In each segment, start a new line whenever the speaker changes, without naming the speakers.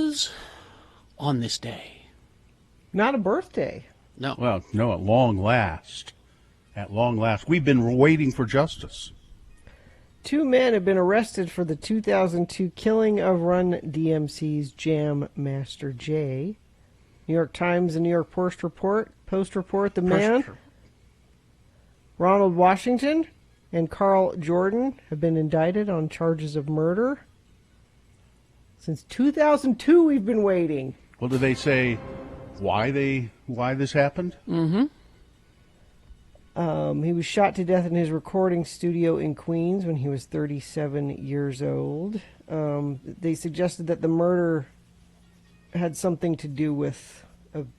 was on this day.
Not a birthday.
No.
Well, no, at long last. At long last. We've been waiting for justice.
2 men have been arrested for the 2002 killing of Run DMC's Jam Master Jay. New York Times and New York Post report the man, Ronald Washington and Carl Jordan, have been indicted on charges of murder. Since 2002, we've been waiting.
Well, did they say why this happened?
Mm-hmm.
He was shot to death in his recording studio in Queens when he was 37 years old. They suggested that the murder had something to do with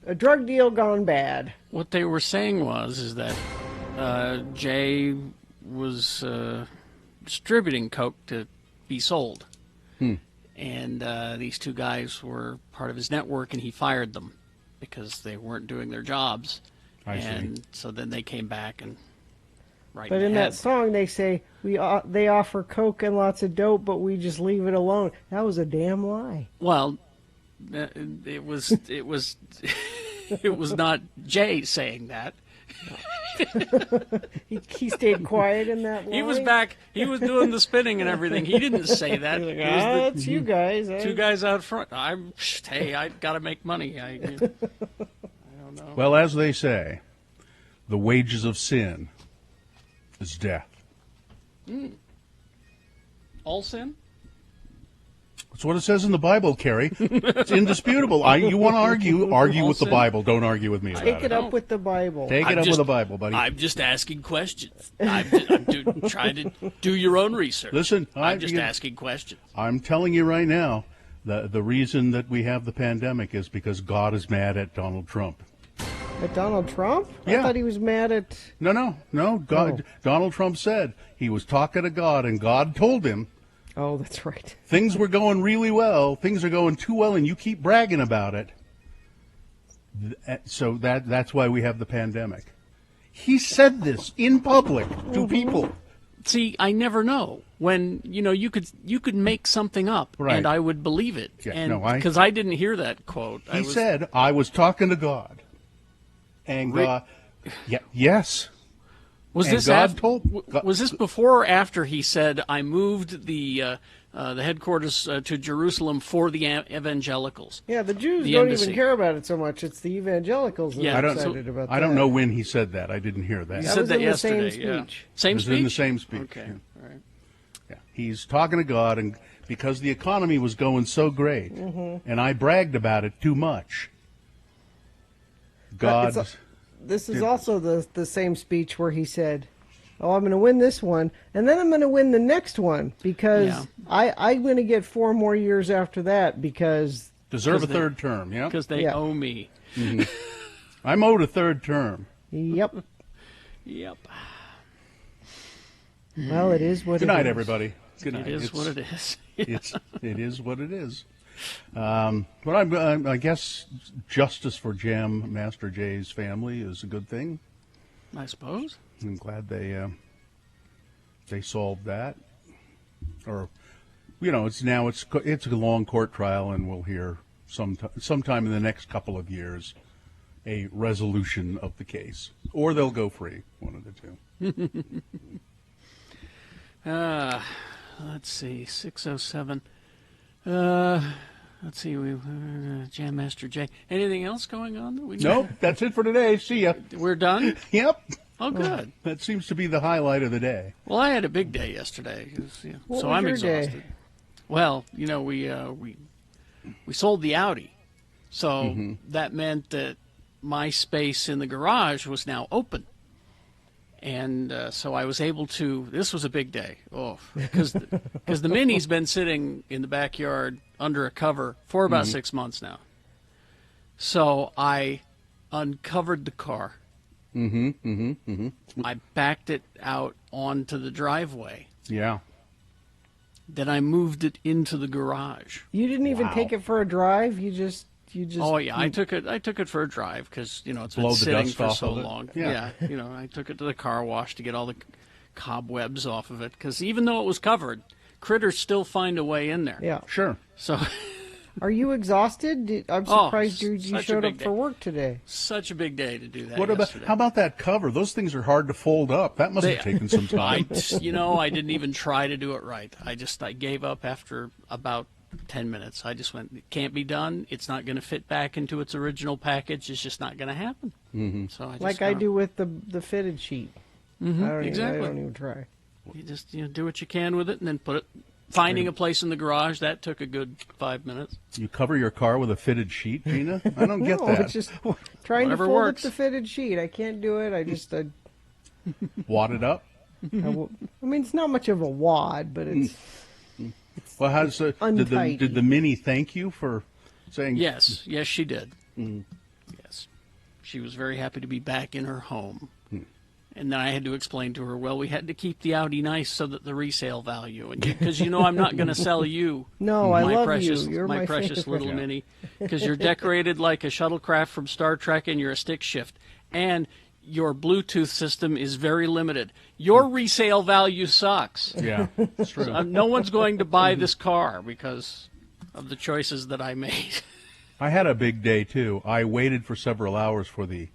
a drug deal gone bad.
What they were saying is that Jay was distributing coke to be sold. And these two guys were part of his network, and he fired them because they weren't doing their jobs. And so then they came back and
But in that song, they say they offer coke and lots of dope, but we just leave it alone. That was a damn lie.
Well, it was it was not Jay saying that.
he stayed quiet in that line.
He was back. He was doing the spinning and everything. He didn't say that.
Like, it's you guys.
Two guys out front. I got to make money. I don't know.
Well, as they say, the wages of sin is death.
All sin?
That's what it says in the Bible, Kerry. It's indisputable. You want to argue with the Bible. Don't argue with me about it.
Take it up with the Bible.
Take it up with the Bible, buddy.
I'm just asking questions. I'm trying to do your own research.
Listen,
I'm just asking questions.
I'm telling you right now, the reason that we have the pandemic is because God is mad at Donald Trump.
At Donald Trump?
Yeah.
I thought he was mad at...
No. God.
Oh.
Donald Trump said he was talking to God, and God told him,
oh, that's right.
things were going really well. Things are going too well, and you keep bragging about it. So that's why we have the pandemic. He said this in public to people.
See, I never know when you could make something up,
right,
and I would believe it.
Yeah,
and because I didn't hear that quote.
He said, "I was talking to God," and God, yes.
Was
and
this
God
was this before or after he said, "I moved the headquarters to Jerusalem for the evangelicals"?
Yeah, the Jews don't even care about it so much. It's the evangelicals that are excited about that.
I don't know when he said that. I didn't hear that.
He said that yesterday.
The same speech.
Same speech?
In the same speech.
Okay,
yeah.
all right.
Yeah, he's talking to God, and because the economy was going so great, and I bragged about it too much. God.
This is also the same speech where he said, "Oh, I'm going to win this one, and then I'm going to win the next one because I'm going to get 4 more years after that because
deserve a third term, yeah,
because they owe me.
Mm-hmm. I'm owed a third term.
Yep.
Yep.
Well, it is what it is.
Good night, everybody. Good night.
It is what it is.
It is what it is. But I guess justice for Jam Master Jay's family is a good thing.
I suppose.
I'm glad they solved that. Or, it's a long court trial, and we'll hear sometime in the next couple of years a resolution of the case, or they'll go free. One of the two.
Let's see, 6:07. Let's see, Jam Master Jay. Anything else going on that we know?
Nope, that's it for today. See ya.
We're done?
Yep.
Oh, good.
That seems to be the highlight of the day.
Well, I had a big day yesterday, so I'm exhausted.
Day?
Well, we sold the Audi, so that meant that my space in the garage was now open. And so I was able to. This was a big day, because the Mini's been sitting in the backyard under a cover for about 6 months now. So I uncovered the car. I backed it out onto the driveway.
Yeah.
Then I moved it into the garage.
You didn't even take it for a drive. You just.
Oh yeah, I took it for a drive because it's been sitting for so long. Yeah, I took it to the car wash to get all the cobwebs off of it because even though it was covered, critters still find a way in there.
Yeah,
sure.
So
Are you exhausted? I'm
Oh,
surprised you
such a
showed
big
up
day.
for work today.
Such a big day to do that.
What about
yesterday.
how about that cover? Those things are hard to fold up. That must have taken some time.
I didn't even try to do it right. I gave up after about 10 minutes. I just went, it can't be done. It's not going to fit back into its original package. It's just not going to happen.
Mm-hmm.
So I just
Like I do with the fitted sheet.
exactly.
I don't even try.
You just do what you can with it, and then put it. Finding a place in the garage, that took a good 5 minutes.
You cover your car with a fitted sheet, Gina? I don't get
No,
that.
it's just trying
Whatever
to fold
works.
up the fitted sheet. I can't do it.
Wad it up?
I mean, it's not much of a wad, but it's
Well, how does did
untidy.
the Mini thank you for saying?
Yes, she did. Yes, she was very happy to be back in her home. And then I had to explain to her, well, we had to keep the Audi nice so that the resale value, and because I'm not going to sell you,
No, I
my
love
precious,
you. You're
my
my
precious
favorite.
little Mini, because you're decorated like a shuttlecraft from Star Trek, and you're a stick shift, and your Bluetooth system is very limited. Your resale value sucks.
Yeah, it's true.
No one's going to buy this car because of the choices that I made.
I had a big day too. I waited for several hours for the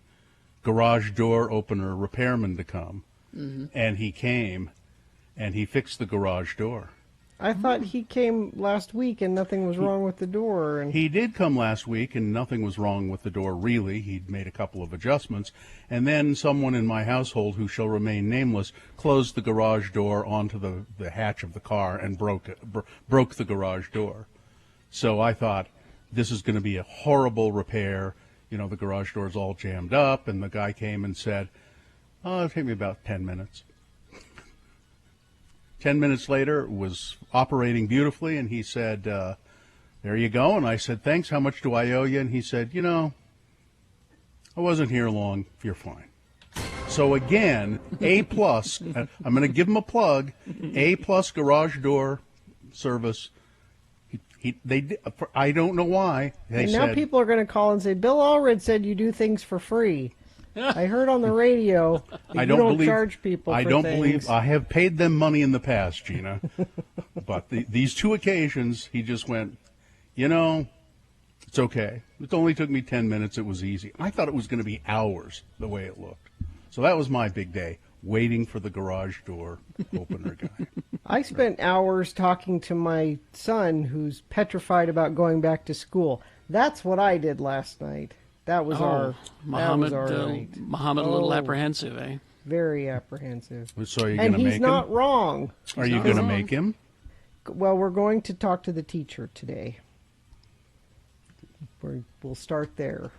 garage door opener repairman to come, and he came, and he fixed the garage door.
I thought he came last week and nothing was wrong with the door. And
He did come last week, and nothing was wrong with the door, really. He'd made a couple of adjustments. And then someone in my household, who shall remain nameless, closed the garage door onto the hatch of the car and broke it, broke the garage door. So I thought, this is going to be a horrible repair. The garage door's all jammed up, and the guy came and said, oh, it'll take me about 10 minutes. 10 minutes later, it was operating beautifully, and he said, there you go. And I said, thanks, how much do I owe you? And he said, I wasn't here long, you're fine. So again, A+, I'm going to give him a plug, A+ garage door service. I don't know why. They
and now
said,
people are going to call and say, Bill Allred said you do things for free. I heard on the radio that
I don't believe,
charge people
I
for
don't
things.
believe I have paid them money in the past, Gina. But these two occasions, he just went, it's okay. It only took me 10 minutes. It was easy. I thought it was going to be hours the way it looked. So that was my big day, waiting for the garage door opener guy.
I spent hours talking to my son who's petrified about going back to school. That's what I did last night. That was our
Muhammad,
night.
Muhammad a little apprehensive, eh?
Very apprehensive.
So are you
And
going to
he's
make
not
him?
wrong.
Are you going to make him?
Well, we're going to talk to the teacher today. We'll start there.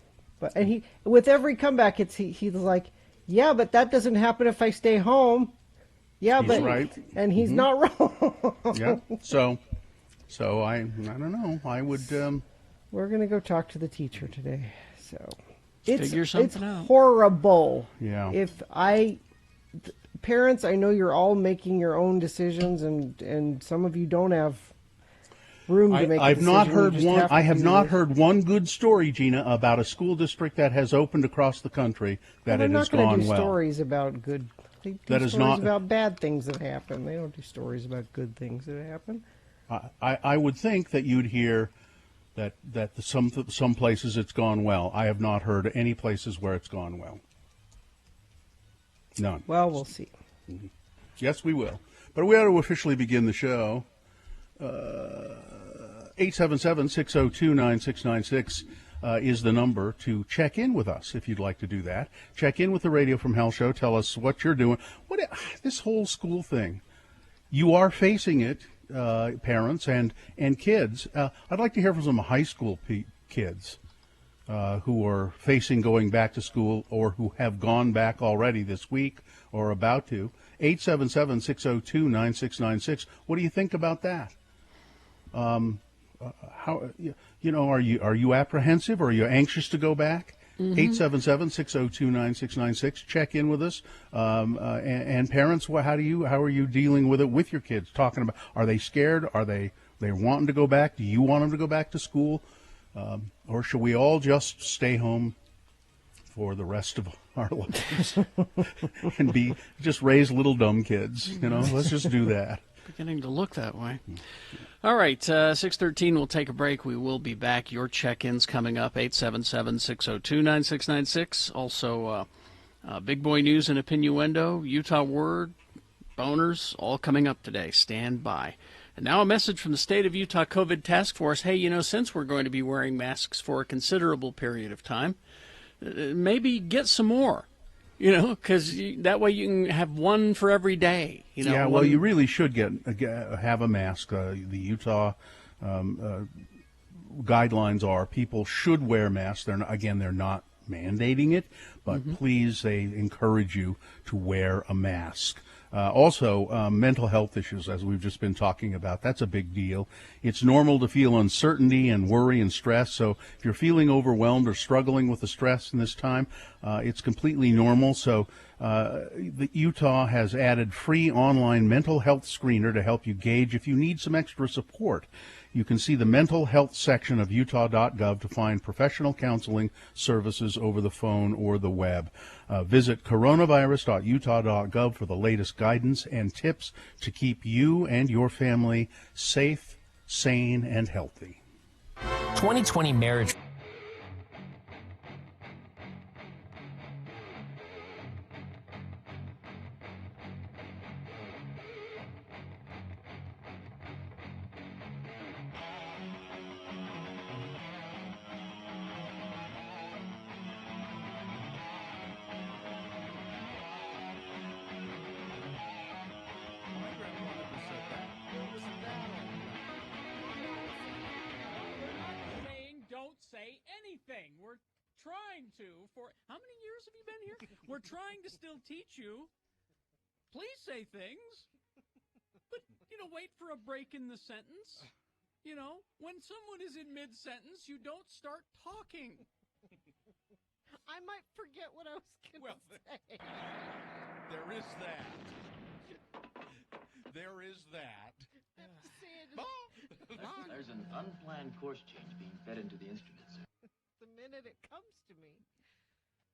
And he, with every comeback, he's like, yeah, but that doesn't happen if I stay home. Yeah,
He's
but
right.
And he's not wrong.
Yeah. So I don't know. I would.
We're going to go talk to the teacher today. So
Figure something out.
Horrible.
Yeah.
Parents, I know you're all making your own decisions, and some of you don't have room to make.
I've not heard one. I have not
heard.
heard one good story, Gina, about a school district that has opened across the country that it has
They're not going
gone
to do
well.
stories about good. They do
That is
stories
not-
about bad things that happen. They don't do stories about good things that happen.
I would think that you'd hear that some places it's gone well. I have not heard any places where it's gone well. None.
Well, we'll see.
Yes, we will. But we ought to officially begin the show. 877-602-9696 is the number to check in with us if you'd like to do that. Check in with the Radio from Hell show. Tell us what you're doing. This whole school thing. You are facing it, parents and kids. I'd like to hear from some high school kids who are facing going back to school or who have gone back already this week or about to. 877-602-9696. What do you think about that? How are you apprehensive? Or are you anxious to go back? 877-602-9696. Check in with us. And parents, how are you dealing with it with your kids? Talking about, are they scared? Are they wanting to go back? Do you want them to go back to school? Or should we all just stay home for the rest of our lives and just raise little dumb kids? Let's just do that.
beginning to look that way. All right, 6:13, we'll take a break. We will be back. Your check-ins coming up, 877-602-9696. Also, Big Boy News and Opinioendo, Utah Word, boners, all coming up today. Stand by. And now a message from the State of Utah COVID Task Force. Hey, since we're going to be wearing masks for a considerable period of time, maybe get some more. Because that way you can have one for every day.
Well, you really should have a mask. The Utah guidelines are people should wear masks. They're not mandating it, but please, they encourage you to wear a mask. Also, mental health issues, as we've just been talking about, that's a big deal. It's normal to feel uncertainty and worry and stress. So if you're feeling overwhelmed or struggling with the stress in this time, it's completely normal. So the Utah has added free online mental health screener to help you gauge if you need some extra support. You can see the mental health section of utah.gov to find professional counseling services over the phone or the web. Visit coronavirus.utah.gov for the latest guidance and tips to keep you and your family safe, sane, and healthy.
2020 marriage.
Say anything. We're trying to. For how many years have you been here? We're trying to still teach you. Please say things. But, wait for a break in the sentence. When someone is in mid-sentence, you don't start talking.
I might forget what I was going to say.
There is that. There is that.
There's an unplanned course change being fed into the instrument, sir.
The minute it comes to me.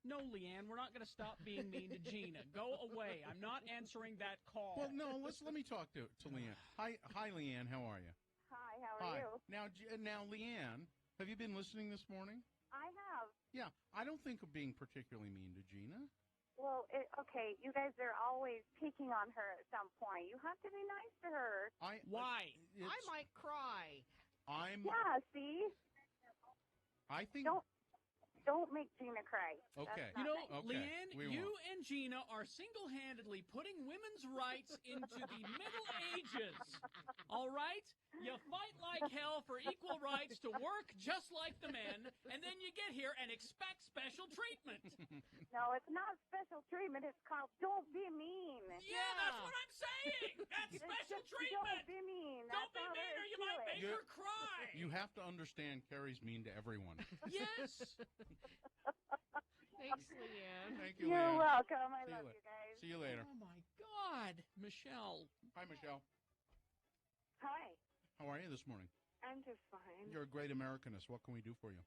No, Leanne, we're not going to stop being mean to Gina. Go away. I'm not answering that call.
Well, no, let me talk to Leanne. Hi, Leanne. How are you?
Hi, how are you?
Now, Leanne, have you been listening this morning?
I have.
Yeah, I don't think of being particularly mean to Gina.
Well, okay, you guys are always picking on her at some point. You have to be nice to her.
Why?
I might cry.
Yeah, see?
I think...
Don't make Gina cry.
Okay.
Leanne, you and Gina are single-handedly putting women's rights into the Middle Ages. All right? You fight like hell for equal rights to work just like the men, and then you get here and expect special treatment.
No, it's not special treatment. It's called don't be mean.
Yeah, that's what I'm saying. That's special treatment.
Don't be mean.
Don't be mean or you might make her cry.
You have to understand Carrie's mean to everyone.
Yes.
Thanks, Leanne.
Thank you,
You're
Leanne.
welcome. I love you guys.
See you later.
Oh, my God. Michelle.
Hi, Michelle.
Hi.
How are you this morning?
I'm just fine.
You're a great Americanist. What can we do for you?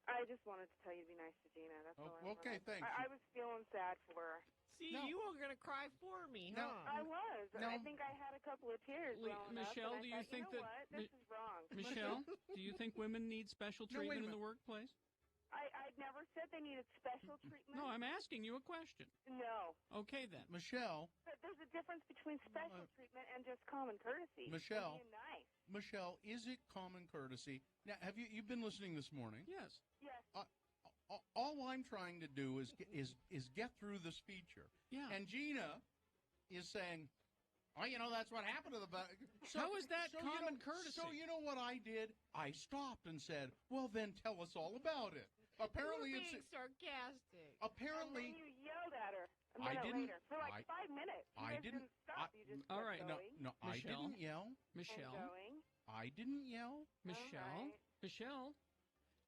I just wanted to tell you to be nice to Gina. That's all I
okay,
wanted.
thanks.
I was feeling sad for her.
See, you were going to cry for me,
No.
huh?
I was.
No.
I think I had a couple of tears welling
Michelle,
up,
do
and I
you
thought,
think
you know
that...
what? This is wrong.
Michelle, do you think women need special
No, wait a
treatment in the
minute.
workplace?
I never said they needed special treatment.
No, I'm asking you a question.
No.
Okay, then.
Michelle,
But there's a difference between special treatment and just common courtesy.
Michelle.
And being nice.
Michelle, is it common courtesy? Now, have you've been listening this morning?
Yes.
Yes.
All I'm trying to do is get through this feature.
Yeah.
And Gina is saying, oh, that's what happened to the...
How is that common courtesy?
So you know what I did? I stopped and said, well, then tell us all about it. Apparently
you were
it's...
being sarcastic.
Apparently...
And then you yelled at her a
I
minute
didn't-
later for like 5 minutes. You
I
guys
didn't-
stop. You just
all
kept
right,
going
No, I
Michelle?
didn't yell.
Michelle.
and going.
I didn't yell.
Michelle.
right.
Michelle.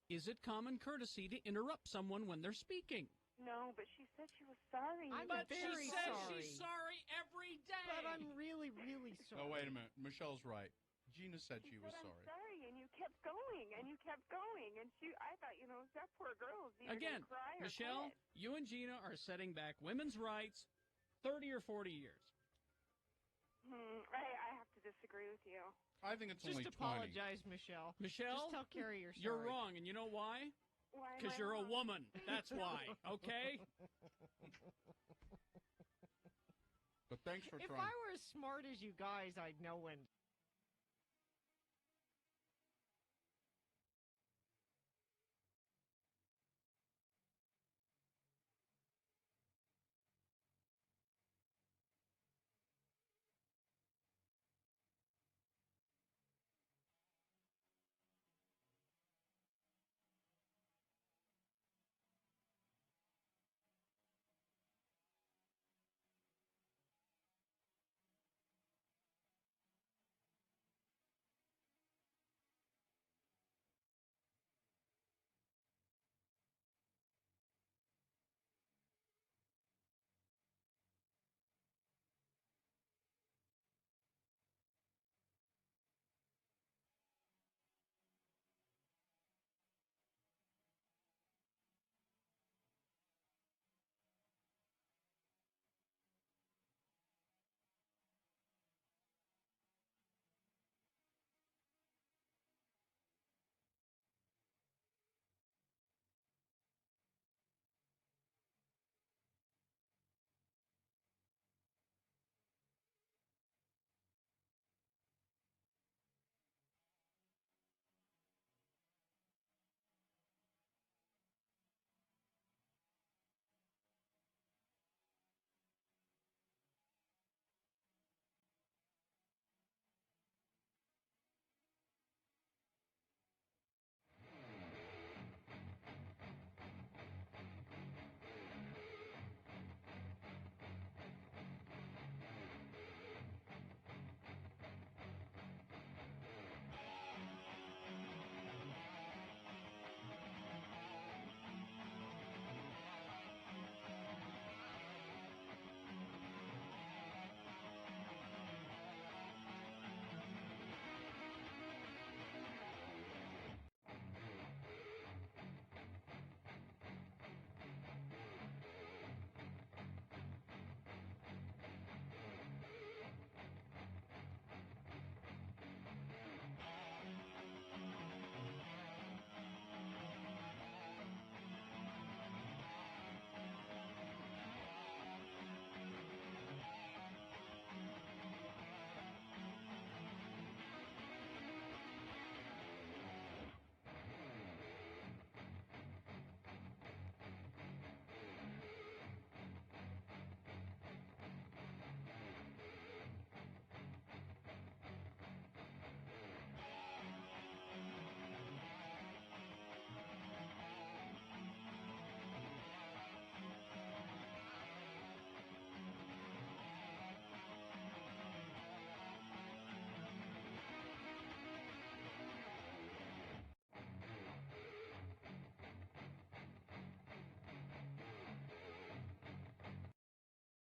Is it common courtesy to interrupt someone when they're speaking?
No, but she said she was sorry.
I'm
But
very
she says
sorry.
she's sorry every day.
But I'm really, really sorry.
Oh, wait a minute. Michelle's right. Gina said she was
said,
sorry.
I'm sorry, and you kept going, and you kept going, and I thought, that poor girl is either
Again,
gonna cry or
Michelle,
quit.
you and Gina are setting back women's rights 30 or 40 years.
I have disagree with you.
I think it's
Just
only 20.
apologize, Michelle.
Michelle,
Just tell Carrie you're sorry.
you're wrong, and you know why?
Why am
Because
I
you're a
wrong?
woman. That's why. Okay.
But thanks for
If
trying.
I were as smart as you guys, I'd know when.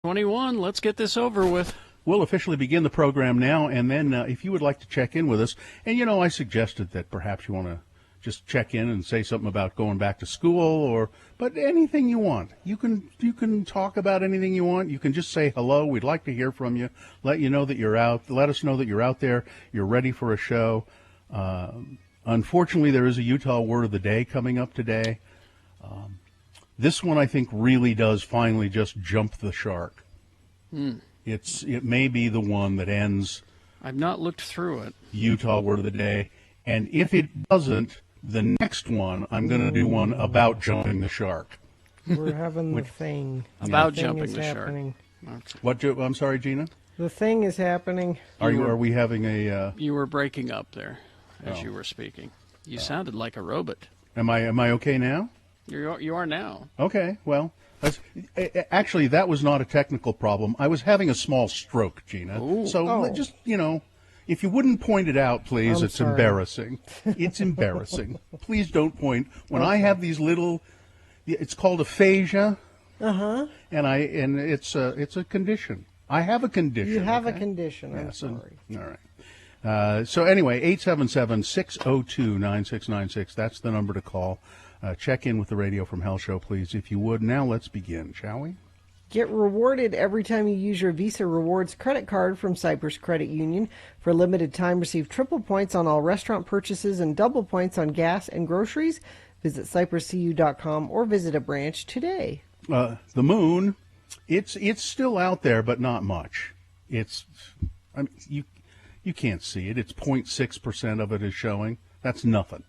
'21. Let's get this over with.
We'll officially begin the program now, and then if you would like to check in with us, and I suggested that perhaps you want to just check in and say something about going back to school, but anything you want. You can talk about anything you want. You can just say hello. We'd like to hear from you. Let you know that you're out. Let us know that you're out there. You're ready for a show. Unfortunately, there is a Utah word of the day coming up today. This one I think really does finally just jump the shark. It may be the one that ends
I've not looked through it.
Utah word of the day, and if it doesn't, the next one I'm going to do one about jumping the shark.
We're having the thing.
About
The thing
jumping
is
the shark.
happening.
What? I'm sorry, Gina.
The thing is happening.
Are we having a?
You were breaking up there as
Oh.
you were speaking. You sounded like a robot.
Am I okay now?
You are now.
Okay. Well, actually, that was not a technical problem. I was having a small stroke, Gina.
Ooh.
So
Oh.
just if you wouldn't point it out, please.
I'm
It's
sorry.
embarrassing. It's embarrassing. Please don't point. When I have these little, it's called aphasia. And it's a condition. I have a condition.
You have a
okay?
condition. I'm
Yes, and-
sorry.
all right. So anyway, 877-602-9696. That's the number to call. Check in with the Radio from Hell show, please, if you would. Now let's begin, shall we?
Get rewarded every time you use your Visa Rewards credit card from Cyprus Credit Union. For a limited time, receive triple points on all restaurant purchases and double points on gas and groceries. Visit cypruscu.com or visit a branch today.
The moon, it's still out there, but not much. You can't see it. It's 0.6% of it is showing. That's nothing.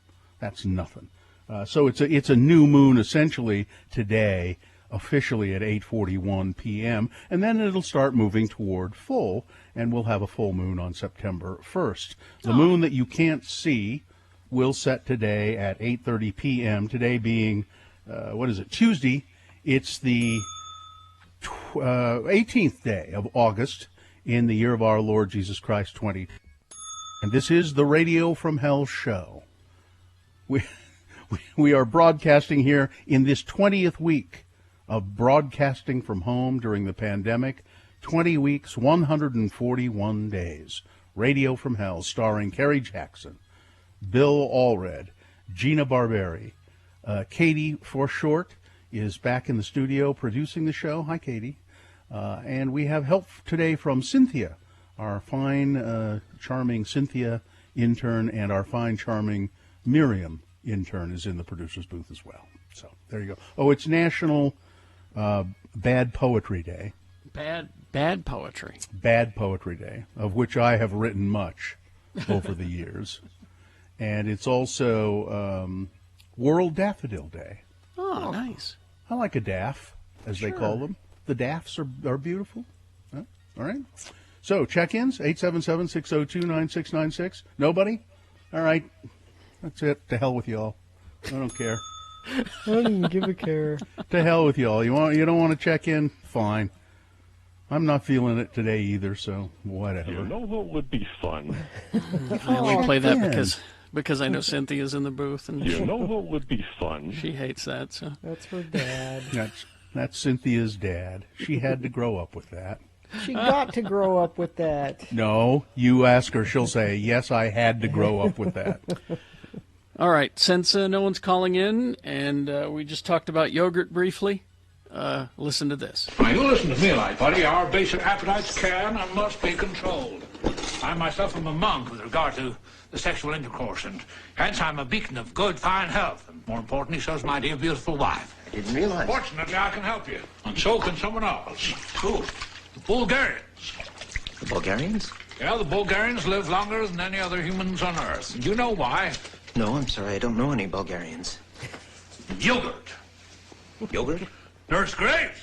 So it's a new moon essentially today, officially at 8:41 p.m., and then it'll start moving toward full, and we'll have a full moon on September 1st. The moon that you can't see will set today at 8:30 p.m., today being, Tuesday. It's the 18th day of August in the year of our Lord Jesus Christ 20. And this is the Radio from Hell show. We are broadcasting here in this 20th week of broadcasting from home during the pandemic. 20 weeks, 141 days. Radio from Hell, starring Kerry Jackson, Bill Allred, Gina Barberi. Katie Forshort is back in the studio producing the show. Hi, Katie. And we have help today from Cynthia, our fine, charming Cynthia intern, and our fine, charming Miriam intern is in the producer's booth as well. So there you go. Oh, it's National Bad Poetry Day.
Bad poetry.
Bad Poetry Day, of which I have written much over the years. And it's also World Daffodil Day.
Oh, nice.
I like a daff, as they call them. The daffs are beautiful. All right. So, check-ins, 877-602-9696. Nobody? All right. That's it. To hell with y'all. I don't care.
I don't even give a care.
To hell with y'all. You don't want to check in? Fine. I'm not feeling it today either, so whatever.
You know what would be fun?
I only play that because I know Cynthia's in the booth, and
You know what would be fun?
she hates that. So
That's her dad.
That's Cynthia's dad. She had to grow up with that.
She got to grow up with that.
No, you ask her, she'll say, yes, I had to grow up with that.
all right, since no one's calling in, and we just talked about yogurt briefly, listen to this.
Now, you listen to me, like, buddy. Our basic appetites can and must be controlled. I myself am a monk with regard to the sexual intercourse, and hence I'm a beacon of good, fine health. And more importantly, so's my dear, beautiful wife.
I didn't realize.
Fortunately, I can help you. And so can someone else. Who? The Bulgarians.
The Bulgarians?
Yeah, the Bulgarians live longer than any other humans on Earth. And you know why?
No, I'm sorry. I don't know any Bulgarians.
Yogurt.
Yogurt?
Nurse Graves.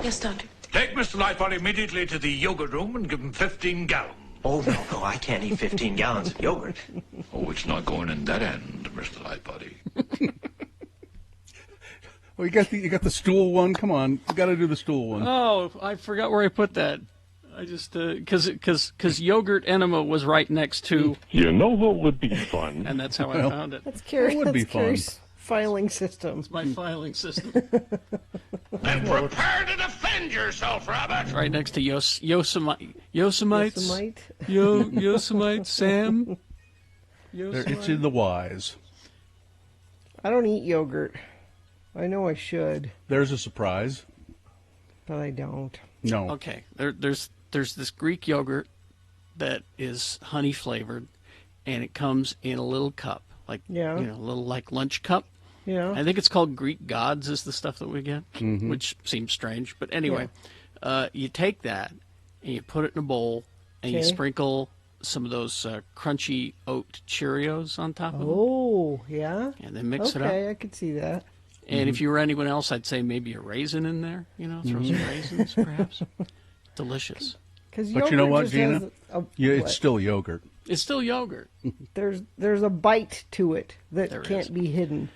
Yes, Doctor.
Take Mr. Lightbody immediately to the yogurt room and give him 15 gallons.
Oh, no, I can't eat 15 gallons of yogurt.
Oh, it's not going in that end, Mr. Lightbody.
Well, you got the stool one. Come on, you got to do the stool one.
Oh, I forgot where I put that. I just because yogurt enema was right next to,
You know what would be fun?
and that's how I found it.
That's Carrie.
That would be
That's Carrie's
fun.
filing system.
It's my filing system.
And prepare to defend yourself, Robert.
Right next to Yosemite.
Yosemite.
Yosemite, Sam.
It's in the wise.
I don't eat yogurt. I know I should,
There's a surprise.
but I don't.
No.
Okay, there's this Greek yogurt that is honey flavored, and it comes in a little cup, like
Yeah.
a little like lunch cup.
Yeah.
I think it's called Greek Gods is the stuff that we get, which seems strange, but anyway, you take that and you put it in a bowl and you
Okay.
sprinkle some of those crunchy oat Cheerios on top of them,
Oh, yeah.
and then mix it up.
Okay, I could see that.
And if you were anyone else, I'd say maybe a raisin in there. Throw some raisins, perhaps. Delicious.
But you know what, Gina? It's
what?
still yogurt.
It's still yogurt.
There's a bite to it that
There
can't
is.
be hidden.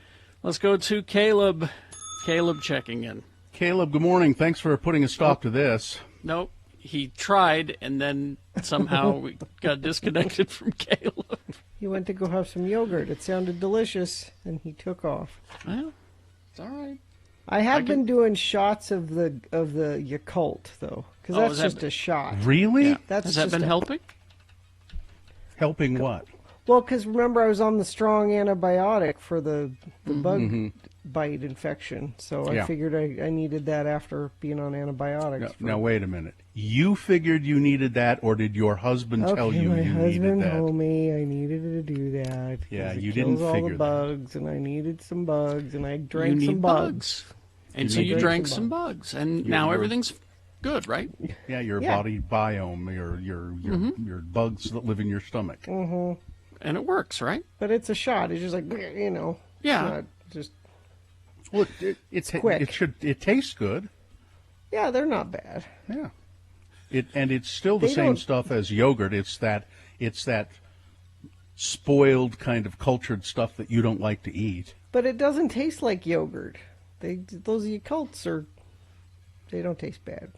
Let's go to Caleb. Caleb checking in.
Caleb, good morning. Thanks for putting a stop to this.
Nope. He tried, and then somehow we got disconnected from Caleb.
He went to go have some yogurt. It sounded delicious, and he took off.
Well, it's all right.
I have been doing shots of the Yakult though, because
Oh,
that's
has that
just
been-
a shot.
Really?
Yeah.
That's
Has that
just
been
a-
helping?
Helping what?
Well, because remember, I was on the strong antibiotic for the bug bite infection, so I figured I needed that after being on antibiotics.
Now, wait a minute. You figured you needed that, or did your husband tell you
my
you
husband
needed that?
told me I needed to do that.
Yeah,
it
you
kills
didn't
all
figure
the
that.
bugs, and I needed some bugs, and I
You
drank
need
some bugs.
And so you drank some bugs, and now everything's good, right?
Yeah, your body biome, your bugs that live in your stomach.
Mm-hmm.
And it works, right?
But it's a shot. It's just like,
Yeah.
It's not just...
Well, it's
quick.
It tastes good.
Yeah, they're not bad.
Yeah. It's still the same stuff as yogurt. It's that spoiled kind of cultured stuff that you don't like to eat.
But it doesn't taste like yogurt. Those Yakults they don't taste bad.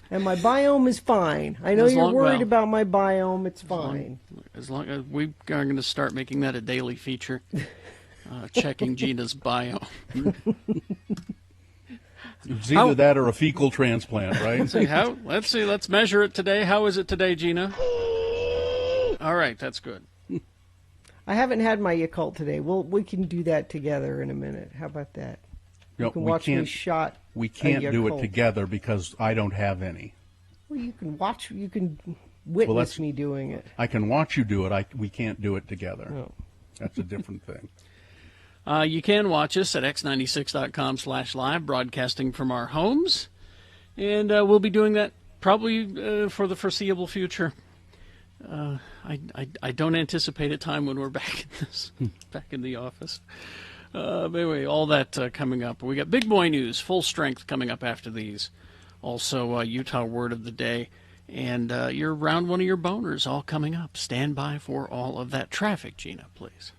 And my biome is fine. I know you're worried about my biome. It's fine.
As long as we are going to start making that a daily feature, checking Gina's biome.
It's either that or a fecal transplant, right?
Let's see. Let's measure it today. How is it today, Gina? All right, that's good.
I haven't had my Yakult today. We can do that together in a minute. How about that? You can watch me shot.
We can't do it together because I don't have any.
Well, you can watch. You can witness me doing it.
I can watch you do it. We can't do it together.
No.
That's a different thing.
You can watch us at x96.com/live, broadcasting from our homes. And we'll be doing that probably for the foreseeable future. I don't anticipate a time when we're back in the office. But anyway, all that coming up. We got Big Boy News, Full Strength coming up after these. Also, Utah Word of the Day. And your round one of your boners all coming up. Stand by for all of that traffic, Gina, please.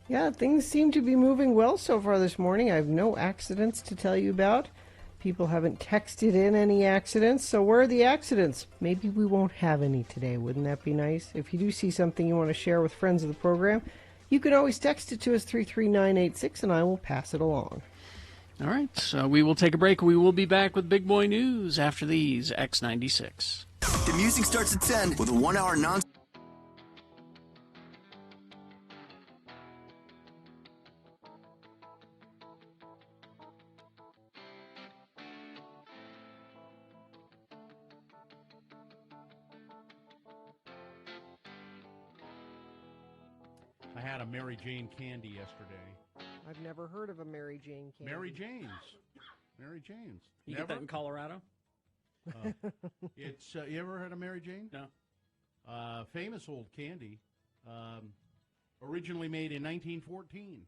Yeah, things seem to be moving well so far this morning. I have no accidents to tell you about. People haven't texted in any accidents, so where are the accidents? Maybe we won't have any today. Wouldn't that be nice? If you do see something you want to share with friends of the program, you can always text it to us 33986, and I will pass it along.
All right, so we will take a break. We will be back with Big Boy News after these X96.
The music starts at 10 with a 1-hour non.
I had a Mary Jane candy yesterday.
I've never heard of a Mary Jane candy.
Mary Jane's.
You
Never?
get that in Colorado?
It's you ever heard of Mary Jane?
No.
Famous old candy. Originally made in 1914.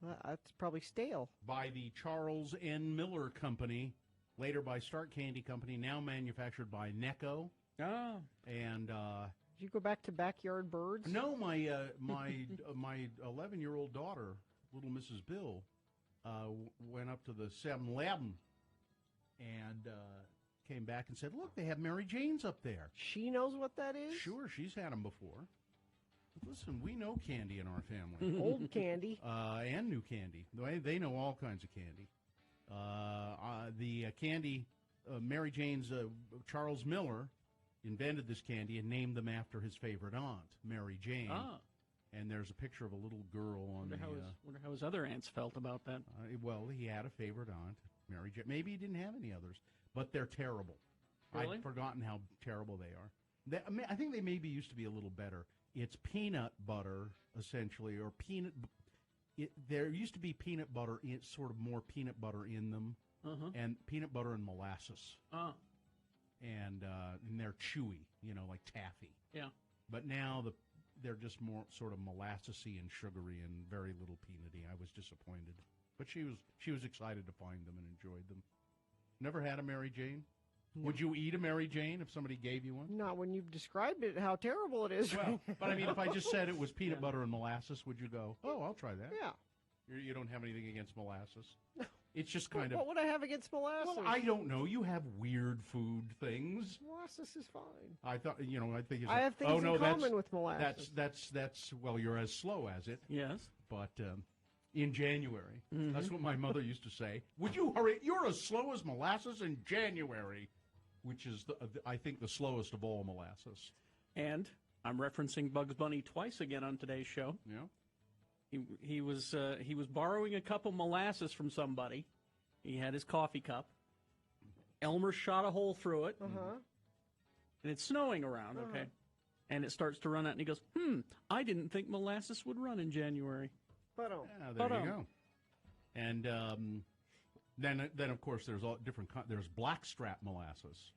Well, that's probably stale.
By the Charles N. Miller Company, later by Stark Candy Company, now manufactured by Necco.
Oh.
And
did you go back to Backyard Birds?
no, my 11-year-old daughter, little Mrs. Bill, went up to the 7-Eleven and came back and said, "Look, they have Mary Jane's up there."
She knows what that is?
Sure, she's had them before. Listen, we know candy in our family.
Old candy.
And new candy. They know all kinds of candy. The candy, Mary Jane's, Charles Miller invented this candy and named them after his favorite aunt, Mary Jane.
Ah.
And there's a picture of a little girl on
Wonder how his other aunts felt about that.
Well, he had a favorite aunt, Mary Jane. Maybe he didn't have any others, but they're terrible.
Really?
I've forgotten how terrible they are. I think they maybe used to be a little better. It's peanut butter, essentially, or peanut. There used to be peanut butter, sort of more peanut butter in them, and peanut butter and molasses. And they're chewy, like taffy.
Yeah.
But now they're just more sort of molassesy and sugary and very little peanutty. I was disappointed, but she was excited to find them and enjoyed them. Never had a Mary Jane? No. Would you eat a Mary Jane if somebody gave you one?
Not when you've described it, how terrible it is.
Well, but I mean, if I just said it was peanut butter and molasses, would you go, "Oh, I'll try that"?
Yeah.
You don't have anything against molasses? It's just kind of...
What would I have against molasses?
Well, I don't know. You have weird food things.
Molasses is fine.
I thought, I think it's...
I have things in common with molasses.
That's well, you're as slow as it.
Yes.
But in January, that's what my mother used to say. Would you hurry? You're as slow as molasses in January, which is, I think, the slowest of all molasses.
And I'm referencing Bugs Bunny twice again on today's show.
Yeah.
He was borrowing a cup of molasses from somebody. He had his coffee cup. Elmer shot a hole through it.
Uh-huh.
And it's snowing around, okay? And it starts to run out, and he goes, I didn't think molasses would run in January.
But
there you go. And then of course there's all different. There's blackstrap molasses,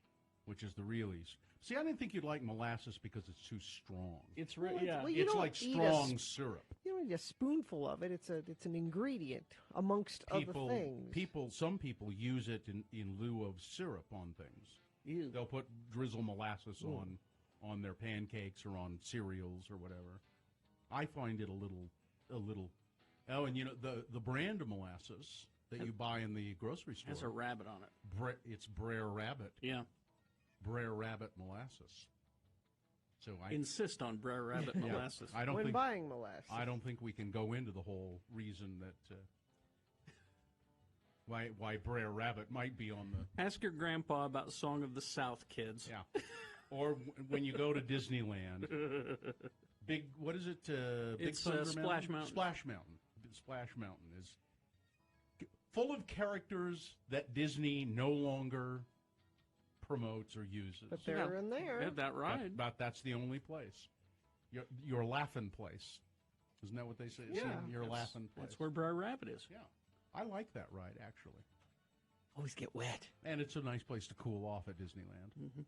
which is the realies. See, I didn't think you'd like molasses because it's too strong.
It's
it's like strong syrup.
You don't need a spoonful of it. It's an ingredient amongst other things.
Some people use it in lieu of syrup on things.
Ew.
They'll drizzle molasses on their pancakes or on cereals or whatever. I find it a little. Oh, and the brand of molasses that you buy in the grocery store
has a rabbit on it.
It's Brer Rabbit.
Yeah.
Brer Rabbit molasses. So I
insist on Brer Rabbit molasses.
Buying molasses.
I don't think we can go into the whole reason that why Brer Rabbit might be on the.
Ask your grandpa about Song of the South, kids.
Yeah. Or when you go to Disneyland, what is it? Big Thunder
Splash Mountain.
Splash Mountain. Splash Mountain is full of characters that Disney no longer promotes or uses.
But they're in there.
Yeah, that ride.
But that's the only place. Your laughing place. Isn't that what they say?
Yeah.
Your laughing place.
That's where Brer Rabbit is.
Yeah. I like that ride, actually.
Always get wet.
And it's a nice place to cool off at Disneyland.
Mm-hmm.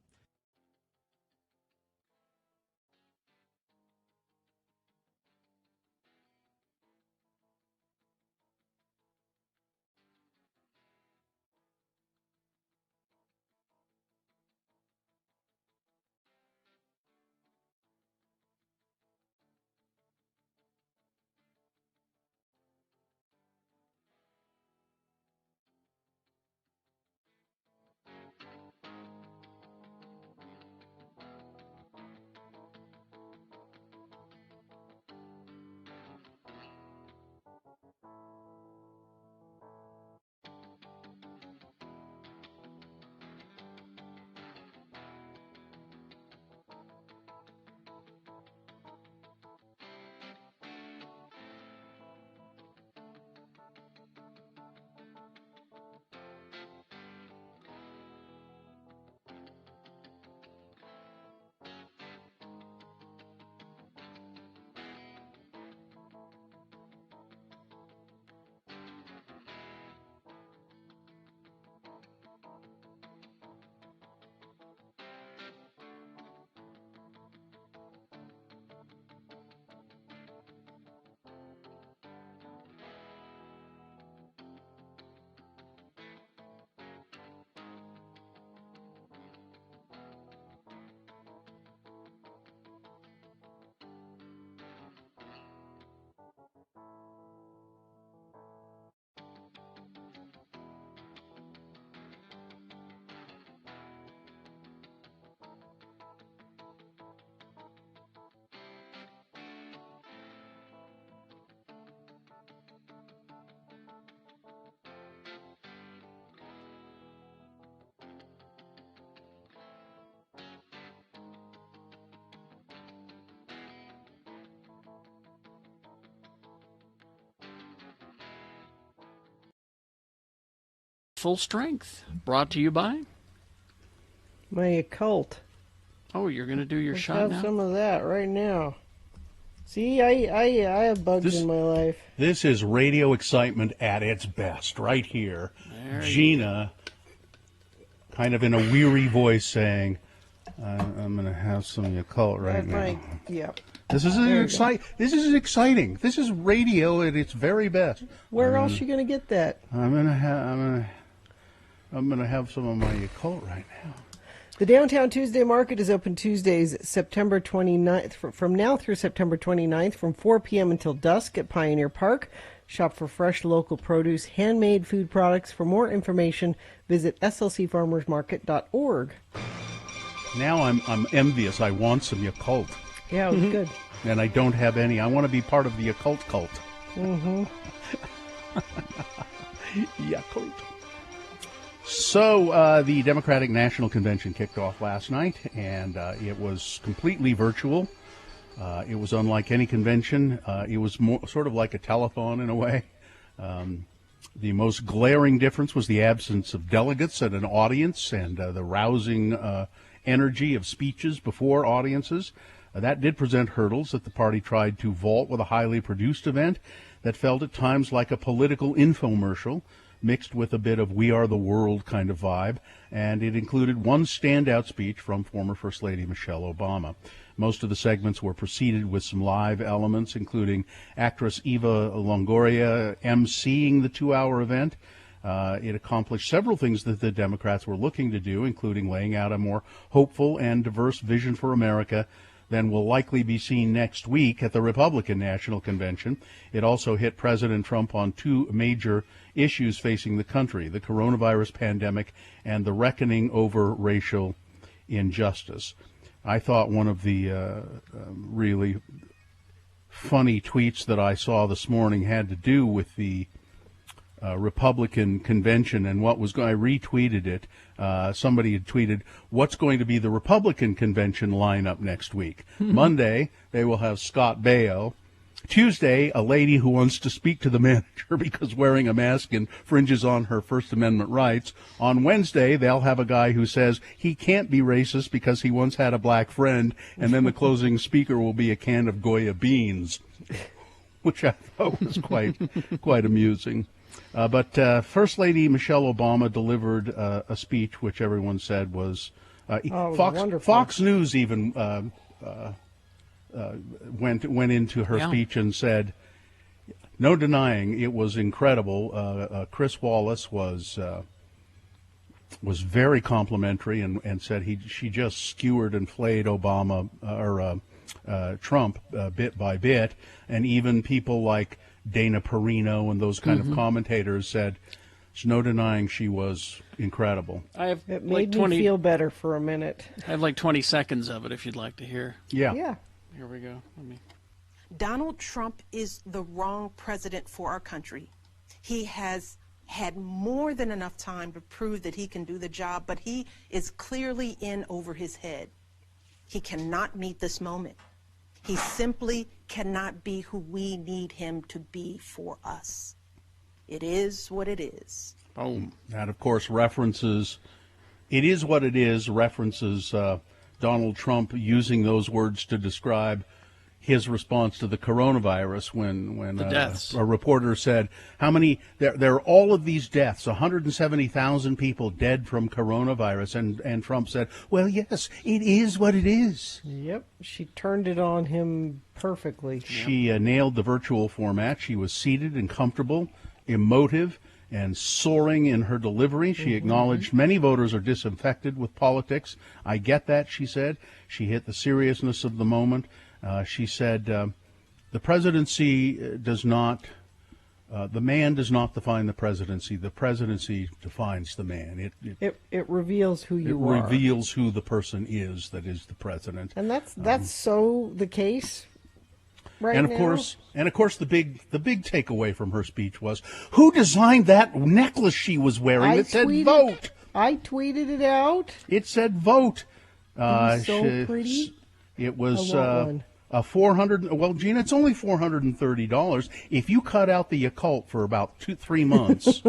Full Strength, brought to you by
my occult.
Oh, you're going to do your
Let's
shot
have
now?
some of that right now. See, I have bugs in my life.
This is radio excitement at its best, right here. Gina, kind of in a weary voice, saying, "I'm going to have some Yakult right now."
Yeah.
This is exciting. This is exciting. This is radio at its very best.
Where else are you going to get that?
I'm going to have some of my Yakult right now.
The Downtown Tuesday Market is open Tuesdays, September 29th, from now through September 29th, from 4 p.m. until dusk at Pioneer Park. Shop for fresh local produce, handmade food products. For more information, visit slcfarmersmarket.org.
Now I'm envious. I want some Yakult.
Yeah, it was good.
And I don't have any. I want to be part of the Yakult cult.
Mm-hmm.
Yakult. So the Democratic National Convention kicked off last night, and it was completely virtual. It was unlike any convention. It was more, sort of like a telethon in a way. The most glaring difference was the absence of delegates at an audience and the rousing energy of speeches before audiences. That did present hurdles that the party tried to vault with a highly produced event that felt at times like a political infomercial mixed with a bit of We Are the World kind of vibe, and it included one standout speech from former First Lady Michelle Obama. Most of the segments were preceded with some live elements, including actress Eva Longoria emceeing the 2-hour event. It accomplished several things that the Democrats were looking to do, including laying out a more hopeful and diverse vision for America than will likely be seen next week at the Republican National Convention. It also hit President Trump on two major issues facing the country, the coronavirus pandemic and the reckoning over racial injustice. I thought one of the really funny tweets that I saw this morning had to do with the Republican convention and what was going. I retweeted it. Somebody had tweeted, "What's going to be the Republican convention lineup next week?" Monday, they will have Scott Baio. Tuesday, a lady who wants to speak to the manager because wearing a mask infringes on her First Amendment rights. On Wednesday, they'll have a guy who says he can't be racist because he once had a black friend, and then the closing speaker will be a can of Goya beans, which I thought was quite amusing. But First Lady Michelle Obama delivered a speech which everyone said was Fox News even went into her speech and said, no denying it was incredible. Chris Wallace was very complimentary and said she just skewered and flayed Obama or Trump bit by bit, and even people like Dana Perino and those kind of commentators said there's no denying she was incredible.
It made me feel better for a minute.
I have like 20 seconds of it if you'd like to hear.
Yeah.
Here we go.
Donald Trump is the wrong president for our country. He has had more than enough time to prove that he can do the job, but he is clearly in over his head. He cannot meet this moment. He simply cannot be who we need him to be for us. It is what it is.
Boom. That, of course, references Donald Trump using those words to describe his response to the coronavirus when a reporter said, how many, there are all of these deaths, 170,000 people dead from coronavirus, and Trump said, well, yes, it is what it is.
Yep, she turned it on him perfectly.
She nailed the virtual format. She was seated and comfortable, emotive, and soaring in her delivery. She acknowledged many voters are disaffected with politics. I get that, she said. She hit the seriousness of the moment. She said, the presidency does not, the man does not define the presidency. The presidency defines the man.
It reveals who you are.
It reveals who the person is that is the president.
And that's so the case right
and of
now.
course, the big takeaway from her speech was, who designed that necklace she was wearing that said "vote"?
I tweeted it out.
It said "vote."
So pretty.
It was a $400. Well, Gina, it's only $430. If you cut out the occult for about 2-3 months,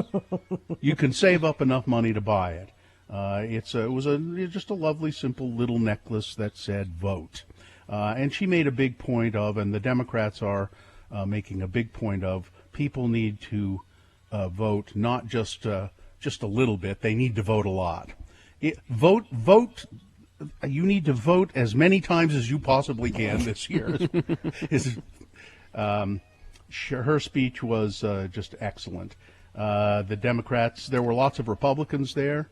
you can save up enough money to buy it. It was just a lovely, simple little necklace that said "vote." And she made a big point of, and the Democrats are making a big point of, people need to vote not just a little bit. They need to vote a lot. Vote. You need to vote as many times as you possibly can this year. Her speech was just excellent. The Democrats, there were lots of Republicans there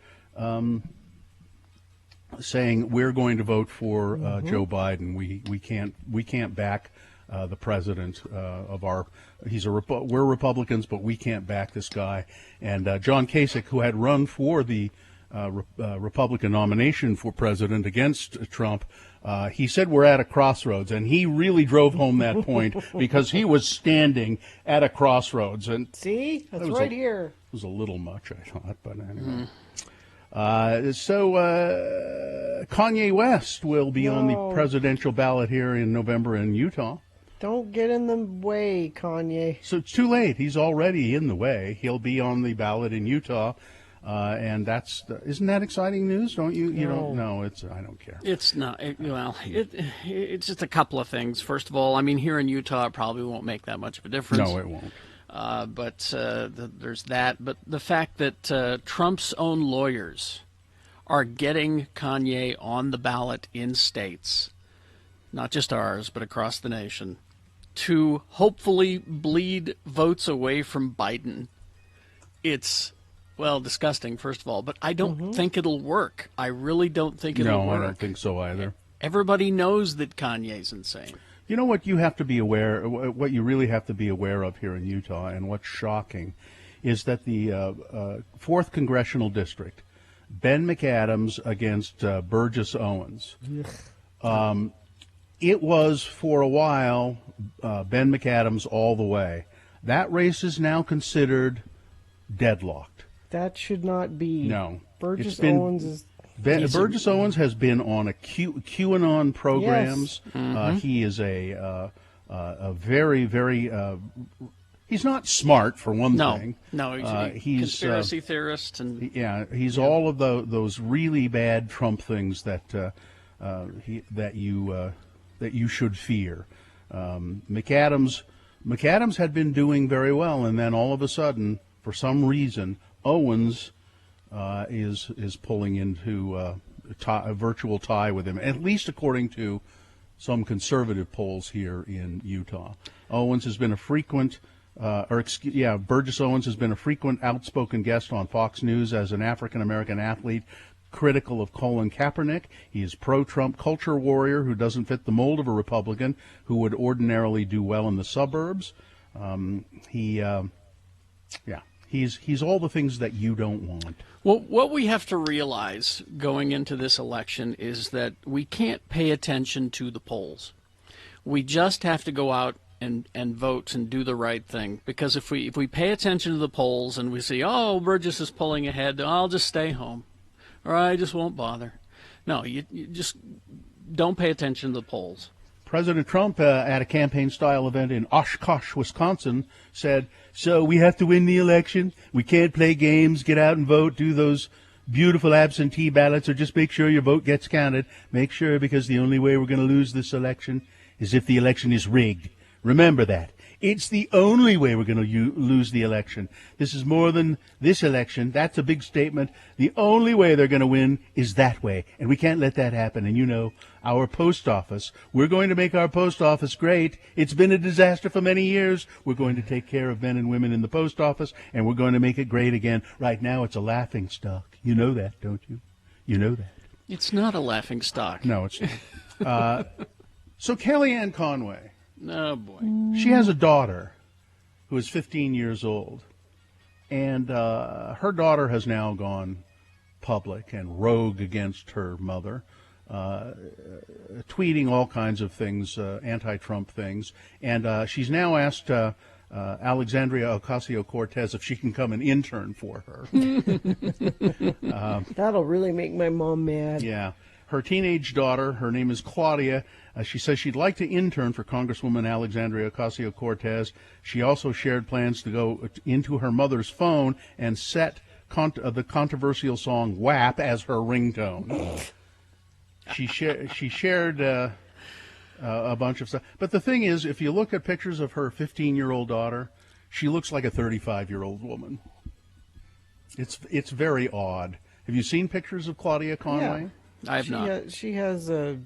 saying we're going to vote for Joe Biden. We can't back the president of our. We're Republicans, but we can't back this guy. And John Kasich, who had run for the Republican nomination for president against Trump, he said we're at a crossroads, and he really drove home that point because he was standing at a crossroads. And
see, that's right here.
It was a little much, I thought, but anyway. Kanye West will be on the presidential ballot here in November in Utah.
Don't get in the way, Kanye.
So it's too late. He's already in the way. He'll be on the ballot in Utah. And isn't that exciting news? Don't you? You don't know. I don't care.
It's not. It's just a couple of things. First of all, I mean, here in Utah, it probably won't make that much of a difference.
No, it won't.
There's that. But the fact that Trump's own lawyers are getting Kanye on the ballot in states, not just ours, but across the nation, to hopefully bleed votes away from Biden, it's, well, disgusting, first of all, but I don't think it'll work. I really don't think it'll work.
No, I don't think so either.
Everybody knows that Kanye's insane.
You know what you have to be aware, what you really have to be aware of here in Utah, and what's shocking, is that the 4th Congressional District, Ben McAdams against Burgess Owens. It was, for a while, Ben McAdams all the way. That race is now considered deadlocked.
That should not be.
No.
Burgess Owens is...
Burgess Owens has been on a QAnon programs.
Yes.
He is a very, very... he's not smart, for one thing.
No, he's a conspiracy theorist. And
yeah, he's all of those really bad Trump things that you should fear. McAdams had been doing very well, and then all of a sudden, for some reason, Owens is pulling into a virtual tie with him, at least according to some conservative polls here in Utah. Owens has been a frequent, Burgess Owens has been a frequent outspoken guest on Fox News as an African-American athlete critical of Colin Kaepernick. He is pro-Trump culture warrior who doesn't fit the mold of a Republican who would ordinarily do well in the suburbs. He's all the things that you don't want.
Well, what we have to realize going into this election is that we can't pay attention to the polls. We just have to go out and vote and do the right thing. Because if we pay attention to the polls and we see, oh, Burgess is pulling ahead, I'll just stay home, or I just won't bother. No, you just don't pay attention to the polls.
President Trump, at a campaign-style event in Oshkosh, Wisconsin, said, so we have to win the election. We can't play games, get out and vote, do those beautiful absentee ballots, or just make sure your vote gets counted. Make sure, because the only way we're going to lose this election is if the election is rigged. Remember that. It's the only way we're going to lose the election. This is more than this election. That's a big statement. The only way they're going to win is that way, and we can't let that happen. And you know, our post office, we're going to make our post office great. It's been a disaster for many years. We're going to take care of men and women in the post office, and we're going to make it great again. Right now, it's a laughing stock. You know that, don't you? You know that.
It's not a laughing stock.
No, it's not. So Kellyanne Conway.
Oh, boy.
She has a daughter who is 15 years old, and her daughter has now gone public and rogue against her mother, tweeting all kinds of things, anti-Trump things, and she's now asked Alexandria Ocasio-Cortez if she can come and intern for her.
That'll really make my mom mad.
Yeah. Her teenage daughter, her name is Claudia, she says she'd like to intern for Congresswoman Alexandria Ocasio-Cortez. She also shared plans to go into her mother's phone and set the controversial song WAP as her ringtone. She shared a bunch of stuff. But the thing is, if you look at pictures of her 15-year-old daughter, she looks like a 35-year-old woman. It's very odd. Have you seen pictures of Claudia Conway?
Yeah.
I have not.
She has a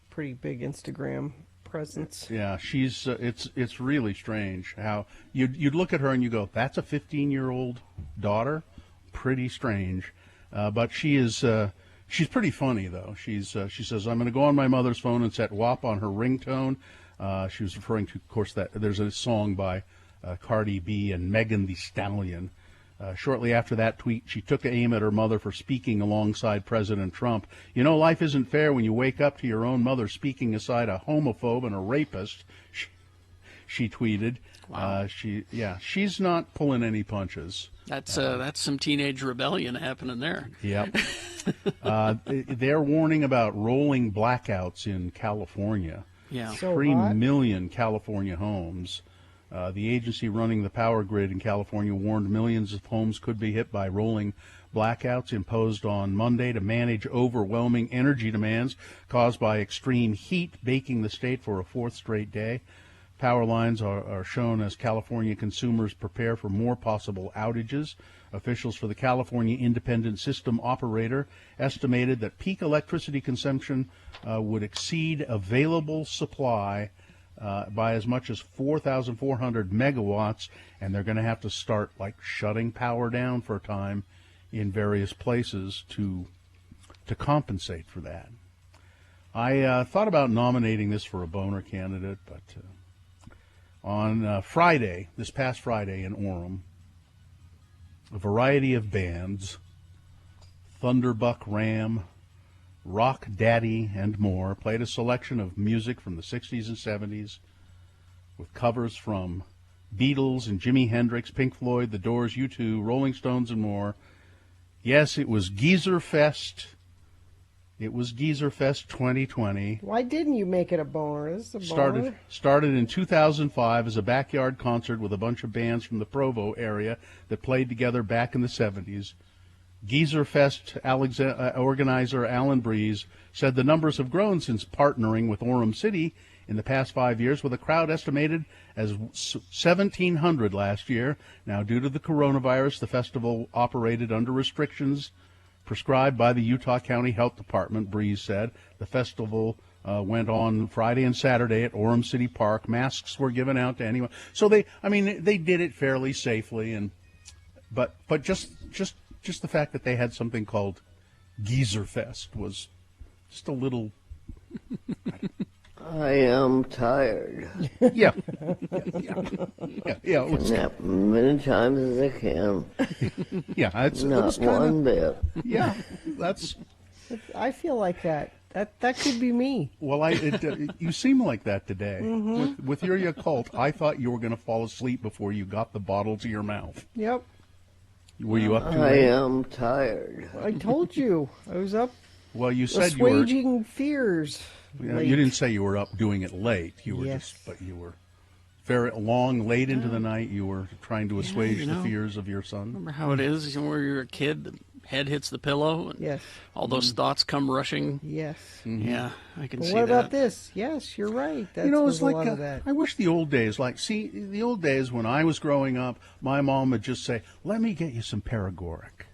pretty big Instagram presence.
Yeah, she's. It's really strange how you'd look at her and you go, "That's a 15-year-old daughter." Pretty strange, but she is. She's pretty funny though. She says, "I'm going to go on my mother's phone and set WAP on her ringtone." She was referring to, of course, that there's a song by Cardi B and Megan Thee Stallion. Shortly after that tweet, she took aim at her mother for speaking alongside President Trump. You know, life isn't fair when you wake up to your own mother speaking aside a homophobe and a rapist, she tweeted.
Wow.
She's not pulling any punches.
That's some teenage rebellion happening there.
Yep. They're warning about rolling blackouts in California.
Yeah.
So
3
hot.
million California homes. The agency running the power grid in California warned millions of homes could be hit by rolling blackouts imposed on Monday to manage overwhelming energy demands caused by extreme heat baking the state for a fourth straight day. Power lines are shown as California consumers prepare for more possible outages. Officials for the California Independent System Operator estimated that peak electricity consumption would exceed available supply by as much as 4,400 megawatts, and they're going to have to start shutting power down for a time in various places to compensate for that. I thought about nominating this for a boner candidate, but on Friday, this past Friday in Orem, a variety of bands, Thunderbuck Ram, Rock Daddy, and more, played a selection of music from the 60s and 70s with covers from Beatles and Jimi Hendrix, Pink Floyd, The Doors, U2, Rolling Stones, and more. Yes, it was Geezer Fest. It was Geezer Fest 2020.
Why didn't you make it a boner? This is a boner.
Started in 2005 as a backyard concert with a bunch of bands from the Provo area that played together back in the 70s. Geezer Fest organizer Alan Breeze said the numbers have grown since partnering with Orem City in the past 5 years, with a crowd estimated as 1,700 last year. Now, due to the coronavirus, the festival operated under restrictions prescribed by the Utah County Health Department, Breeze said. The festival went on Friday and Saturday at Orem City Park. Masks were given out to anyone. So they did it fairly safely, but just the fact that they had something called Geezer Fest was just a little.
I am tired.
Yeah.
I can nap many times as I can.
Yeah,
not one bit.
Yeah,
I feel like that. That could be me.
Well, you seem like that today.
Mm-hmm.
With your Yakult, I thought you were going to fall asleep before you got the bottle to your mouth.
Yep.
Were you up too
I
late?
am tired.
I told you. I was up.
Well, you said you were.
Assuaging fears.
You didn't say you were up doing it late. You were but you were very late into the night. You were trying to assuage the fears of your son.
Remember how it is when you're a kid? The head hits the pillow, and all those thoughts come rushing.
Yes.
Mm-hmm.
Yeah, I can
Well,
see
what
that.
about this? Yes, you're right. That's
It's
a
like
lot of that.
I wish the old days. The old days when I was growing up, my mom would just say, "Let me get you some paregoric,"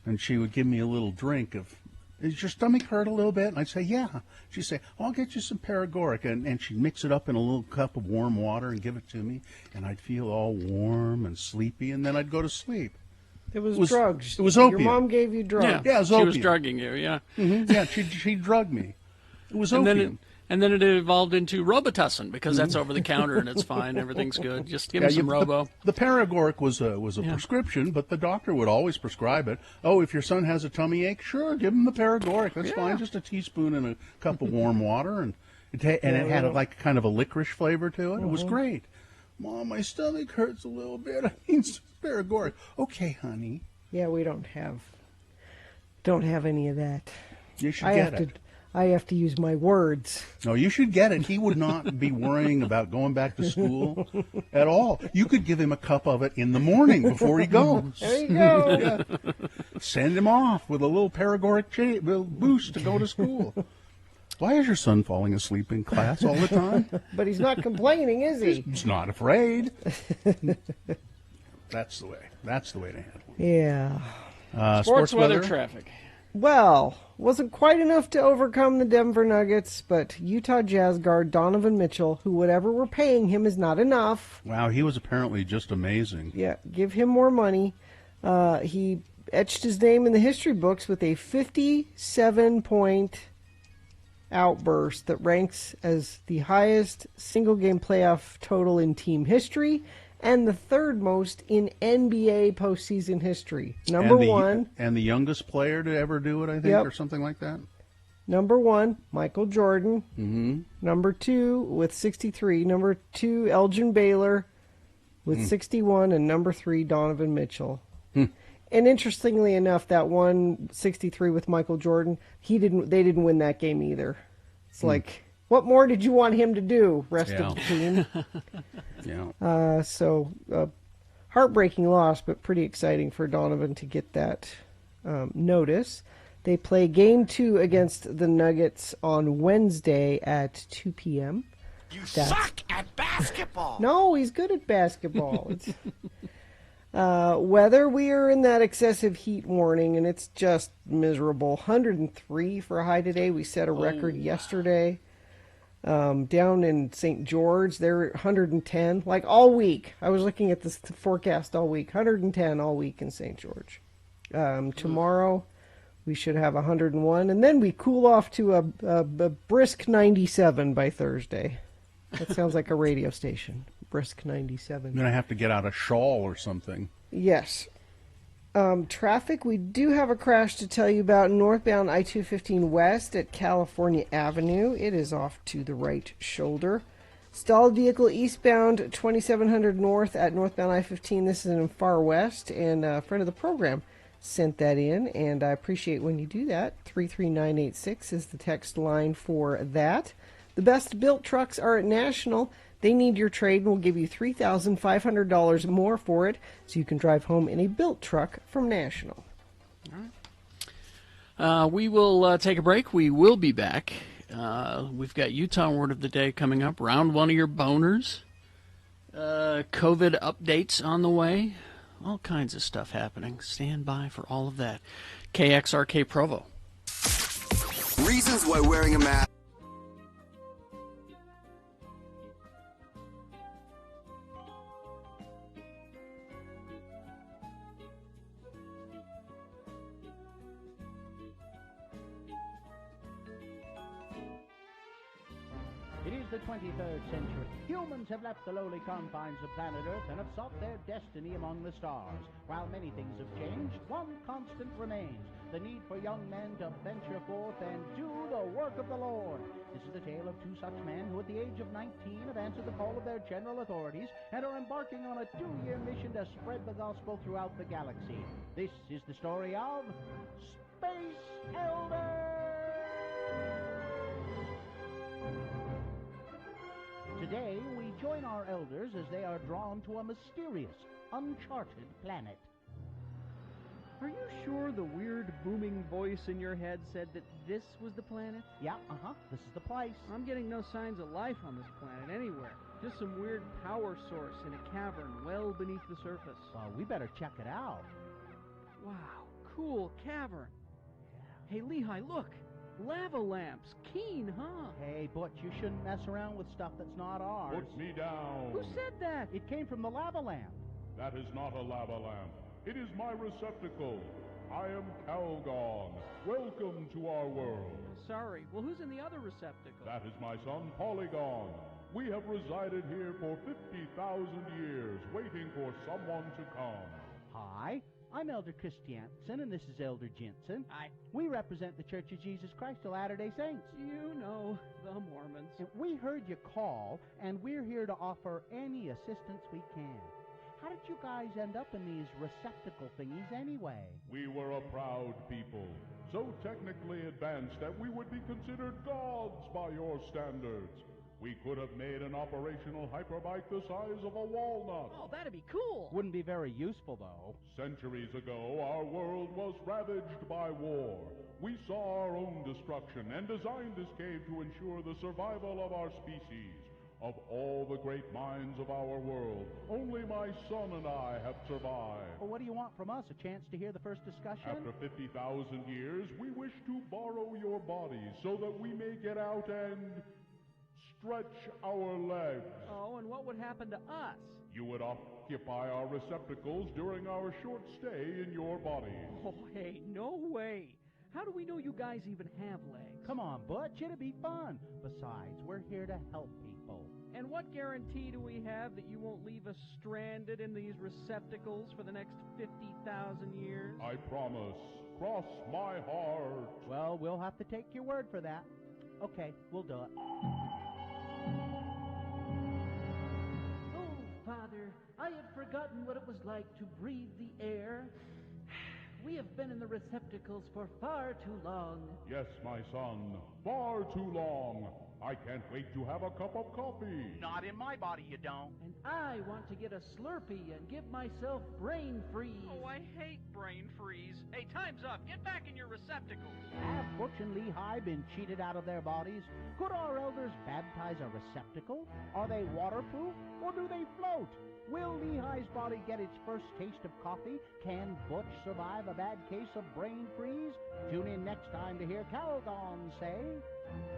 and she would give me a little drink of. Does your stomach hurt a little bit? And I'd say, yeah. She'd say, I'll get you some paregoric. And she'd mix it up in a little cup of warm water and give it to me. And I'd feel all warm and sleepy. And then I'd go to sleep.
It was drugs.
It was opium.
Your mom gave you drugs.
Yeah, it was
she
opium.
was drugging you, yeah.
Mm-hmm. Yeah, she drugged me. It was opium.
And then it evolved into Robitussin, because that's over the counter and it's fine. Everything's good. Just give me some Robo.
The paregoric was a prescription, but the doctor would always prescribe it. Oh, if your son has a tummy ache, sure, give him the paregoric. That's fine. Just a teaspoon in a cup of warm water, and it had kind of a licorice flavor to it. It was great. Mom, my stomach hurts a little bit. I need some paregoric. Okay, honey.
Yeah, we don't have any of that.
You should get it.
I have to use my words.
No, you should get it. He would not be worrying about going back to school at all. You could give him a cup of it in the morning before he goes.
There you go.
Yeah. Send him off with a little paregoric boost to go to school. Why is your son falling asleep in class all the time?
But he's not complaining, is he?
He's not afraid. That's the way. That's the way to handle it.
Yeah.
Sports weather traffic.
Well, wasn't quite enough to overcome the Denver Nuggets, but Utah Jazz guard Donovan Mitchell, who whatever we're paying him is not enough.
Wow, he was apparently just amazing.
Yeah, give him more money. He etched his name in the history books with a 57-point outburst that ranks as the highest single-game playoff total in team history and the third most in NBA postseason history. Number one.
And the youngest player to ever do it, I think, or something like that.
Number one, Michael Jordan.
Mm-hmm.
Number two, with 63. Number two, Elgin Baylor. with 61 and number 3, Donovan Mitchell. And interestingly enough, that one 63 with Michael Jordan, they didn't win that game either. It's like, what more did you want him to do, rest of the team? So heartbreaking loss, but pretty exciting for Donovan to get that notice. They play Game 2 against the Nuggets on Wednesday at 2 p.m.
Suck at basketball!
No, he's good at basketball. Weather, we are in that excessive heat warning, and it's just miserable. 103 for a high today. We set a record yesterday. Down in St. George, they're at 110, like all week. I was looking at this forecast all week. 110 all week in St. George. Tomorrow, we should have 101, and then we cool off to a brisk 97 by Thursday. That sounds like a radio station. Brisk 97.
I'm going to have to get out a shawl or something.
Yes. Traffic, we do have a crash to tell you about northbound I-215 West at California Avenue. It is off to the right shoulder. Stalled vehicle eastbound 2700 North at northbound I-15. This is in Far West, and a friend of the program sent that in, and I appreciate when you do that. 33986 is the text line for that. The best built trucks are at National. They need your trade and will give you $3,500 more for it, so you can drive home in a built truck from National.
All right. We will take a break. We will be back. We've got Utah Word of the Day coming up. Round one of your boners. COVID updates on the way. All kinds of stuff happening. Stand by for all of that. KXRK Provo.
Reasons why wearing a mask.
It is the 23rd century. Humans have left the lowly confines of planet Earth and have sought their destiny among the stars. While many things have changed, one constant remains: the need for young men to venture forth and do the work of the Lord. This is the tale of two such men who at the age of 19 have answered the call of their general authorities and are embarking on a 2-year mission to spread the gospel throughout the galaxy. This is the story of Space Elders! Today, we join our elders as they are drawn to a mysterious, uncharted planet.
Are you sure the weird booming voice in your head said that this was the planet?
Yeah, this is the place.
I'm getting no signs of life on this planet anywhere. Just some weird power source in a cavern well beneath the surface.
Well, we better check it out.
Wow, cool cavern. Hey, Lehi, look. Lava lamps. Keen, huh?
Hey, Butch, you shouldn't mess around with stuff that's not ours.
Put me down.
Who said that?
It came from the lava lamp.
That is not a lava lamp. It is my receptacle. I am Calgon. Welcome to our world.
Sorry. Well, who's in the other receptacle?
That is my son, Polygon. We have resided here for 50,000 years, waiting for someone to come.
Hi. I'm Elder Christiansen, and this is Elder Jensen.
Hi.
We represent the Church of Jesus Christ of Latter-day Saints.
You know, the Mormons.
And we heard you call, and we're here to offer any assistance we can. How did you guys end up in these receptacle thingies anyway?
We were a proud people, so technically advanced that we would be considered gods by your standards. We could have made an operational hyperbike the size of a walnut.
Oh, that'd be cool.
Wouldn't be very useful, though.
Centuries ago, our world was ravaged by war. We saw our own destruction and designed this cave to ensure the survival of our species. Of all the great minds of our world, only my son and I have survived.
Well, what do you want from us? A chance to hear the first discussion?
After 50,000 years, we wish to borrow your bodies so that we may get out and stretch our legs.
Oh, and what would happen to us?
You would occupy our receptacles during our short stay in your bodies.
Oh, hey, no way. How do we know you guys even have legs?
Come on, Butch, it'll be fun. Besides, we're here to help people.
And what guarantee do we have that you won't leave us stranded in these receptacles for the next 50,000 years?
I promise. Cross my heart.
Well, we'll have to take your word for that. Okay, we'll do it.
Oh, Father,
I had forgotten what it was like to breathe the air. We have been in the receptacles for far too long.
Yes, my son, far too long. I can't wait to have a cup of coffee.
Not in my body, you don't.
And I want to get a Slurpee and give myself brain freeze.
Oh, I hate brain freeze. Hey, time's up. Get back in your receptacles.
Have Butch and Lehigh been cheated out of their bodies? Could our elders baptize a receptacle? Are they waterproof or do they float? Will Lehigh's body get its first taste of coffee? Can Butch survive a bad case of brain freeze? Tune in next time to hear Calgon say...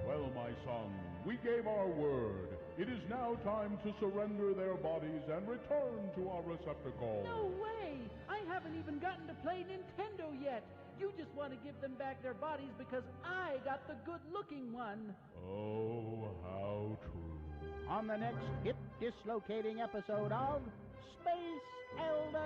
Well, my son, we gave our word. It is now time to surrender their bodies and return to our receptacle.
No way! I haven't even gotten to play Nintendo yet. You just want to give them back their bodies because I got the good-looking one.
Oh, how true.
On the next hip-dislocating episode of Space Elders.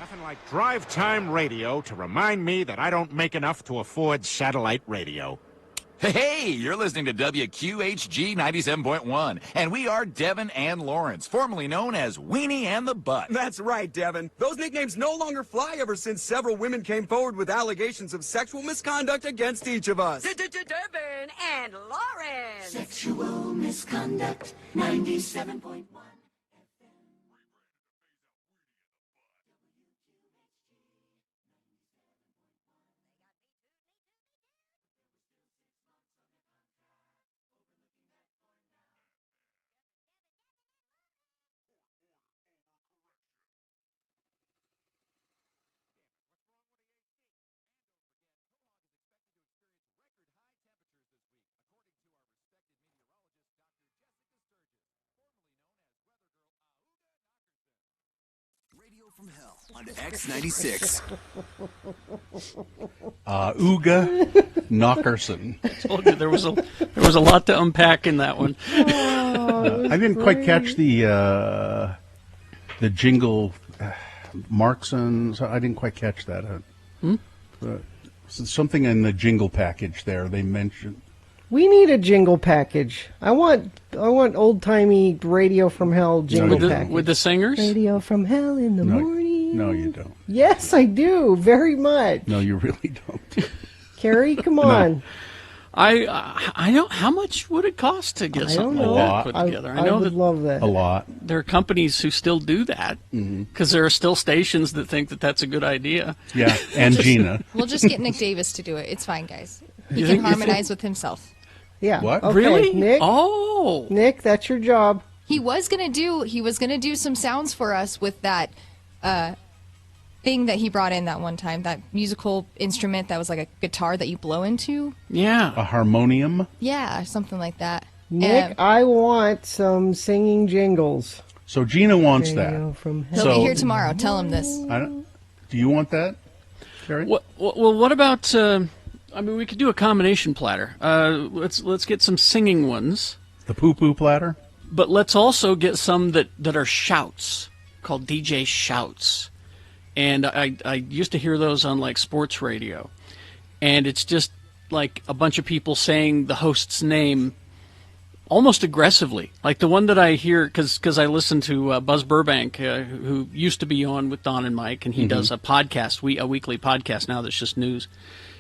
Nothing like drive time radio to remind me that I don't make enough to afford satellite radio.
Hey, you're listening to WQHG 97.1, and we are Devin and Lawrence, formerly known as Weenie and the Butt.
That's right, Devin. Those nicknames no longer fly ever since several women came forward with allegations of sexual misconduct against each of us.
Devin and Lawrence.
Sexual misconduct, 97.1.
Radio from Hell on X96.
Uga Knockerson.
I told you there was a lot to unpack in that one.
I didn't quite catch the jingle Markson. So I didn't quite catch that. Something in the jingle package there they mentioned.
We need a jingle package. I want old timey Radio from Hell jingle package
with the singers.
Radio from Hell in the morning.
No, you don't.
Yes, I do very much.
No, you really don't.
Carrie, come on.
I don't. How much would it cost to get something like that put together?
I know would love that.
A lot.
There are companies who still do that because there are still stations that think that that's a good idea.
Yeah, and Gina.
We'll just get Nick Davis to do it. It's fine, guys. He
You
can
think-
harmonize with himself.
Yeah.
What?
Okay,
Really?
Nick?
Oh.
Nick, that's your job.
He was gonna do some sounds for us with that thing that he brought in that one time, that musical instrument that was like a guitar that you blow into.
Yeah.
A harmonium.
Yeah, something like that.
Nick, I want some singing jingles.
So Gina wants
Radio
that.
from
He'll be here tomorrow. Tell him this.
Do you want that, Carrie?
Well, what about? I mean, we could do a combination platter. Let's get some singing ones.
The poo-poo platter.
But let's also get some that are shouts, called DJ shouts. And I used to hear those on like sports radio, and it's just like a bunch of people saying the host's name almost aggressively. Like the one that I hear, because I listen to Buzz Burbank, who used to be on with Don and Mike, and he does a podcast, a weekly podcast now that's just news.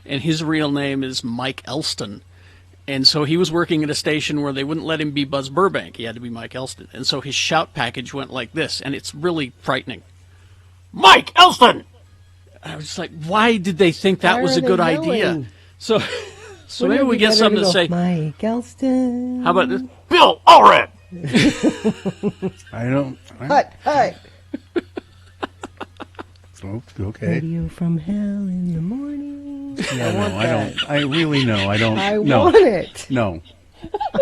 And his real name is Mike Elston. And so he was working at a station where they wouldn't let him be Buzz Burbank. He had to be Mike Elston. And so his shout package went like this, and it's really frightening. Mike Elston! I was just like, why did they think that was a good idea? So maybe we get something to say.
Mike Elston.
How about this? Bill Allred!
I don't.
Hut.
Oh, okay.
Radio from hell in the morning.
Yeah, I don't. I really know. I don't.
I
no.
want it.
No.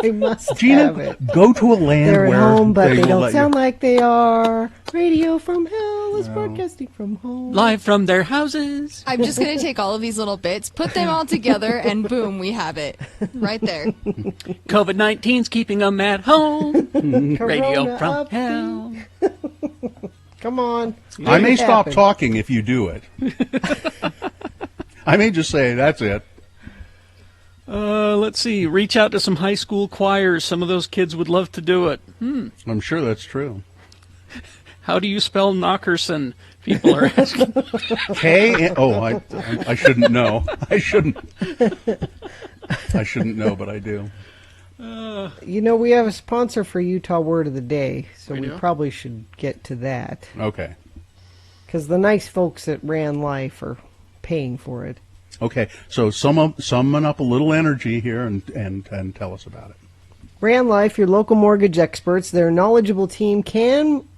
I must
Gina,
have it.
go to a land
They're
where
at home, but they
will
don't
let
sound
you.
like they are. Radio from hell is broadcasting from home.
Live from their houses.
I'm just going to take all of these little bits, put them all together, and boom, we have it. Right there.
COVID-19's keeping them at home. Radio
Corona
from
upbeat.
hell.
Come on.
I may
Make it
stop
happen.
talking if you do it. I may just say that's it.
Let's see. Reach out to some high school choirs. Some of those kids would love to do it.
I'm sure that's true.
How do you spell Knockerson? People are asking.
I shouldn't know. I shouldn't know, but I do.
We have a sponsor for Utah Word of the Day, so we
do?
probably should get to that.
Okay.
Because the nice folks at Ran Life are paying for it.
Okay. So summon up a little energy here and tell us about it.
Ran Life, your local mortgage experts, their knowledgeable team can...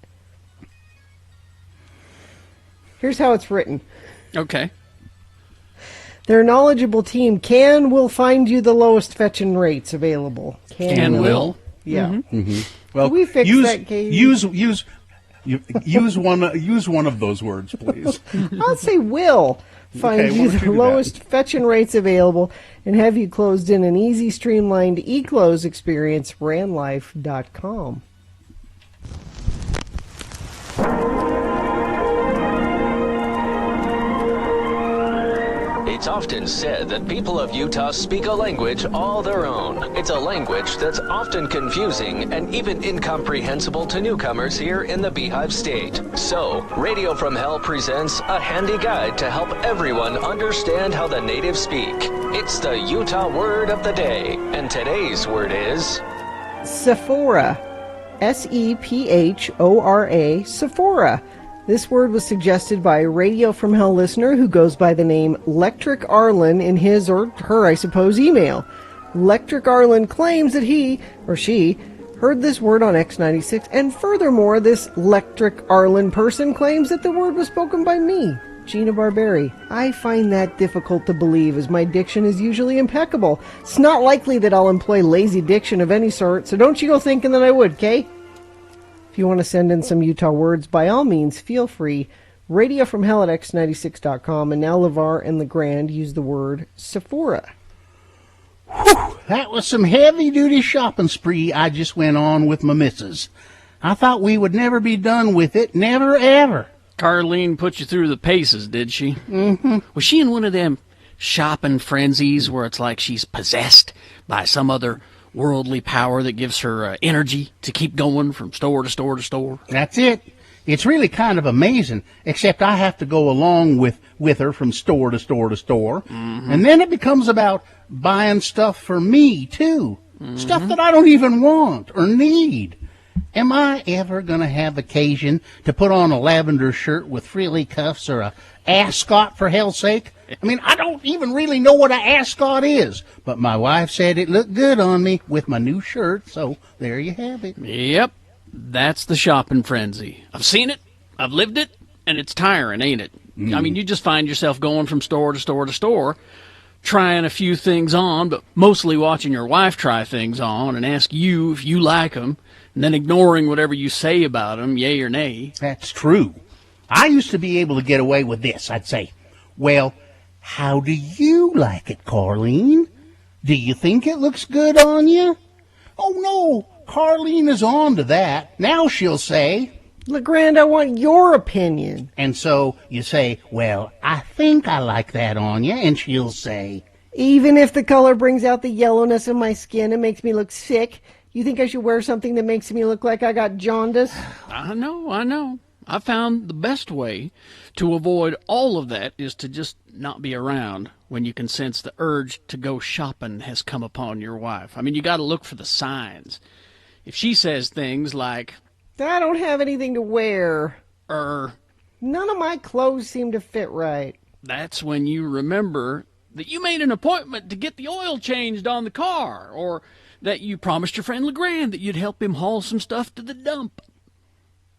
Here's how it's written.
Okay.
Their knowledgeable team will find you the lowest fetching rates available.
Can will.
Yeah.
Mm-hmm. Well,
we fix that, Katie?
Use one of those words, please.
I'll say will find
Okay, why
you
don't
the
you do
lowest fetching rates available and have you closed in an easy, streamlined e-close experience. ranlife.com.
It's often said that people of Utah speak a language all their own. It's a language that's often confusing and even incomprehensible to newcomers here in the Beehive State. So, Radio from Hell presents a handy guide to help everyone understand how the natives speak. It's the Utah Word of the Day, and today's word is...
Sephora. Sephora. Sephora. This word was suggested by a Radio from Hell listener who goes by the name Lectric Arlen in his or her, I suppose, email. Lectric Arlen claims that he or she heard this word on X96, and furthermore, this Lectric Arlen person claims that the word was spoken by me, Gina Barberi. I find that difficult to believe, as my diction is usually impeccable. It's not likely that I'll employ lazy diction of any sort, so don't you go thinking that I would, Kay? If you want to send in some Utah words, by all means, feel free. Radio from Hell at X96.com. And now LeVar and LeGrand use the word Sephora.
Whew, that was some heavy-duty shopping spree I just went on with my missus. I thought we would never be done with it, never ever.
Carlene put you through the paces, did she?
Mm-hmm.
Was she in one of them shopping frenzies where it's like she's possessed by some other worldly power that gives her energy to keep going from store to store to store?
That's it. It's really kind of amazing, except I have to go along with her from store to store to store.
Mm-hmm.
And then it becomes about buying stuff for me, too.
Mm-hmm.
Stuff that I don't even want or need. Am I ever going to have occasion to put on a lavender shirt with frilly cuffs or a ascot, for hell's sake? I mean, I don't even really know what an ascot is, but my wife said it looked good on me with my new shirt, so there you have it.
Yep, that's the shopping frenzy. I've seen it, I've lived it, and it's tiring, ain't it? I mean, you just find yourself going from store to store to store, trying a few things on, but mostly watching your wife try things on and ask you if you like them, and then ignoring whatever you say about them, yay or nay.
That's true. I used to be able to get away with this. I'd say, well, how do you like it, Carlene? Do you think it looks good on you? Oh, no, Carlene is on to that. Now she'll say,
LeGrand, I want your opinion.
And so you say, well, I think I like that on you. And she'll say,
Even if the color brings out the yellowness of my skin and makes me look sick, you think I should wear something that makes me look like I got jaundice?
I know. I found the best way to avoid all of that is to just not be around when you can sense the urge to go shopping has come upon your wife. I mean, you got to look for the signs. If she says things like,
I don't have anything to wear.
None
of my clothes seem to fit right.
That's when you remember that you made an appointment to get the oil changed on the car, or that you promised your friend LeGrand that you'd help him haul some stuff to the dump.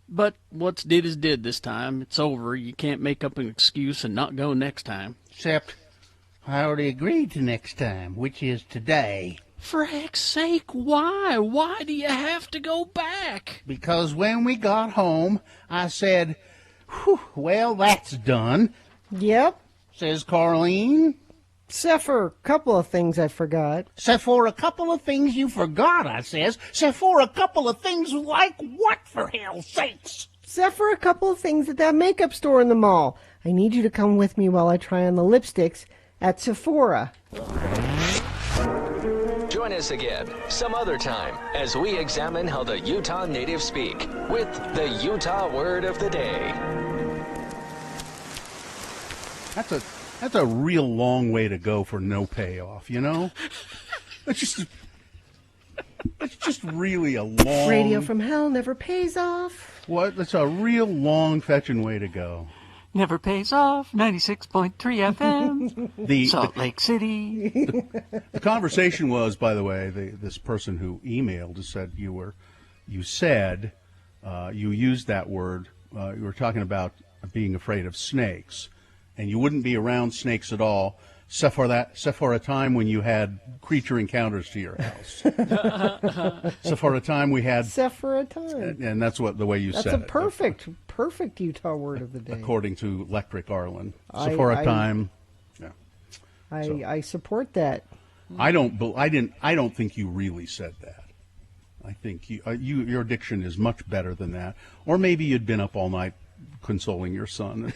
But what's did is did this time. It's over. You can't make up an excuse and not go next time.
Except I already agreed to next time, which is today.
For heck's sake, why? Why do you have to go back?
Because when we got home, I said, "Whew, well, that's done."
Yep,
says Carlene.
Except for a couple of things I forgot.
Except for a couple of things you forgot, I says. Except for a couple of things like what, for hell's sakes?
Except for a couple of things at that makeup store in the mall. I need you to come with me while I try on the lipsticks at Sephora.
Join us again some other time as we examine how the Utah natives speak with the Utah word of the day.
That's a real long way to go for no payoff, you know? It's just really a long...
Radio from hell never pays off.
What? That's a real long fetching way to go.
Never pays off, 96.3 FM, Salt Lake City.
The conversation was, by the way, this person who emailed said you used that word, you were talking about being afraid of snakes. And you wouldn't be around snakes at all, except for a time when you had creature encounters to your house. Except for a time we had.
Except for a time.
And that's the way you said it.
That's a perfect Utah word of the day.
According to Electric Arlen. Except for a time. Yeah.
I support that.
I don't think you really said that. I think your diction is much better than that. Or maybe you'd been up all night consoling your son.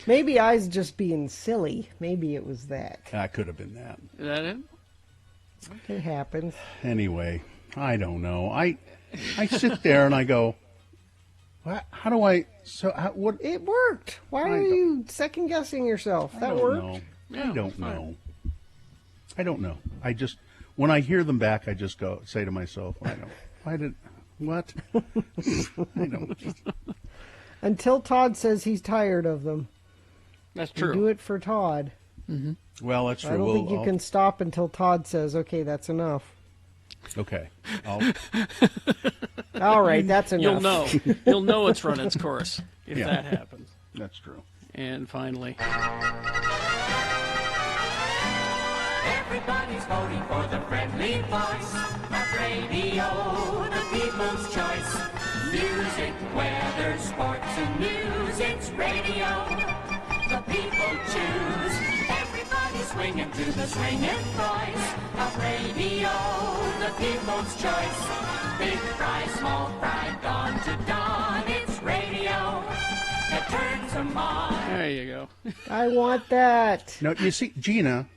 Maybe I was just being silly. Maybe it was that.
That could have been that.
Is that it?
It happens.
Anyway, I don't know. I sit there and I go, how do I? What?
It worked. Why are you second guessing yourself? That worked.
I don't know. I don't know. I just when I hear them back, I just say to myself, what? I don't.
Until Todd says he's tired of them.
That's true.
You do it for Todd.
Mm-hmm.
Well, that's true.
I don't think you can stop until Todd says, okay, that's enough.
Okay.
All right, that's enough.
You'll know it's run its course if that happens.
That's true.
And finally.
Everybody's voting for the friendly voice of radio, the people's choice. Music, weather, sports, and news, it's radio. The people choose. Everybody swinging to the swinging voice of radio, the people's choice. Big fry, small fry, dawn to dawn, it's radio that turns them on.
There you go.
I want that.
No, you see, Gina,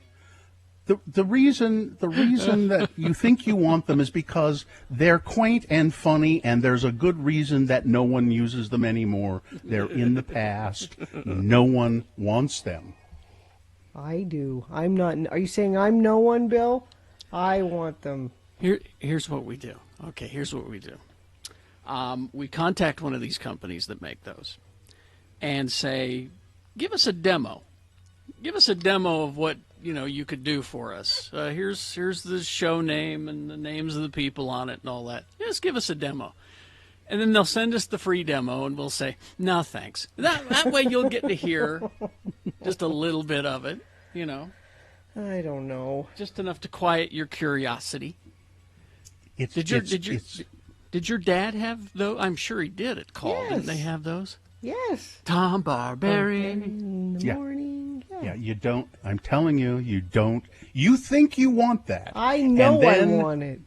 the reason that you think you want them is because they're quaint and funny, and there's a good reason that no one uses them anymore. They're in the past. No one wants them.
I do. I'm not. Are you saying I'm no one, Bill? I want them.
Here's what we do. Okay, here's what we do. We contact one of these companies that make those and say, give us a demo. Give us a demo of what you could do for us. Here's the show name and the names of the people on it and all that. Just give us a demo. And then they'll send us the free demo and we'll say, no, thanks. That way you'll get to hear just a little bit of it,
I don't know.
Just enough to quiet your curiosity. Did your dad have those? I'm sure he did at Call.
Yes.
Didn't they have those?
Yes.
Tom Barberi.
In the morning.
Yeah, you don't. I'm telling you, you don't. You think you want that.
I know I want it.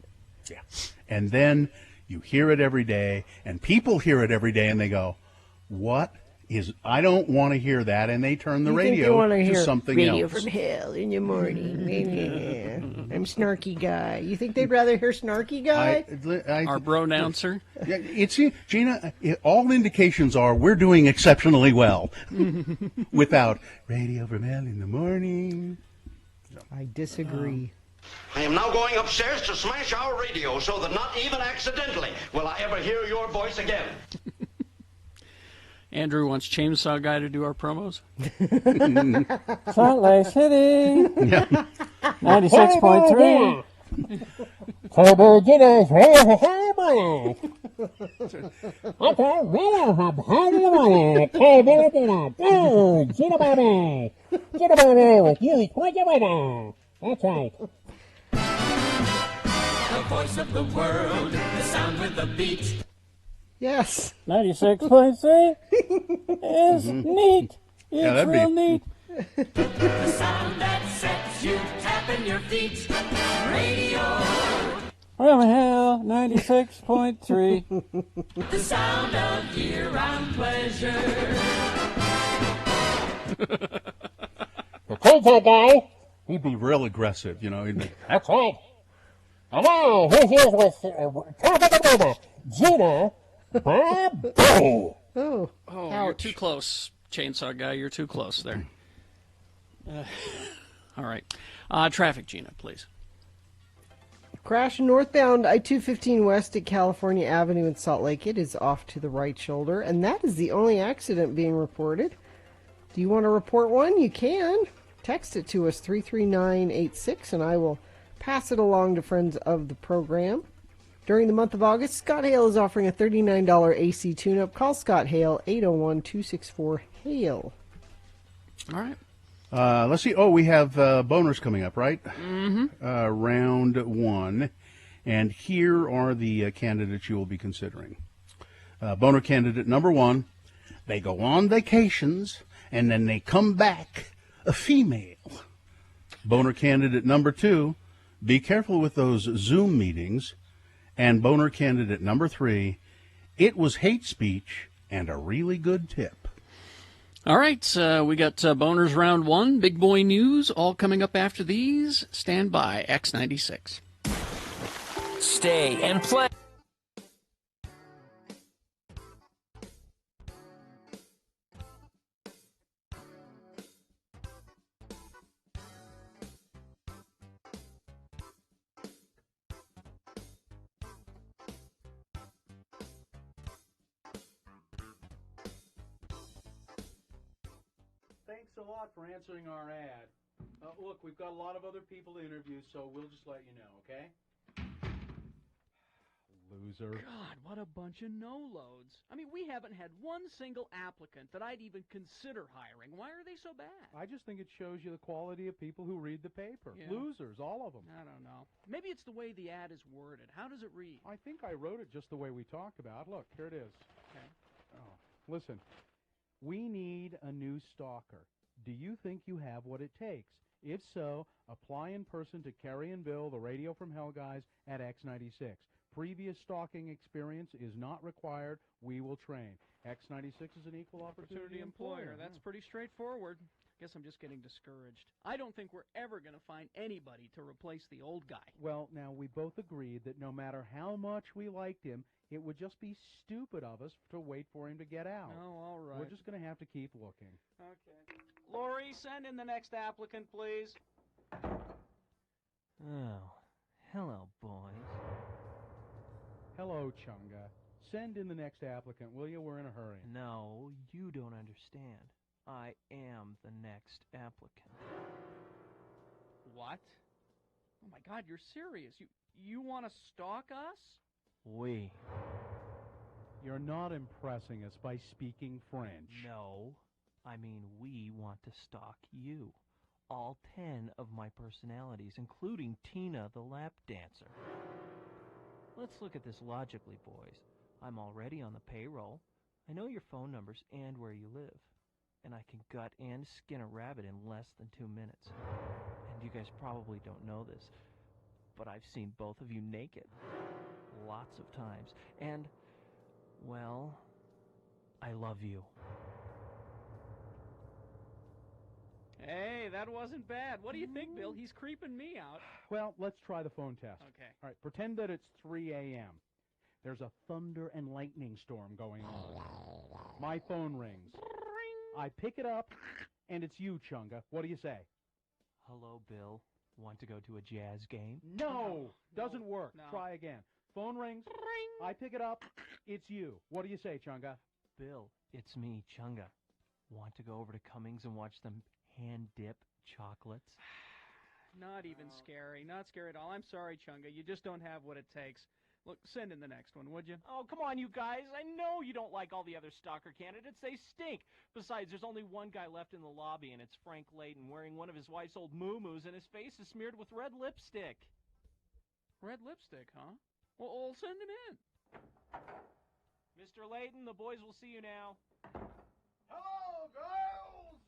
Yeah. And then you hear it every day, and people hear it every day, and they go, what I don't want to hear that, and they turn the
You think they
radio
wanna
to
hear
something
Radio
else.
from Hell in the morning. I'm snarky guy. You think they'd rather hear snarky guy?
Our bro-nouncer?
Yeah, it's Gina. All indications are we're doing exceptionally well without Radio from Hell in the morning.
I disagree.
I am now going upstairs to smash our radio so that not even accidentally will I ever hear your voice again.
Andrew wants Chainsaw Guy to do our promos.
Salt Lake City.
Yeah.
96.3. That's right.
The voice of the world, the sound with the beat.
Yes.
96.3 is neat.
Yeah,
It's
that'd be-
real neat.
The sound that sets you tapping your feet. Radio.
From Hell 96.3.
The sound of year-round pleasure.
The Chainsaw Guy.
He'd be real aggressive, you know.
That's right. And now, here's with Gina Bob.
Oh,
you're too close, Chainsaw Guy. You're too close there. All right. Traffic, Gina, please.
Crash northbound I-215 west at California Avenue in Salt Lake. It is off to the right shoulder, and that is the only accident being reported. Do you want to report one? You can. Text it to us, 33986, and I will pass it along to friends of the program. During the month of August, Scott Hale is offering a $39 AC tune-up. Call Scott Hale, 801-264-HALE.
All right.
Let's see. Oh, we have boners coming up, right?
Mm-hmm.
Round one. And here are the candidates you will be considering. Boner candidate number one, they go on vacations, and then they come back a female. Boner candidate number two, be careful with those Zoom meetings. And boner candidate number three, it was hate speech and a really good tip.
All right, we got boners round one, big boy news, all coming up after these. Stand by, X96.
Stay and play.
Thanks a lot for answering our ad. Look, we've got a lot of other people to interview, so we'll just let you know, okay? Loser.
God, what a bunch of no-loads. I mean, we haven't had one single applicant that I'd even consider hiring. Why are they so bad?
I just think it shows you the quality of people who read the paper.
Yeah.
Losers, all of them.
I don't know. Maybe it's the way the ad is worded. How does it read?
I think I wrote it just the way we talked about. Look, here it is.
Okay.
Oh, listen. We need a new stalker. Do you think you have what it takes? If so, apply in person to Kerry and Bill, the Radio from Hell guys, at X96. Previous stalking experience is not required. We will train. X96 is an equal opportunity employer.
That's pretty straightforward. Guess I'm just getting discouraged. I don't think we're ever going to find anybody to replace the old guy.
Well, now, we both agreed that no matter how much we liked him, it would just be stupid of us to wait for him to get out.
Oh, all right.
We're just going to have to keep looking.
Okay. Lori, send in the next applicant, please.
Oh, hello, boys.
Hello, Chunga. Send in the next applicant, will you? We're in a hurry.
No, you don't understand. I am the next applicant.
What? Oh my God, you're serious. You want to stalk us?
We.
You're not impressing us by speaking French.
No, I mean we want to stalk you. All 10 of my personalities, including Tina the lap dancer. Let's look at this logically, boys. I'm already on the payroll. I know your phone numbers and where you live. And I can gut and skin a rabbit in less than 2 minutes. And you guys probably don't know this, but I've seen both of you naked. Lots of times. And, well, I love you.
Hey, that wasn't bad. What do you think, Bill? He's creeping me out.
Well, let's try the phone test.
Okay.
All right, pretend that it's 3 a.m. There's a thunder and lightning storm going on. My phone rings. I pick it up, and it's you, Chunga. What do you say?
Hello, Bill. Want to go to a jazz game?
No, doesn't work.
No.
Try again. Phone rings. I pick it up. It's you. What do you say, Chunga?
Bill, it's me, Chunga. Want to go over to Cummings and watch them hand-dip chocolates?
Not even scary. Not scary at all. I'm sorry, Chunga. You just don't have what it takes. Look, send in the next one, would you?
Oh, come on, you guys. I know you don't like all the other Stalker candidates. They stink. Besides, there's only one guy left in the lobby, and it's Frank Layton wearing one of his wife's old moo-moos, and his face is smeared with red lipstick.
Red lipstick, huh? Well, we'll send him in.
Mr. Layton, the boys will see you now.
Hello, girls!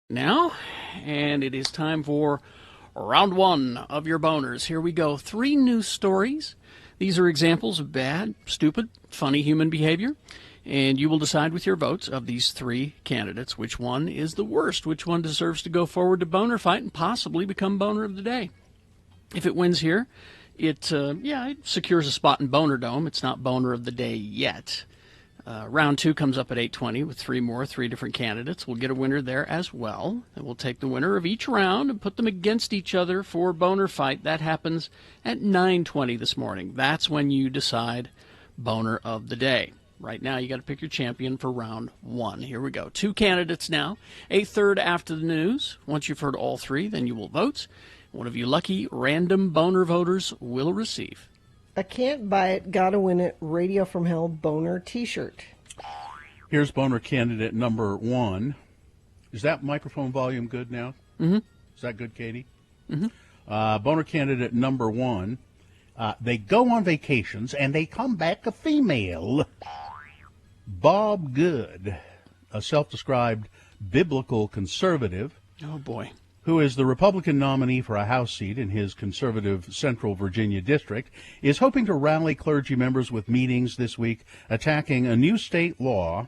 Now, and it is time for round one of your boners. Here we go. 3 news stories. These are examples of bad, stupid, funny human behavior, and you will decide with your votes of these 3 candidates which one is the worst, which one deserves to go forward to boner fight and possibly become boner of the day. If it wins here, it secures a spot in Boner Dome. It's not boner of the day yet. Round 2 comes up at 8:20 with 3 different candidates. We'll get a winner there as well. And we'll take the winner of each round and put them against each other for boner fight. That happens at 9:20 this morning. That's when you decide boner of the day. Right now, you got to pick your champion for round 1. Here we go. 2 candidates now. A third after the news. Once you've heard all 3, then you will vote. One of you lucky random boner voters will receive
I can't buy it, gotta win it, Radio from Hell boner t-shirt.
Here's boner candidate number 1. Is that microphone volume good now?
Mm-hmm.
Is that good, Katie?
Mm-hmm.
Boner candidate number 1. They go on vacations and they come back a female. Bob Good, a self-described biblical conservative.
Oh, boy.
Who is the Republican nominee for a House seat in his conservative Central Virginia district, is hoping to rally clergy members with meetings this week attacking a new state law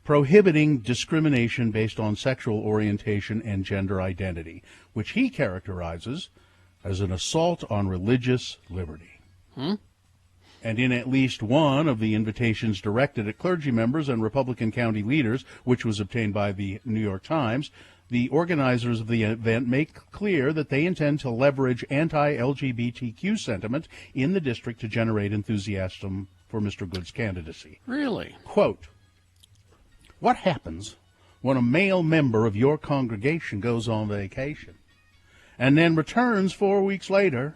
prohibiting discrimination based on sexual orientation and gender identity, which he characterizes as an assault on religious liberty. And in at least one of the invitations directed at clergy members and Republican county leaders, which was obtained by the New York Times, the organizers of the event make clear that they intend to leverage anti-LGBTQ sentiment in the district to generate enthusiasm for Mr. Good's candidacy.
Really?
Quote, "What happens when a male member of your congregation goes on vacation and then returns 4 weeks later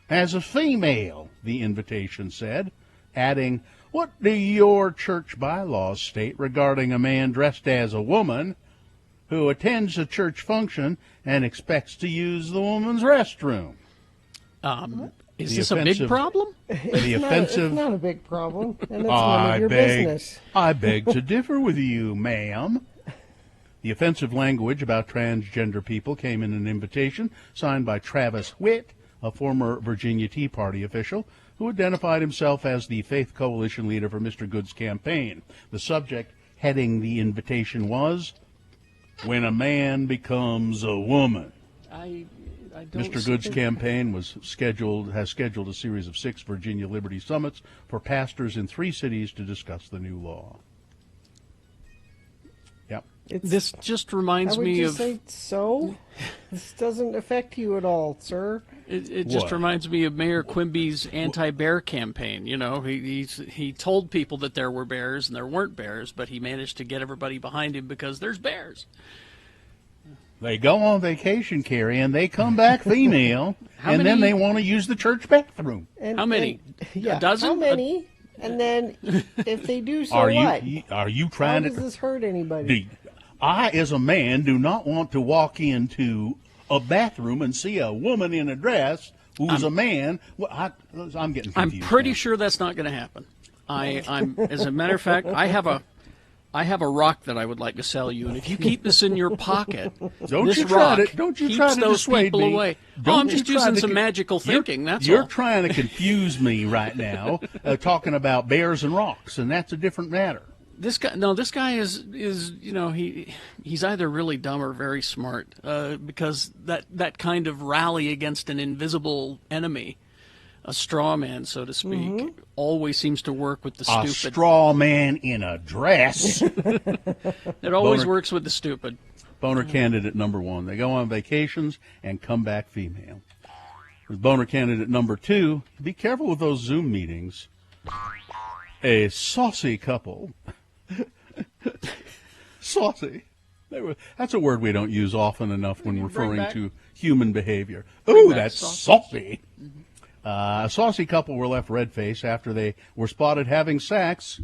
as a female, the invitation said, adding, what do your church bylaws state regarding a man dressed as a woman who attends a church function and expects to use the woman's restroom?
Is this a big problem?
It's not a big problem, and it's none of your business.
I beg to differ with you, ma'am. The offensive language about transgender people came in an invitation signed by Travis Witt, a former Virginia Tea Party official, who identified himself as the Faith Coalition leader for Mr. Good's campaign. The subject heading the invitation was, when a man becomes a woman. Mr. Good's campaign has scheduled a series of 6 Virginia Liberty Summits for pastors in 3 cities to discuss the new law. Yep.
This just reminds me of...
say, so? This doesn't affect you at all, sir.
It just reminds me of Mayor Quimby's anti-bear campaign. You know, he told people that there were bears and there weren't bears, but he managed to get everybody behind him because there's bears.
They go on vacation, Carrie, and they come back female, then they want to use the church bathroom.
How many? A dozen?
How many? And then, if they do, so
what? Are you trying
How does this hurt anybody?
I, as a man, do not want to walk into a bathroom and see a woman in a dress who's a man. Well, I'm getting confused.
I'm pretty sure that's not going to happen. I'm, as a matter of fact, I have a rock that I would like to sell you, and if you keep this in your pocket, this rock keeps those people away. I'm just using some magical thinking.
You're trying to confuse me right now, talking about bears and rocks, and that's a different matter.
This guy is he's either really dumb or very smart, because that kind of rally against an invisible enemy, a straw man, so to speak, always seems to work with the stupid.
A straw man in a dress.
It always works with the stupid.
Boner candidate number 1. They go on vacations and come back female. With boner candidate number 2, be careful with those Zoom meetings. A saucy couple. Saucy. That's a word we don't use often enough when referring to human behavior. Ooh, that's saucy. A saucy couple were left red-faced after they were spotted having sex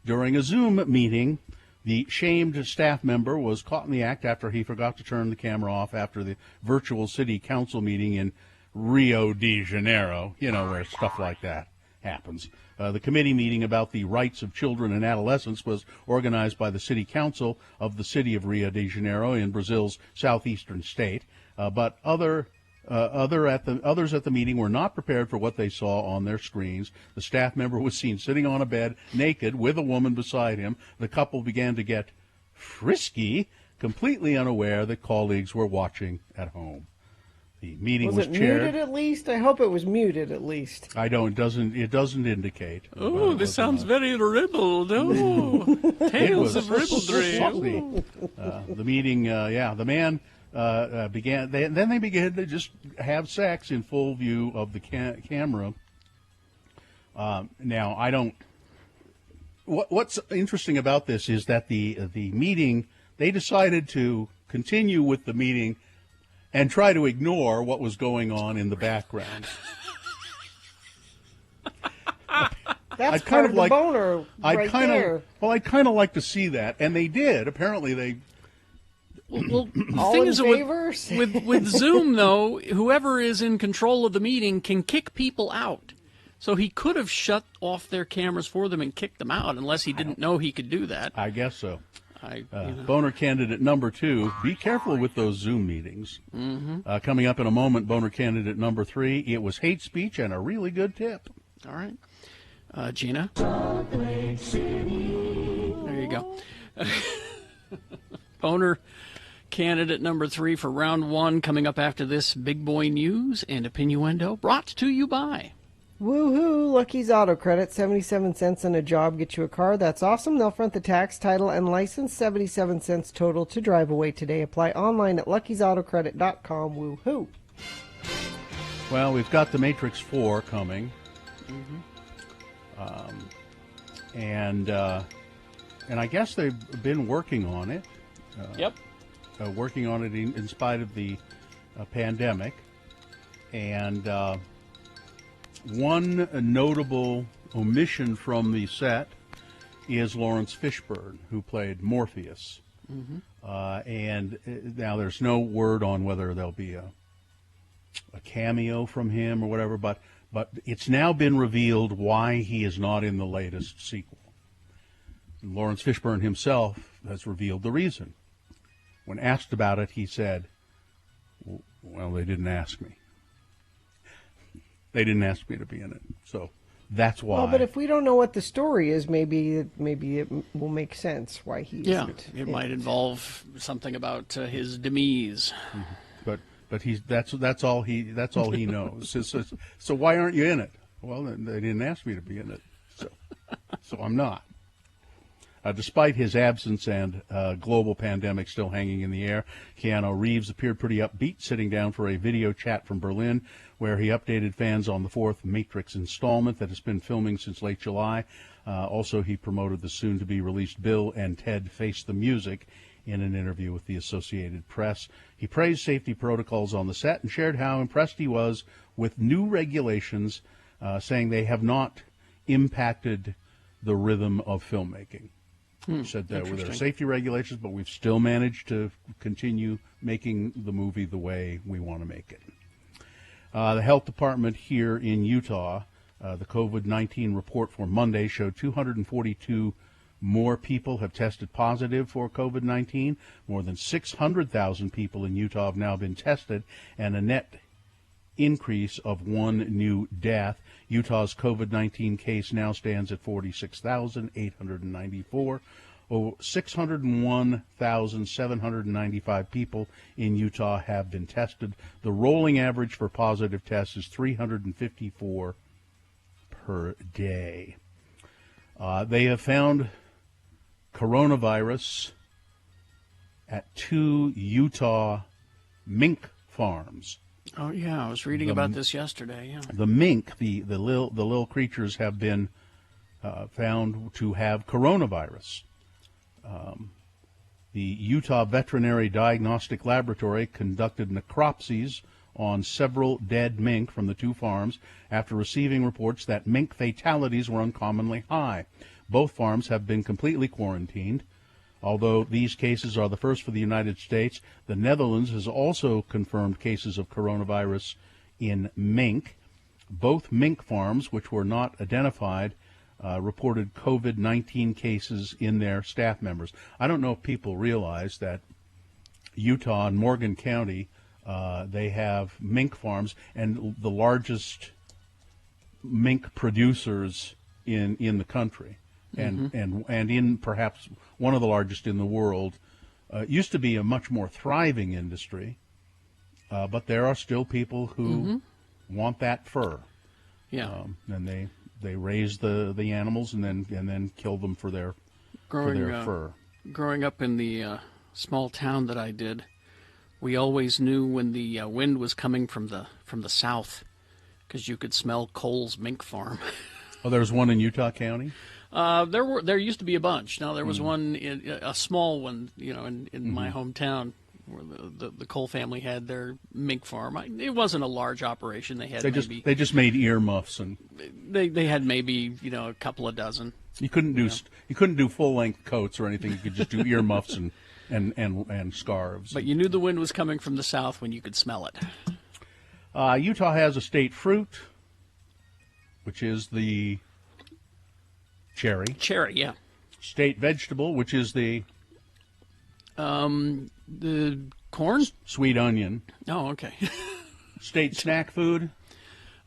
during a Zoom meeting. The shamed staff member was caught in the act after he forgot to turn the camera off after the virtual city council meeting in Rio de Janeiro, where stuff like that happens. The committee meeting about the rights of children and adolescents was organized by the city council of the city of Rio de Janeiro in Brazil's southeastern state, but others at the meeting were not prepared for what they saw on their screens. The staff member was seen sitting on a bed, naked, with a woman beside him. The couple began to get frisky, completely unaware that colleagues were watching at home. The meeting was chaired.
Muted at least? I hope it was muted at least.
It doesn't indicate.
Oh, this sounds very ribald. Oh, tales of ribaldry.
The meeting, the man began. They began to just have sex in full view of the camera. Now, I don't. What's interesting about this is that the meeting, they decided to continue with the meeting and try to ignore what was going on in the background.
That's kind of the boner right there.
Well, I'd kind of like to see that, and they did. Apparently, they.
Well, the thing is, with Zoom, though, whoever is in control of the meeting can kick people out. So he could have shut off their cameras for them and kicked them out, unless he didn't know he could do that.
I guess so. Boner candidate number 2, be careful with those Zoom meetings. Coming up in a moment, boner candidate number 3, it was hate speech and a really good tip.
All right. Gina? There you go. Boner candidate number 3 for round 1 coming up after this big boy news and opinioendo brought to you by...
Woohoo! Lucky's Auto Credit, 77 cents on a job, get you a car. That's awesome. They'll front the tax, title, and license. 77 cents total to drive away today. Apply online at luckysautocredit.com. Woohoo!
Well, we've got The Matrix 4 coming. And I guess they've been working on it.
Yep.
Working on it in spite of the pandemic. And one notable omission from the set is Lawrence Fishburne, who played Morpheus. And now there's no word on whether there'll be a cameo from him or whatever, but it's now been revealed why he is not in the latest sequel. And Lawrence Fishburne himself has revealed the reason. When asked about it, he said, well, they didn't ask me. They didn't ask me to be in it, so that's why.
Well, but if we don't know what the story is, maybe it will make sense why he isn't.
It might involve something about his demise.
But that's all he knows. So why aren't you in it? Well, they didn't ask me to be in it, so I'm not. Despite his absence and global pandemic still hanging in the air, Keanu Reeves appeared pretty upbeat, sitting down for a video chat from Berlin, where he updated fans on the fourth Matrix installment that has been filming since late July. Also, he promoted the soon-to-be-released Bill and Ted Face the Music in an interview with the Associated Press. He praised safety protocols on the set and shared how impressed he was with new regulations, saying they have not impacted the rhythm of filmmaking. He said that there are safety regulations, but we've still managed to continue making the movie the way we want to make it. The health department here in Utah, the COVID-19 report for Monday showed 242 more people have tested positive for COVID-19. More than 600,000 people in Utah have now been tested, and a net increase of one new death. Utah's COVID-19 case now stands at 46,894. 601,795 people in Utah have been tested. The rolling average for positive tests is 354 per day. They have found coronavirus at 2 Utah mink farms.
Oh yeah, I was reading about this yesterday. Yeah,
the mink, the little creatures have been found to have coronavirus. The Utah Veterinary Diagnostic Laboratory conducted necropsies on several dead mink from the 2 farms after receiving reports that mink fatalities were uncommonly high. Both farms have been completely quarantined. Although these cases are the first for the United States, the Netherlands has also confirmed cases of coronavirus in mink. Both mink farms, which were not identified, reported COVID-19 cases in their staff members. I don't know if people realize that Utah and Morgan County, they have mink farms, and the largest mink producers in the country, and in perhaps one of the largest in the world. Used to be a much more thriving industry, but there are still people who want that fur.
Yeah,
and they raise the animals and then kill them for their fur.
Growing up in the small town that I did, we always knew when the wind was coming from the south, because you could smell Cole's mink farm.
Oh, there's one in Utah County?
There used to be a bunch. Now there was one, a small one, in my hometown, where the Cole family had their mink farm. It wasn't a large operation. They
just made earmuffs, and
they had maybe a couple of dozen.
You couldn't do full length coats or anything. You could just do earmuffs and scarves.
But you knew the wind was coming from the south when you could smell it.
Utah has a state fruit, which is the cherry.
Cherry, yeah.
State vegetable, which is the
corn?
Sweet onion.
Oh, okay.
State snack food?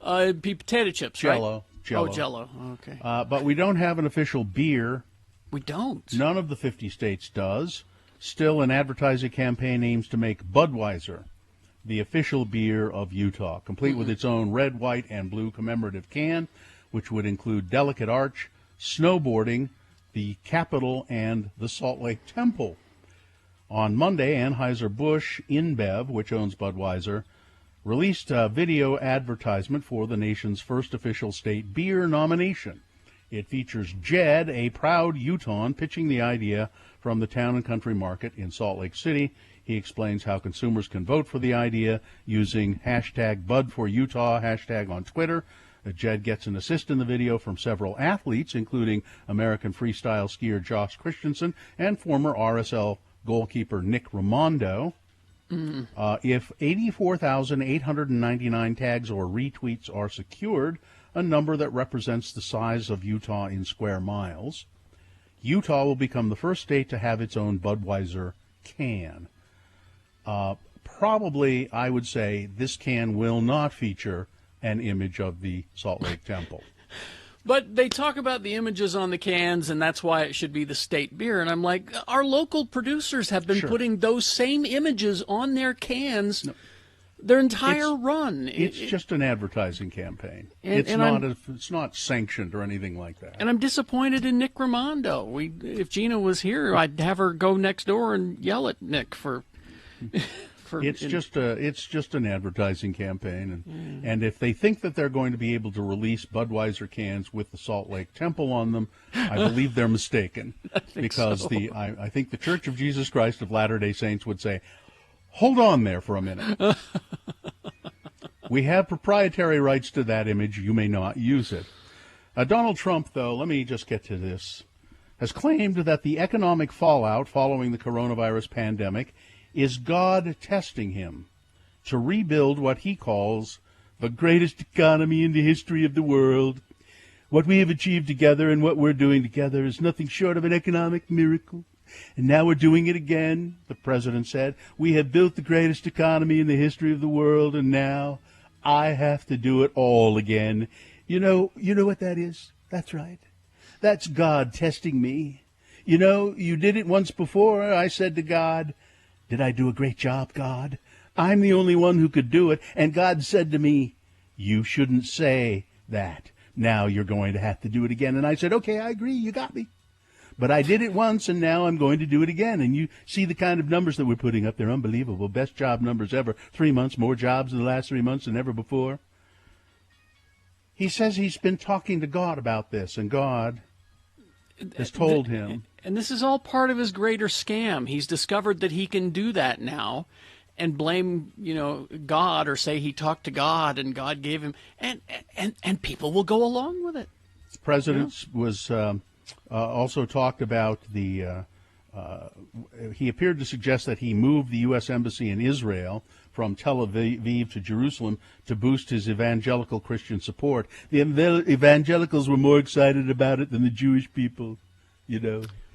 Potato chips,
Jello.
right?
Jello.
Oh, Jello. Okay.
But we don't have an official beer.
We don't.
None of the 50 states does. Still, an advertising campaign aims to make Budweiser the official beer of Utah, complete with its own red, white, and blue commemorative can, which would include Delicate Arch, snowboarding, the Capitol, and the Salt Lake Temple. On Monday, Anheuser-Busch InBev, which owns Budweiser, released a video advertisement for the nation's first official state beer nomination. It features Jed, a proud Utahn, pitching the idea from the Town and Country Market in Salt Lake City. He explains how consumers can vote for the idea using hashtag #BudForUtah hashtag on Twitter. Jed gets an assist in the video from several athletes, including American freestyle skier Josh Christensen and former RSL goalkeeper Nick Raimondo. If 84,899 tags or retweets are secured, a number that represents the size of Utah in square miles, Utah will become the first state to have its own Budweiser can. Probably, I would say, this can will not feature an image of the Salt Lake Temple.
But they talk about the images on the cans, and that's why it should be the state beer. And I'm like, our local producers have been putting those same images on their cans their entire run.
It's just an advertising campaign. It's not sanctioned or anything like that.
And I'm disappointed in Nick Raimondo. If Gina was here, I'd have her go next door and yell at Nick for...
It's just an advertising campaign, and if they think that they're going to be able to release Budweiser cans with the Salt Lake Temple on them, I believe they're mistaken. Because I think the Church of Jesus Christ of Latter-day Saints would say, hold on there for a minute. We have proprietary rights to that image. You may not use it. Donald Trump, though, let me just get to this, has claimed that the economic fallout following the coronavirus pandemic is God testing him to rebuild what he calls the greatest economy in the history of the world. What we have achieved together and what we're doing together is nothing short of an economic miracle. And now we're doing it again, the president said. We have built the greatest economy in the history of the world, and now I have to do it all again. You know what that is? That's right. That's God testing me. You did it once before. I said to God, did I do a great job, God? I'm the only one who could do it. And God said to me, you shouldn't say that. Now you're going to have to do it again. And I said, okay, I agree. You got me. But I did it once, and now I'm going to do it again. And you see the kind of numbers that we're putting up. They're unbelievable. Best job numbers ever. 3 months, more jobs in the last 3 months than ever before. He says he's been talking to God about this, and God has told him.
And this is all part of his greater scam. He's discovered that he can do that now and blame, God, or say he talked to God and God gave him, and people will go along with it.
The president was also talked about he appeared to suggest that he moved the U.S. Embassy in Israel from Tel Aviv to Jerusalem to boost his evangelical Christian support. The evangelicals were more excited about it than the Jewish people,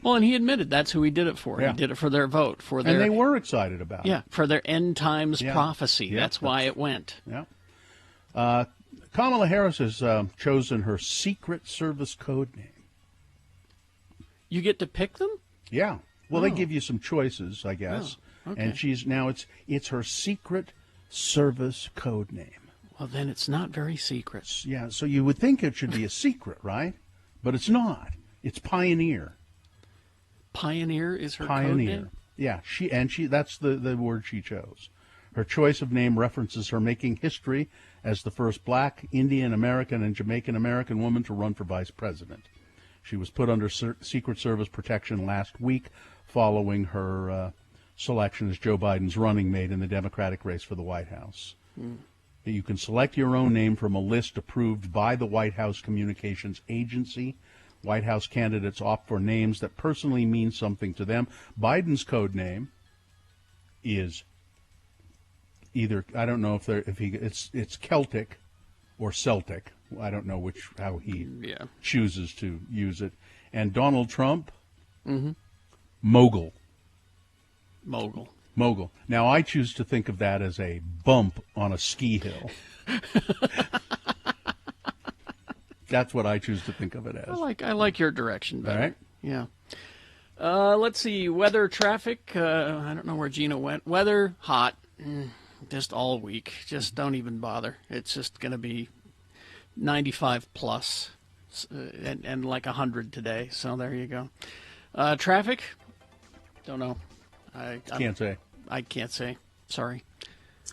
Well, and he admitted that's who he did it for. Yeah. He did it for their vote.
And they were excited about it.
Yeah, for their end times prophecy. Yeah, that's why it went.
Yeah. Kamala Harris has chosen her Secret Service code name.
You get to pick them?
Yeah. Well, they give you some choices, I guess. Oh, okay. And it's her Secret Service code name.
Well, then it's not very secret.
Yeah, so you would think it should be a secret, right? But it's not. It's Pioneer.
Pioneer is her
Pioneer.
Code name?
Yeah, that's the word she chose. Her choice of name references her making history as the first black, Indian American, and Jamaican American woman to run for vice president. She was put under Secret Service protection last week following her selection as Joe Biden's running mate in the Democratic race for the White House. You can select your own name from a list approved by the White House Communications Agency. White House candidates opt for names that personally mean something to them. Biden's code name is either, I don't know it's Celtic or Celtic. I don't know how he chooses to use it. And Donald Trump, Mogul. Now, I choose to think of that as a bump on a ski hill. That's what I choose to think of it as.
I like your direction better.
All right.
Yeah. Let's see. Weather, traffic. I don't know where Gina went. Weather, hot. Just all week. Just don't even bother. It's just going to be 95 plus and like 100 today. So there you go. Traffic? Don't know. I
can't say.
I can't say. Sorry.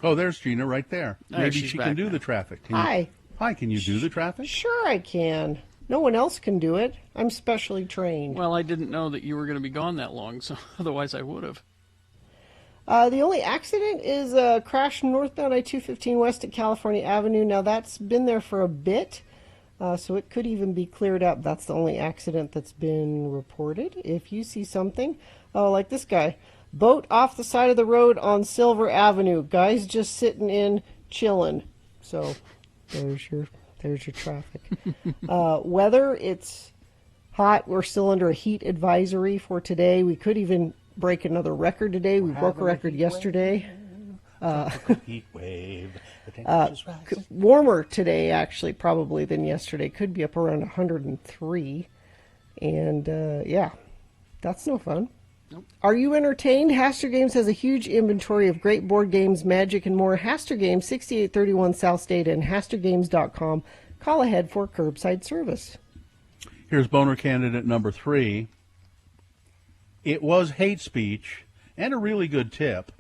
Oh, there's Gina right there. Maybe she can do the traffic.
Hi.
Hi, can you do the traffic?
Sure I can. No one else can do it. I'm specially trained.
Well, I didn't know that you were going to be gone that long, so otherwise I would have.
The only accident is a crash northbound I-215 west at California Avenue. Now, that's been there for a bit, so it could even be cleared up. That's the only accident that's been reported. If you see something, like this guy, boat off the side of the road on Silver Avenue. Guy's just sitting in, chilling. So there's your traffic. Weather, it's hot. We're still under a heat advisory for today. We could even break another record today. We broke a record yesterday.
Heat wave.
Warmer today, actually, probably than yesterday. Could be up around 103. And yeah, that's no fun.
Nope.
Are you entertained? Haster Games has a huge inventory of great board games, magic, and more. Haster Games, 6831 South State, and HasterGames.com. Call ahead for curbside service.
Here's boner candidate number 3. It was hate speech and a really good tip.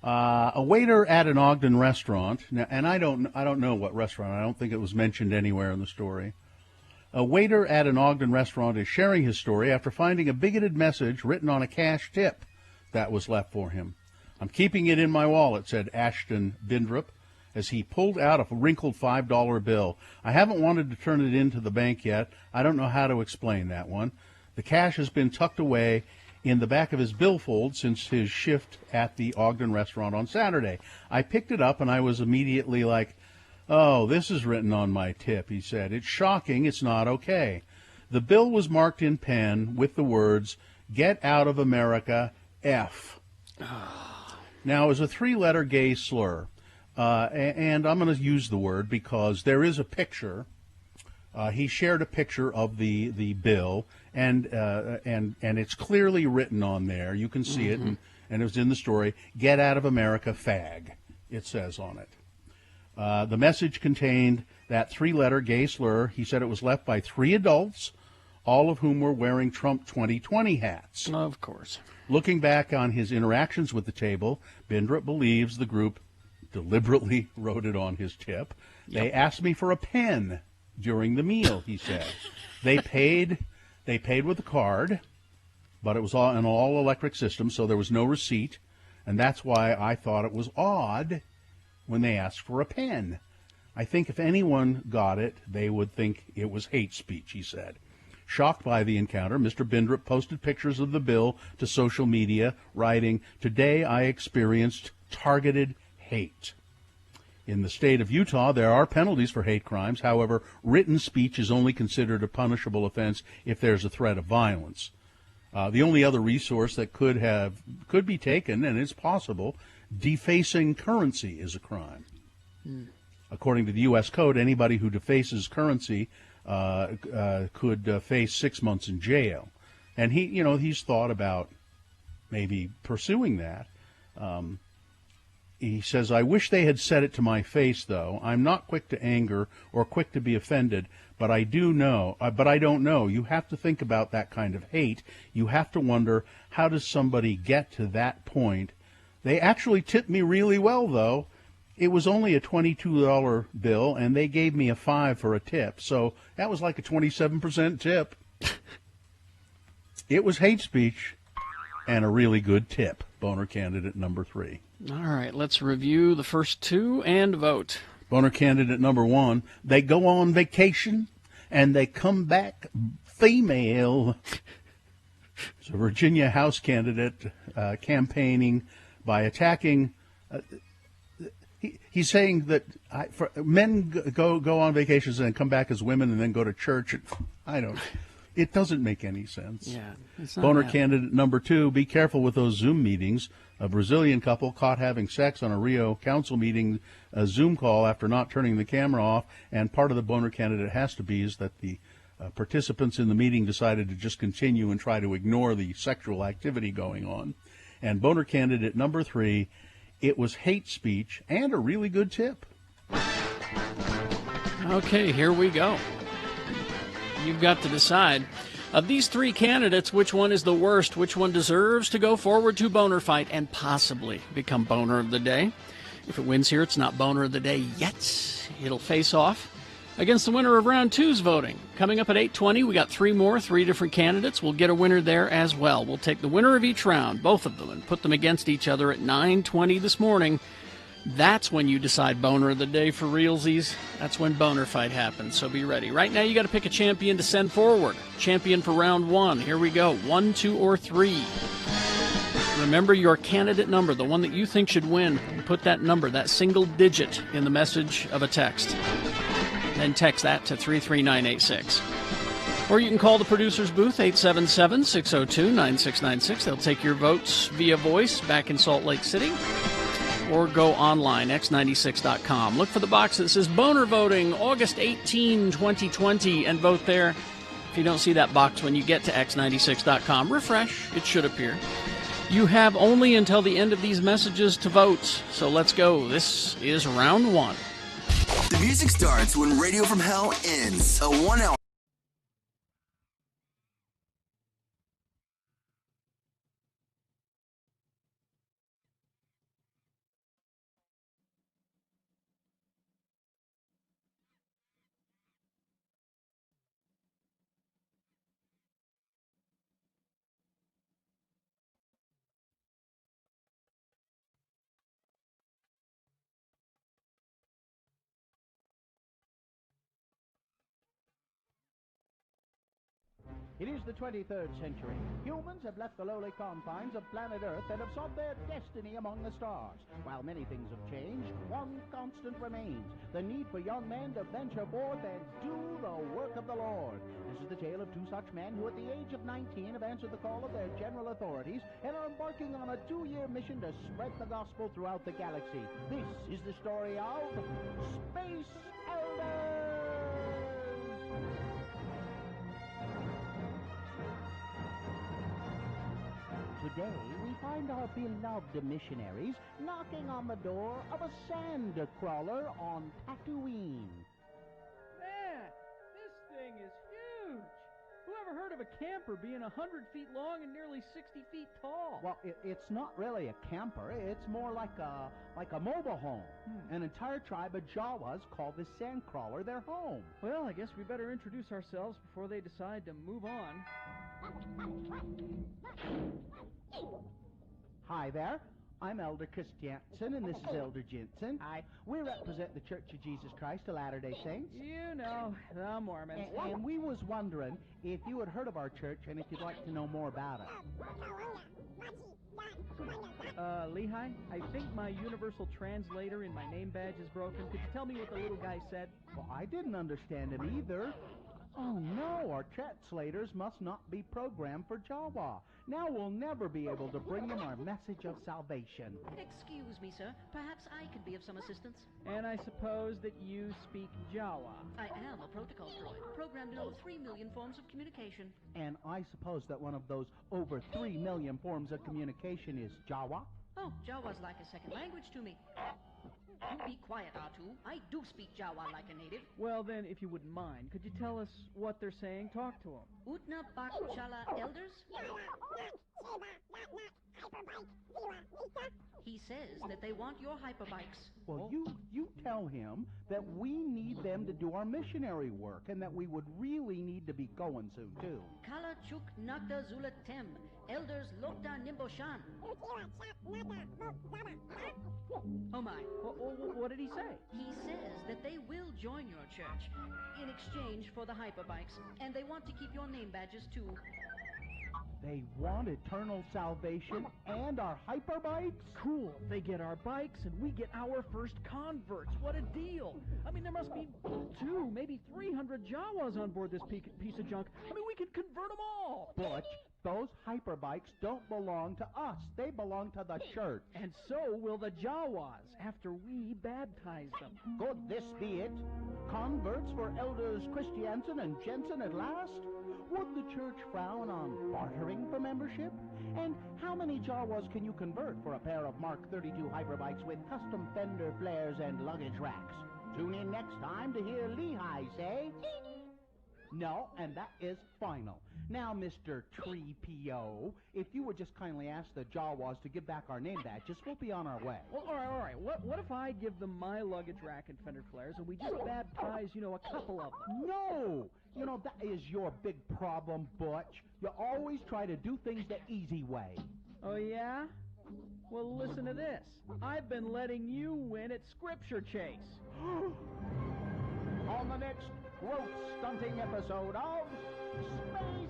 A waiter at an Ogden restaurant, now, and I don't know what restaurant. I don't think it was mentioned anywhere in the story. A waiter at an Ogden restaurant is sharing his story after finding a bigoted message written on a cash tip that was left for him. "I'm keeping it in my wallet," said Ashton Bindrup as he pulled out a wrinkled $5 bill. "I haven't wanted to turn it into the bank yet. I don't know how to explain that one. The cash has been tucked away in the back of his billfold since his shift at the Ogden restaurant on Saturday. I picked it up and I was immediately like, 'Oh, this is written on my tip,' he said. 'It's shocking. It's not okay.' The bill was marked in pen with the words, 'Get out of America, F.' Now, it was a 3-letter gay slur, and I'm going to use the word because there is a picture. He shared a picture of the bill, and it's clearly written on there. You can see it, and it was in the story. 'Get out of America, fag,' it says on it. The message contained that 3-letter gay slur. He said it was left by 3 adults, all of whom were wearing Trump 2020 hats.
Of course.
Looking back on his interactions with the table, Bindrup believes the group deliberately wrote it on his tip. Yep. They asked me for a pen during the meal, he said. They paid with a card, but it was an all-electric system, so there was no receipt, and that's why I thought it was odd when they asked for a pen. I think if anyone got it, they would think it was hate speech, he said. Shocked by the encounter, Mr. Bindrup posted pictures of the bill to social media, writing, "Today I experienced targeted hate." In the state of Utah, there are penalties for hate crimes. However, written speech is only considered a punishable offense if there's a threat of violence. The only other resource that could be taken, and it's possible, defacing currency is a crime. According to the U.S. Code, anybody who defaces currency could face 6 months in jail. And he's thought about maybe pursuing that. He says, "I wish they had said it to my face, though. I'm not quick to anger or quick to be offended, but I don't know. You have to think about that kind of hate. You have to wonder, how does somebody get to that point? They actually tipped me really well, though. It was only a $22 bill, and they gave me a $5 for a tip. So that was like a 27% tip." It was hate speech and a really good tip. Boner candidate number 3.
All right, let's review the first 2 and vote.
Boner candidate number 1, they go on vacation and they come back female. It's a Virginia House candidate campaigning by attacking. He's saying that men go on vacations and come back as women and then go to church. It doesn't make any sense.
Yeah,
Boner candidate number 2, be careful with those Zoom meetings. A Brazilian couple caught having sex on a Rio council meeting, a Zoom call after not turning the camera off, and part of the boner candidate has to be is that the participants in the meeting decided to just continue and try to ignore the sexual activity going on. And boner candidate number 3, it was hate speech and a really good tip.
Okay, here we go. You've got to decide. Of these 3 candidates, which one is the worst? Which one deserves to go forward to Boner Fight and possibly become Boner of the Day? If it wins here, it's not Boner of the Day yet. It'll face off against the winner of round 2's voting. Coming up at 8:20, we got 3 different candidates. We'll get a winner there as well. We'll take the winner of each round, both of them, and put them against each other at 9:20 this morning. That's when you decide boner of the day for realsies. That's when boner fight happens, so be ready. Right now, you got to pick a champion to send forward. Champion for round 1. Here we go. 1, 2, or 3. Remember your candidate number, the one that you think should win. Put that number, that single digit, in the message of a text. Then text that to 33986. Or you can call the producer's booth, 877-602-9696. They'll take your votes via voice back in Salt Lake City. Or go online, x96.com. Look for the box that says Boner Voting, August 18, 2020, and vote there. If you don't see that box when you get to x96.com, refresh. It should appear. You have only until the end of these messages to vote. So let's go. This is round 1.
The music starts when Radio from Hell ends. A 1 hour.
It is the 23rd century. Humans have left the lowly confines of planet Earth and have sought their destiny among the stars. While many things have changed, one constant remains: the need for young men to venture forth and do the work of the Lord. This is the tale of 2 such men who at the age of 19 have answered the call of their general authorities and are embarking on a 2-year mission to spread the gospel throughout the galaxy. This is the story of Space Elders! Today, we find our beloved missionaries knocking on the door of a sand crawler on Tatooine.
Man, this thing is huge! Who ever heard of a camper being 100 feet long and nearly 60 feet tall?
Well, it's not really a camper. It's more like a mobile home. An entire tribe of Jawas call this sand crawler their home.
Well, I guess we better introduce ourselves before they decide to move on.
Hi there. I'm Elder Christiansen, and this is Elder Jensen. Hi. We represent the Church of Jesus Christ of Latter-day Saints.
You know, the Mormons.
And we was wondering if you had heard of our church and if you'd like to know more about it.
Lehi, I think my universal translator in my name badge is broken. Could you tell me what the little guy said?
Well, I didn't understand him either. Oh no, our translators must not be programmed for Jawa. Now we'll never be able to bring them our message of salvation.
Excuse me, sir. Perhaps I could be of some assistance.
And I suppose that you speak Jawa.
I am a protocol droid, programmed in over 3 million forms of communication.
And I suppose that one of those over 3 million forms of communication is Jawa?
Oh, Jawa's like a second language to me. You be quiet, R2. I do speak Jawa like a native.
Well, then, if you wouldn't mind, could you tell us what they're saying? Talk to them.
Utna Bak Chala Elders? He says that they want your hyperbikes.
Well, you tell him that we need them to do our missionary work and that we would really need to be going soon, too.
Kala Chuk Nakda Zula Tem. Elders Lokta Nimboshan. Oh my.
What did he say?
He says that they will join your church in exchange for the hyperbikes, and they want to keep your name badges too.
They want eternal salvation and our hyperbikes?
Cool. They get our bikes and we get our first converts. What a deal. I mean, there must be 2, maybe 300 Jawas on board this piece of junk. I mean, we could convert them all.
Butch, those hyperbikes don't belong to us. They belong to the church.
And so will the Jawas after we baptize them.
Could this be it? Converts for Elders Christiansen and Jensen at last? Would the church frown on bartering for membership? And how many Jawas can you convert for a pair of Mark 32 hyperbikes with custom fender flares and luggage racks? Tune in next time to hear Lehi say...
No, and that is final. Now, Mr. Tree P.O., if you would just kindly ask the Jawas to give back our name badges, we'll be on our way.
Well, all right. What if I give them my luggage rack and fender flares and we just baptize, a couple of them?
No! That is your big problem, Butch. You always try to do things the easy way.
Oh, yeah? Well, listen to this. I've been letting you win at Scripture Chase.
On the next growth-stunting episode of Space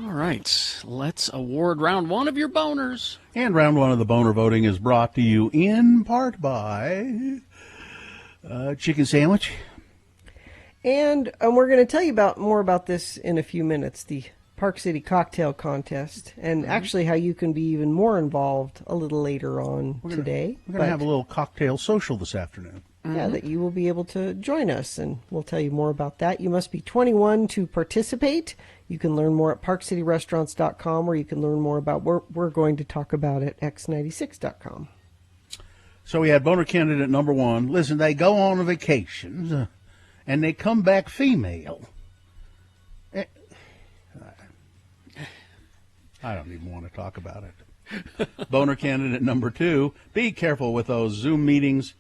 All right, let's award round one of your boners.
And round one of the boner voting is brought to you in part by Chicken Sandwich.
And we're going to tell you more about this in a few minutes, the Park City Cocktail Contest, and actually how you can be even more involved a little later on today.
We're going to have a little cocktail social this afternoon.
Yeah, that you will be able to join us, and we'll tell you more about that. You must be 21 to participate. You can learn more at parkcityrestaurants.com, or you can learn more about what we're going to talk about at x96.com.
So we had boner candidate number one. Listen, they go on a vacation, and they come back female. I don't even want to talk about it. Boner candidate number two, be careful with those Zoom meetings.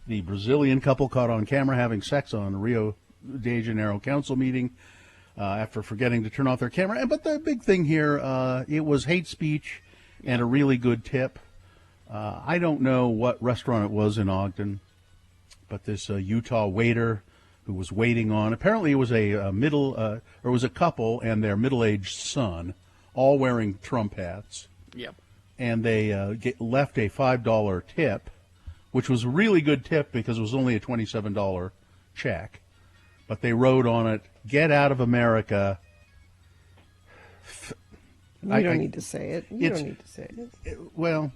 The Brazilian couple caught on camera having sex on a Rio de Janeiro council meeting after forgetting to turn off their camera. But the big thing here, it was hate speech and a really good tip. I don't know what restaurant it was in Ogden, but this Utah waiter who was waiting on, apparently it was a couple and their middle-aged son, all wearing Trump hats.
Yep.
And they left a $5 tip, which was a really good tip because it was only a $27 check. But they wrote on it, "Get out of America."
You don't need to say it. You don't need to say it.
Well,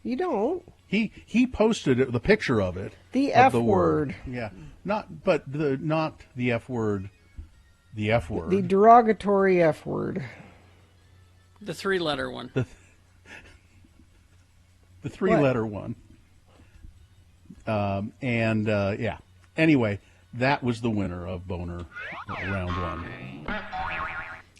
you don't.
He posted the picture of it.
The F word.
Yeah, not the F word. The F word.
The derogatory F word.
The three-letter one.
The three-letter one. Yeah. Anyway, that was the winner of Boner round one.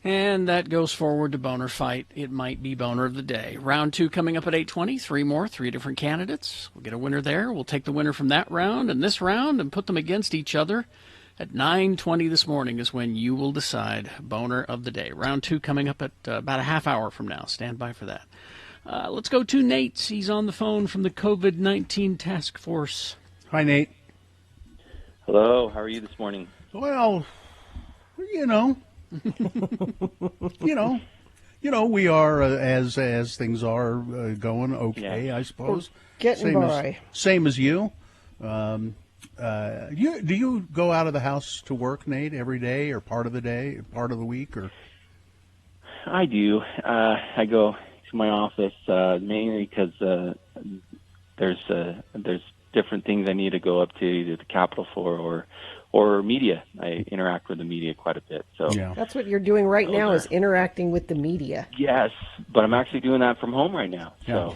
And that goes forward to Boner Fight. It might be Boner of the Day. Round two coming up at 8:20. Three different candidates. We'll get a winner there. We'll take the winner from that round and this round and put them against each other. At 9:20 this morning is when you will decide Boner of the Day. Round two coming up at about a half hour from now. Stand by for that. Let's go to Nate. He's on the phone from the COVID-19 task force.
Hi, Nate.
Hello, how are you this morning?
Well, you know, we are as things are going okay, I suppose.
Getting by.
Same as you. Do you go out of the house to work, Nate, every day or part of the day, part of the week, or?
I do. I go to my office mainly because there's different things I need to go up to, either the Capitol for or media. I interact with the media quite a bit. So
That's what you're doing right now, is interacting with the media.
Yes, but I'm actually doing that from home right now.
Yeah.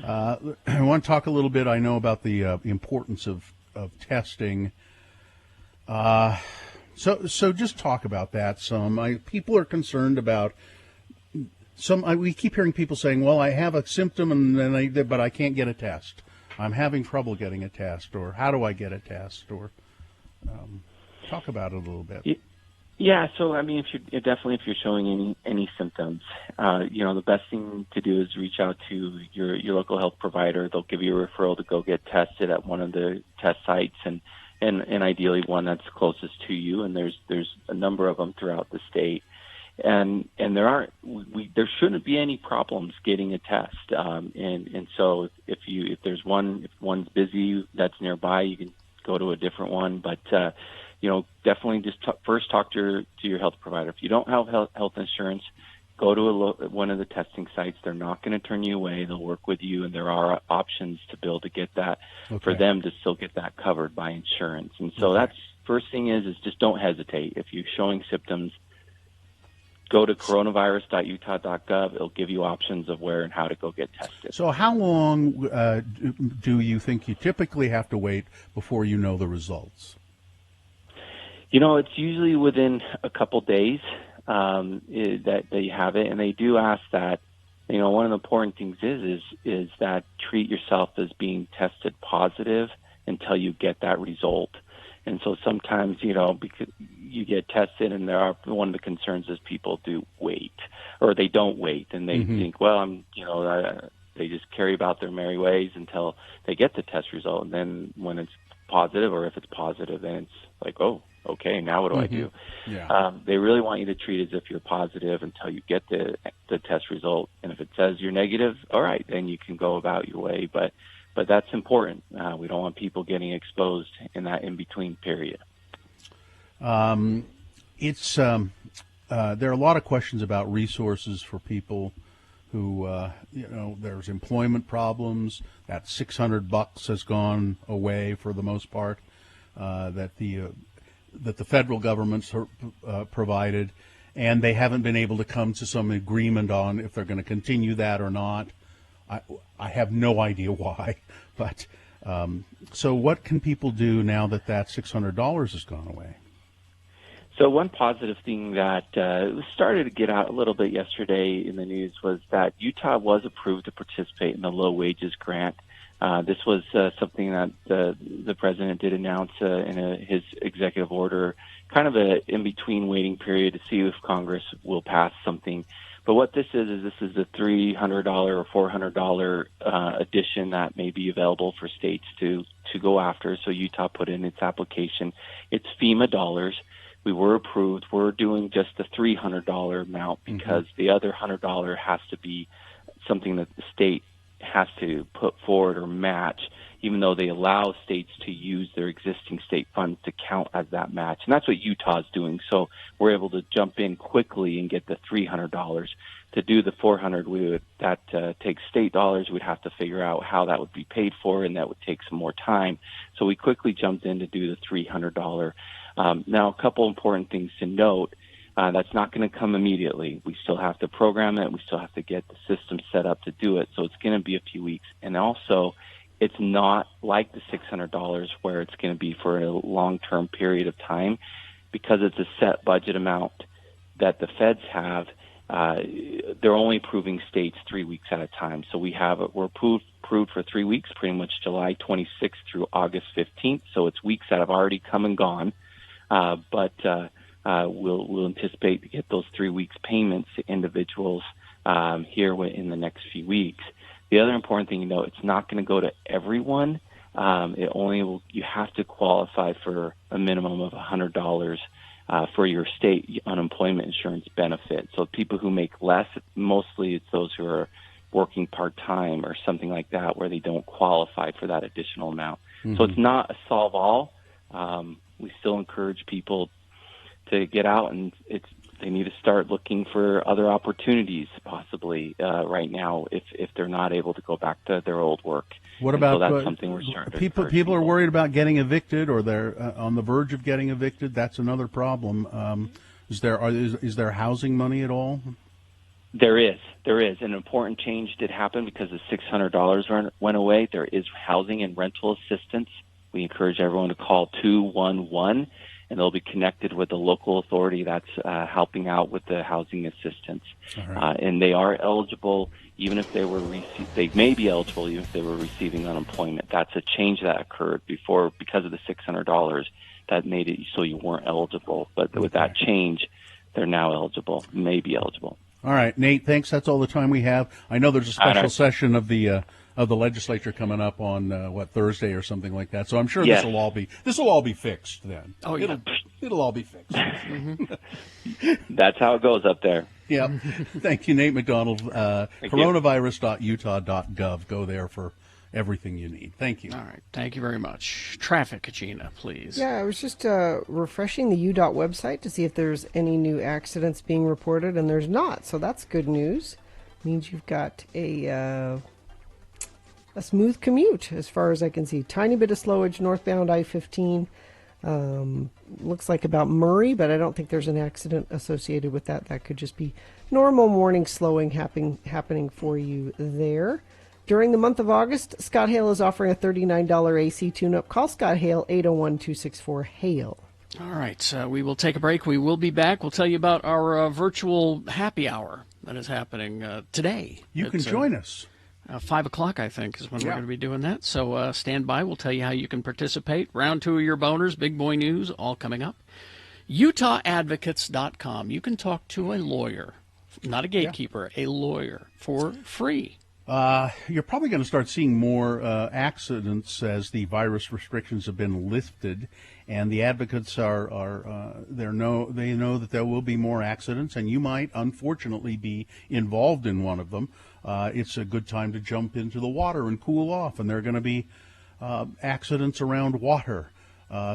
So
I want to talk a little bit, I know, about the importance of testing. So just talk about that some. People are concerned about we keep hearing people saying, well, I have a symptom but I can't get a test. I'm having trouble getting a test, or how do I get a test, or talk about it a little bit.
Yeah, so I mean, if you're showing any symptoms, the best thing to do is reach out to your local health provider. They'll give you a referral to go get tested at one of the test sites, and ideally one that's closest to you. And there's a number of them throughout the state, and there shouldn't be any problems getting a test. And so if one's busy that's nearby, you can go to a different one, but definitely just first talk to your health provider. If you don't have health insurance, go to one of the testing sites. They're not going to turn you away. They'll work with you, and there are options to be able to get that for them to still get that covered by insurance. And so that's first thing is just don't hesitate. If you're showing symptoms, go to coronavirus.utah.gov. It'll give you options of where and how to go get tested.
So how long do you think you typically have to wait before you know the results?
It's usually within a couple days that they have it, and they do ask that. One of the important things is that treat yourself as being tested positive until you get that result. And so sometimes, because you get tested, and one of the concerns is people do wait, or they don't wait, and they think, well, they just carry about their merry ways until they get the test result, and then when it's positive, or if it's positive, then it's like, oh, okay, now what do I do?
Yeah.
They really want you to treat it as if you're positive until you get the test result, and if it says you're negative, all right, then you can go about your way, but that's important. We don't want people getting exposed in that in-between period.
There are a lot of questions about resources for people who, there's employment problems. That $600 has gone away for the most part, that the federal government's provided, and they haven't been able to come to some agreement on if they're going to continue that or not. I have no idea why, but so what can people do now that $600 has gone away?
So one positive thing that started to get out a little bit yesterday in the news was that Utah was approved to participate in the low wages grant. This was something that the president did announce in his executive order, kind of an in-between waiting period to see if Congress will pass something. But what this is a $300 or $400 addition that may be available for states to go after. So Utah put in its application. It's FEMA dollars. We were approved. We're doing just the $300 amount because the other $100 has to be something that the state has to put forward or match, even though they allow states to use their existing state funds to count as that match. And that's what Utah is doing. So we're able to jump in quickly and get the $300. To do the $400, that takes state dollars. We'd have to figure out how that would be paid for, and that would take some more time. So we quickly jumped in to do the $300. Now, a couple important things to note. That's not going to come immediately. We still have to program it. We still have to get the system set up to do it. So it's going to be a few weeks. And also, it's not like the $600 where it's going to be for a long-term period of time, because it's a set budget amount that the feds have. They're only approving states 3 weeks at a time. So we're approved for 3 weeks, pretty much July 26th through August 15th. So it's weeks that have already come and gone. But we'll anticipate to get those 3 weeks payments to individuals here in the next few weeks. The other important thing, it's not going to go to everyone. you have to qualify for a minimum of $100 for your state unemployment insurance benefit. So people who make less, mostly it's those who are working part-time or something like that, where they don't qualify for that additional amount.
Mm-hmm.
So it's not a solve-all. We still encourage people to get out, and they need to start looking for other opportunities possibly right now if they're not able to go back to their old work.
What
And
about
so that's something we're starting to encourage
people are worried about getting evicted, or they're on the verge of getting evicted? That's another problem. Is there housing money at all?
There is. An important change did happen because the $600 went away. There is housing and rental assistance. We encourage everyone to call 211, and they'll be connected with the local authority that's helping out with the housing assistance.
Right.
And they are eligible, even if they were they may be eligible even if they were receiving unemployment. That's a change that occurred before because of the $600 that made it so you weren't eligible. But with that change, they're now eligible, may be eligible.
All right, Nate, thanks. That's all the time we have. I know there's a special session of the legislature coming up on Thursday or something like that. So I'm sure
Yes.
this will all be fixed then.
Oh, yeah.
It'll all be fixed.
That's how it goes up there.
Yeah. Thank you, Nate McDonald. Coronavirus.utah.gov. Go there for everything you need. Thank you.
All right. Thank you very much. Traffic, Gina, please.
Yeah, I was just refreshing the UDOT website to see if there's any new accidents being reported, and there's not. So that's good news. Means you've got a smooth commute as far as I can see. Tiny bit of slowage northbound I-15. Looks like about Murray, but I don't think there's an accident associated with that. That could just be normal morning slowing happening for you there. During the month of August, Scott Hale is offering a $39 AC tune-up. Call Scott Hale, 801-264-HALE.
All right, we will take a break. We will be back. We'll tell you about our virtual happy hour that is happening today.
You can join us.
5 o'clock, I think, is when we're going to be doing that. So stand by. We'll tell you how you can participate. Round 2 of your boners, big boy news, all coming up. UtahAdvocates.com. You can talk to a lawyer, not a gatekeeper, a lawyer for free.
You're probably going to start seeing more accidents as the virus restrictions have been lifted, and the advocates they know that there will be more accidents, and you might unfortunately be involved in one of them. It's a good time to jump into the water and cool off, and there are going to be accidents around water.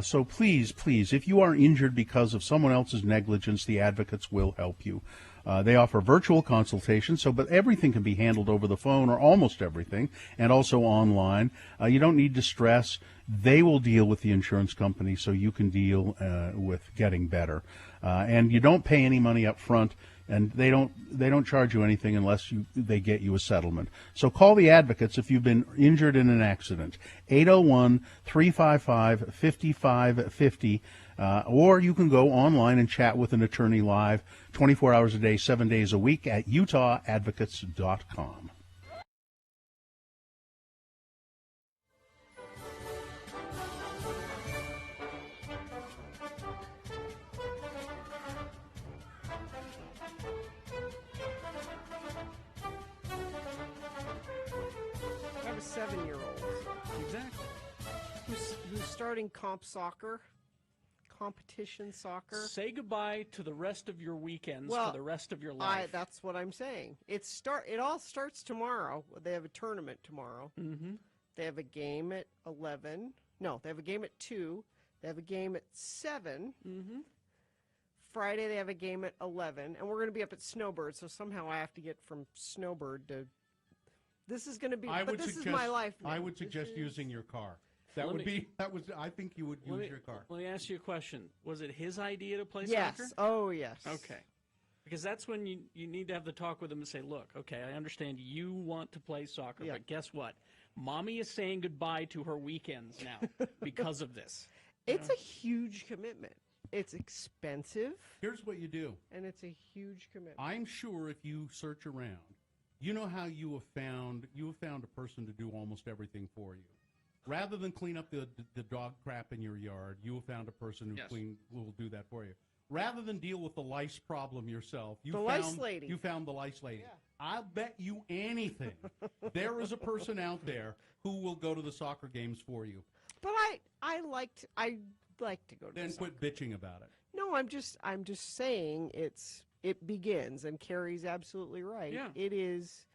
So please, if you are injured because of someone else's negligence, the advocates will help you. They offer virtual consultations, but everything can be handled over the phone, or almost everything, and also online. You don't need to stress. They will deal with the insurance company so you can deal with getting better. And you don't pay any money up front, and they don't charge you anything unless they get you a settlement. So call the advocates if you've been injured in an accident, 801-355-5550. Or you can go online and chat with an attorney live 24 hours a day, 7 days a week at utahadvocates.com.
I have a 7-year-old.
Exactly.
Who's starting competition soccer.
Say goodbye to the rest of your weekends for the rest of your life.
That's what I'm saying. It all starts tomorrow. They have a tournament tomorrow.
Mm-hmm.
They have a game at 11. No, they have a game at 2. They have a game at 7.
Mm-hmm.
Friday they have a game at 11, and we're going to be up at Snowbird. So somehow I have to get from Snowbird to. This is going to be. This is my life now.
I would suggest using your car. I think you would use your car.
Let me ask you a question. Was it his idea to play
yes.
soccer?
Oh, yes.
Okay. Because that's when you need to have the talk with him and say, look, okay, I understand you want to play soccer, but guess what? Mommy is saying goodbye to her weekends now because of this.
It's a huge commitment. It's expensive.
Here's what you do.
And it's a huge commitment.
I'm sure if you search around, you know how you have found a person to do almost everything for you. Rather than clean up the dog crap in your yard, you have found a person who will do that for you. rather than deal with the lice problem yourself, you
The
found
lice lady.
You found the lice lady. Yeah. I'll bet you anything there is a person out there who will go to the soccer games for you.
But I like to go to.
Then
the
quit bitching about it.
No, I'm just saying it begins, and Carrie's absolutely right.
Yeah.
It is.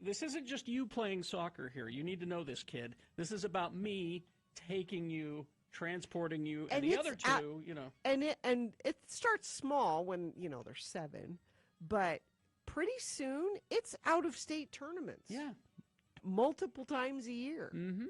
This isn't just you playing soccer here. You need to know this, kid. This is about me taking you, transporting you, and the other two,
And it starts small when they're 7, but pretty soon it's out of state tournaments.
Yeah,
multiple times a year.
Mm-hmm.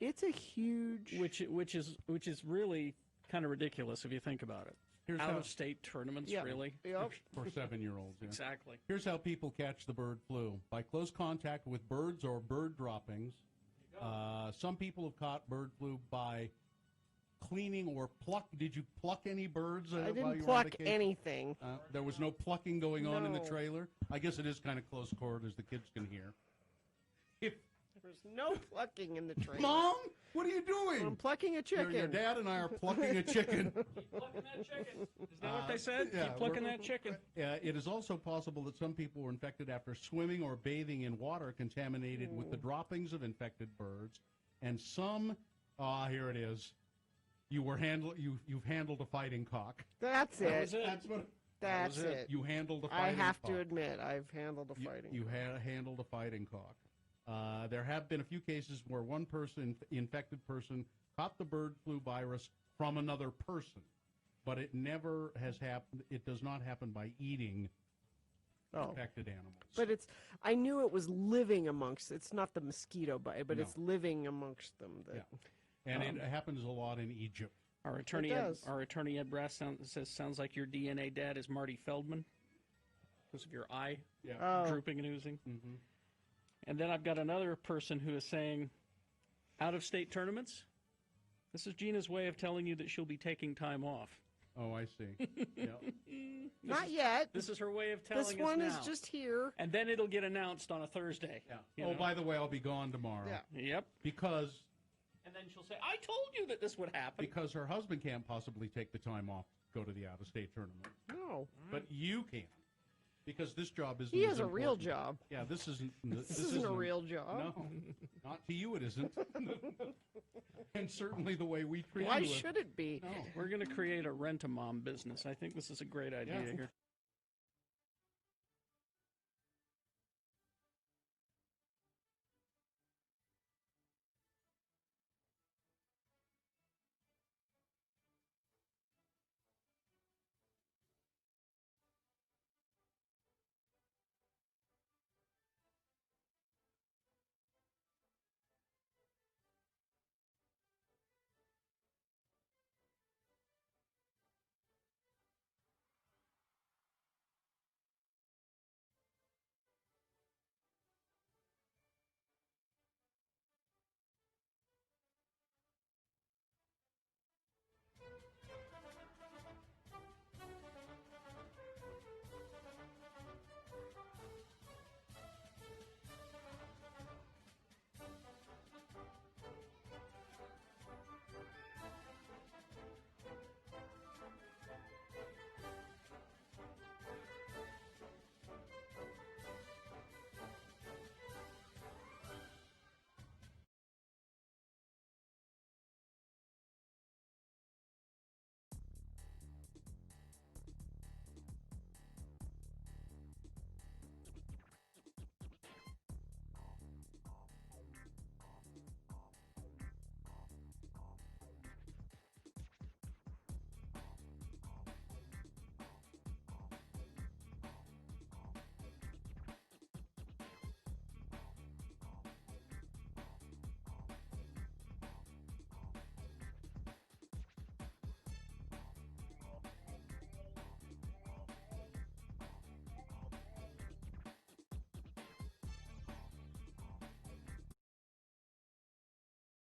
It's a huge,
which is really kind of ridiculous if you think about it.
Here's
out
how-
of state tournaments,
Yeah.
really.
Yep.
For 7-year-olds. Yeah.
Exactly.
Here's how people catch the bird flu: by close contact with birds or bird droppings. Some people have caught bird flu by cleaning or pluck. Did you pluck any birds?
I
while
didn't
you were on
pluck
vacation?
anything.
There was no plucking going on in the
No.
trailer. I guess it is kind of close quarters, the kids can hear.
There's no plucking in the trailer.
Mom, what are you doing?
I'm plucking a chicken.
Your dad and I are plucking a chicken.
Keep plucking that chicken. Is that what they said? Keep plucking that chicken.
It is also possible that some people were infected after swimming or bathing in water contaminated with the droppings of infected birds, and some. Here it is. You've handled a fighting cock.
That's
That
it.
was it.
That's
it.
it.
You handled a
I
fighting
have
cock.
to admit, I've handled a fighting.
You handled a fighting cock. There have been a few cases where one infected person caught the bird flu virus from another person, but it never has happened. It does not happen by eating infected animals.
But I knew it was living amongst. It's not the mosquito bite, but
No.
it's living amongst them.
And it happens a lot in Egypt.
Our attorney,
It does.
Ed Brass sounds like your DNA dad is Marty Feldman because of your eye drooping and oozing.
Mm-hmm.
And then I've got another person who is saying, out-of-state tournaments? This is Gina's way of telling you that she'll be taking time off.
Oh, I see. Yep.
Not yet.
This is her way of telling us
This one
now.
is just here.
And then it'll get announced on a Thursday.
Yeah. By the way, I'll be gone tomorrow.
Yeah.
Yep.
Because
And then she'll say, I told you that this would happen.
Because her husband can't possibly take the time off to go to the out-of-state tournament.
No.
But you can. Because this job isn't.
He
as
has a real
important.
job.
Yeah, this isn't.
This isn't a real job.
No, not to you. It isn't. And certainly the way we treat
Why
you.
should it be?
No, we're going to create a rent-a-mom business. I think this is a great idea here.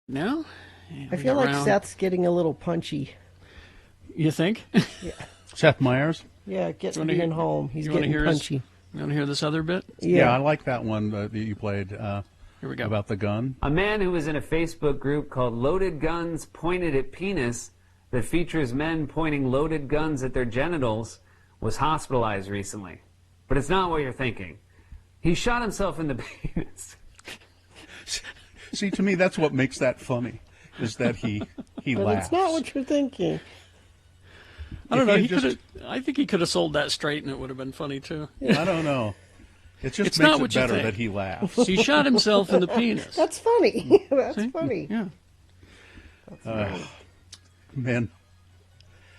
No?
I feel like Seth's getting a little punchy.
You think?
Yeah.
Seth Meyers.
Yeah, being home. He's getting punchy.
You want to hear this other bit?
Yeah, I like that one that you played. Here
we go.
About the gun.
A man who was in a Facebook group called Loaded Guns Pointed at Penis that features men pointing loaded guns at their genitals was hospitalized recently. But it's not what you're thinking. He shot himself in the penis.
See, to me, that's what makes that funny, is that he
but
laughs.
It's not what you're thinking.
I don't know. I think he could have sold that straight, and it would have been funny too.
I don't know. It just
It's
makes
not
it
what you
better
think.
that he laughs.
He shot himself in the penis.
That's funny. That's
See?
funny.
Yeah.
Man.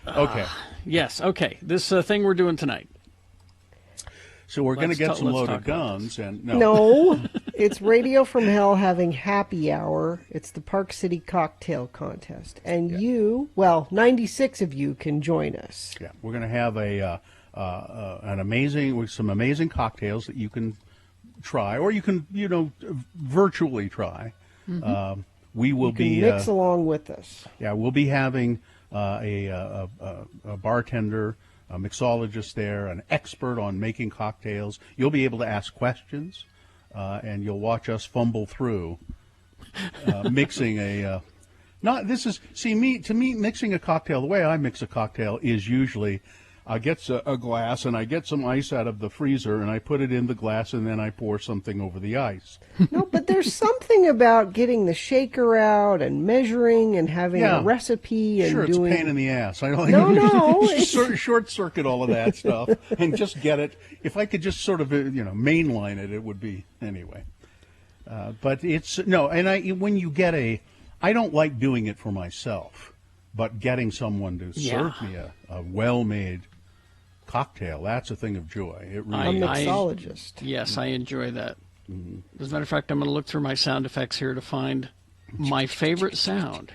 Okay.
Yes. Okay. This thing we're doing tonight.
So we're going to get some
let's
loaded
talk about
guns, and
No, it's Radio from Hell having happy hour. It's the Park City Cocktail Contest, and you, well, 96 of you can join us.
Yeah, we're going to have some amazing cocktails that you can try, or you can virtually try.
Mhm.
We will
You can
be
mix along with us.
Yeah, we'll be having a bartender, a mixologist there, an expert on making cocktails. You'll be able to ask questions, and you'll watch us fumble through mixing a. To me, mixing a cocktail, the way I mix a cocktail is usually I get a glass and I get some ice out of the freezer and I put it in the glass and then I pour something over the ice.
No, but there's something about getting the shaker out and measuring and having a recipe and
sure,
doing.
It's a pain in the ass. I don't
No,
short circuit all of that stuff and just get it. If I could just sort of mainline it, it would be anyway. But it's no, and when you get I don't like doing it for myself, but getting someone to serve me a well-made cocktail, that's a thing of joy. It really
a mixologist.
Yes, I enjoy that. As a matter of fact, I'm going to look through my sound effects here to find my favorite sound.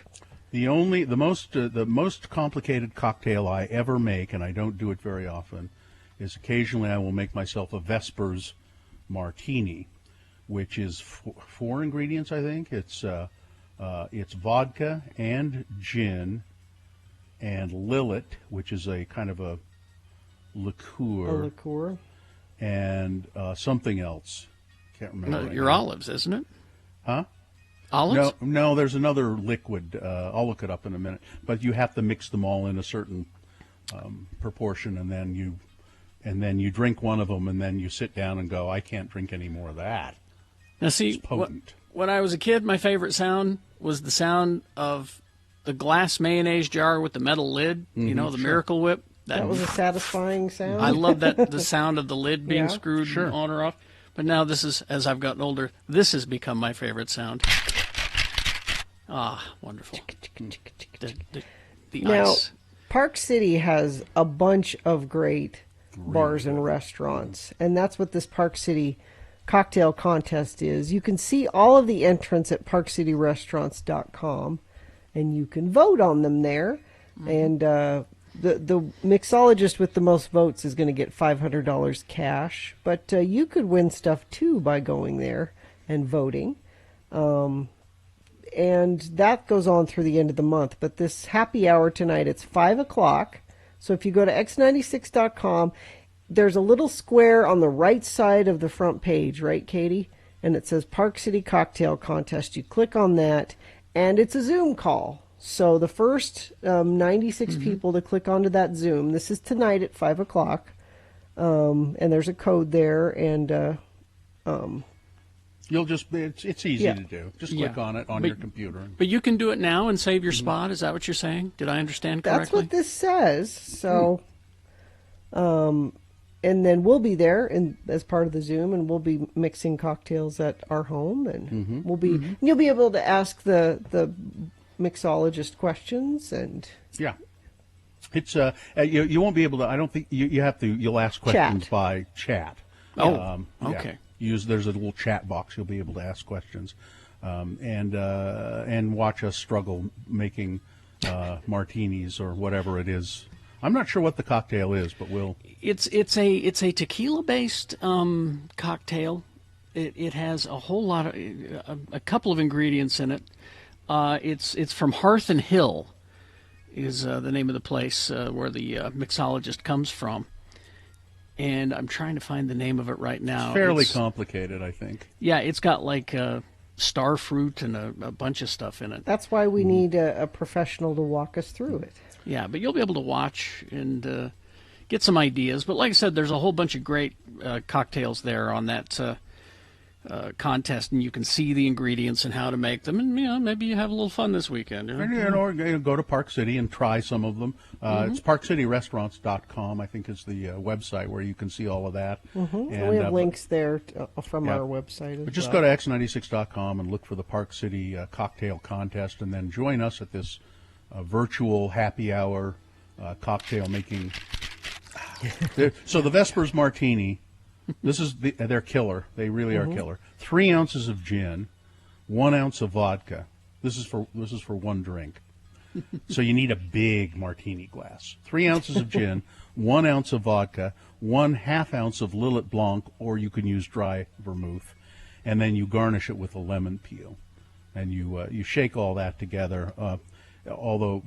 The most complicated cocktail I ever make, and I don't do it very often, is occasionally I will make myself a Vespers Martini, which is four ingredients, I think. It's vodka and gin and Lillet, which is a kind of a liqueur. And something else. Can't remember.
Your olives, isn't it?
Huh?
Olives?
No, there's another liquid. I'll look it up in a minute. But you have to mix them all in a certain proportion, and then you drink one of them, and then you sit down and go, I can't drink any more of that.
Now, see, when I was a kid, my favorite sound was the sound of the glass mayonnaise jar with the metal lid, the Miracle Whip.
That was a satisfying sound.
I love the sound of the lid being
Yeah.
screwed on or off. But now this is, as I've gotten older, this has become my favorite sound. Ah, wonderful. The
Now,
ice.
Park City has a bunch of great bars and restaurants, and that's what this Park City Cocktail Contest is. You can see all of the entrants at parkcityrestaurants.com, and you can vote on them there. And the mixologist with the most votes is going to get $500 cash, but you could win stuff too by going there and voting. And that goes on through the end of the month. But this happy hour tonight, it's 5 o'clock. So if you go to x96.com, there's a little square on the right side of the front page, right, Katie? And it says Park City Cocktail Contest. You click on that, and it's a Zoom call. So the first 96 people to click onto that Zoom, this is tonight at 5 o'clock, and there's a code there, and
you'll just it's easy to do. Just click on it on your computer.
But you can do it now and save your spot. Is that what you're saying? Did I understand correctly?
That's what this says. So, and then we'll be there as part of the Zoom, and we'll be mixing cocktails at our home, and we'll be. And you'll be able to ask the mixologist questions, and
it's you won't be able to. I don't think you have to. You'll ask questions by chat.
Okay.
There's a little chat box. You'll be able to ask questions, and watch us struggle making martinis or whatever it is. I'm not sure what the cocktail is, but we'll.
It's a tequila based cocktail. It has a whole lot of a couple of ingredients in it. It's from Hearth and Hill, is the name of the place where the mixologist comes from. And I'm trying to find the name of it right now.
It's fairly complicated, I think.
Yeah, it's got like star fruit and a bunch of stuff in it.
That's why we need a professional to walk us through it.
Yeah, but you'll be able to watch and get some ideas. But like I said, there's a whole bunch of great cocktails there on that contest, and you can see the ingredients and how to make them, and maybe you have a little fun this weekend.
Or go to Park City and try some of them. It's parkcityrestaurants.com, I think, is the website where you can see all of that.
And we have links there from our website.
But just go to x96.com and look for the Park City cocktail contest, and then join us at this virtual happy hour cocktail making. So the Vespers Martini. They're killer. They really are killer. 3 ounces of gin, 1 ounce of vodka. This is for 1 drink. So you need a big martini glass. 3 ounces of gin, 1 ounce of vodka, 1/2 ounce of Lillet Blanc, or you can use dry vermouth, and then you garnish it with a lemon peel, and you shake all that together. Although